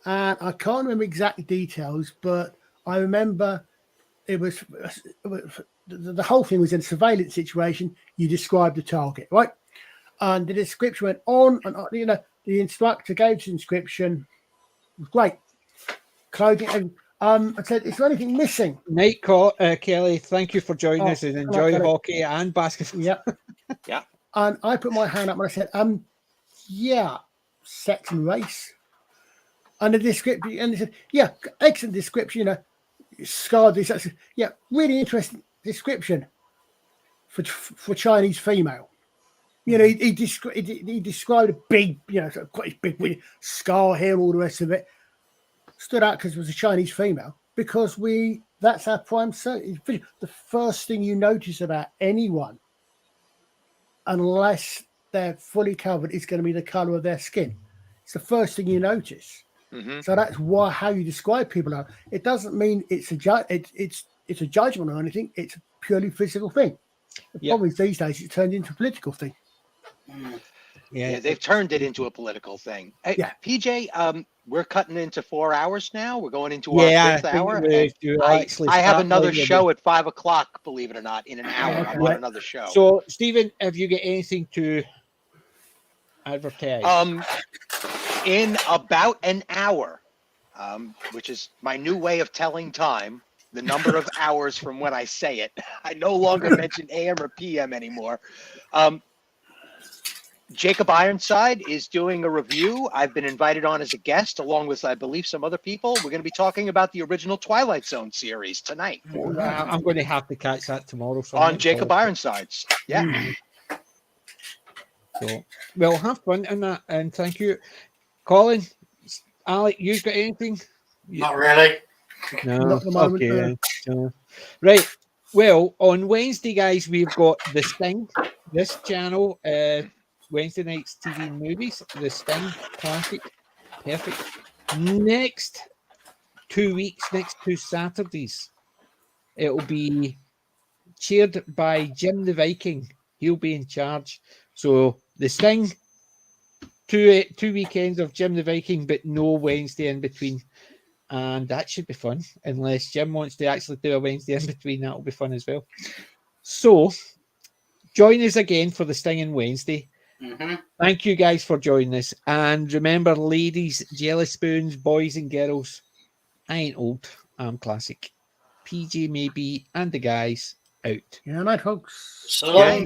I can't remember exact details, but I remember it was the whole thing was in a surveillance situation. You described the target, right? And the description went on and on, the instructor gave the description. It was great. Clothing. And I said, is there anything missing? Nate Kelly, thank you for joining us and enjoy hockey and basketball. Yeah. Yeah. And I put my hand up and I said, yeah, sex and race. And the description, and they said, yeah, excellent description, scarred this. Yeah, really interesting description for Chinese female. He described a big, quite big scar here and all the rest of it. Stood out because it was a Chinese female, because that's our prime search. The first thing you notice about anyone, unless they're fully covered, is going to be the color of their skin. It's the first thing you notice. Mm-hmm. So that's how you describe people. It doesn't mean it's a judgment or anything. It's a purely physical thing. The problem is these days it turned into a political thing. Yeah, they've turned it into a political thing. Hey, PJ, we're cutting into 4 hours now. We're going into our 5th hour. I have another show at 5 o'clock, believe it or not, in an hour. I'm on another show. So, Stephen, have you got anything to advertise? In about an hour, which is my new way of telling time, the number of hours from when I say it. I no longer mention AM or PM anymore. Jacob Ironside is doing a review. I've been invited on as a guest, along with, I believe, some other people. We're going to be talking about the original Twilight Zone series tonight. I'm going to have to catch that tomorrow. So on Jacob Ironside's. Yeah. So, well, have fun in that, and thank you. Colin, Alec, you got anything? Not really. No. Not at the moment, okay. No. Right. Well, on Wednesday, guys, we've got The Sting. This channel, Wednesday nights TV and movies. The Sting classic. Perfect. Next 2 weeks, next 2 Saturdays, it'll be chaired by Jim the Viking. He'll be in charge. So The Sting, two weekends of Jim the Viking, but no Wednesday in between. And that should be fun, unless Jim wants to actually do a Wednesday in between. That'll be fun as well. So join us again for The Sting on Wednesday. Mm-hmm. Thank you guys for joining us. And remember, ladies, jelly spoons, boys and girls, I ain't old, I'm classic. PJ maybe, and the guys out. Yeah, night, folks. So long.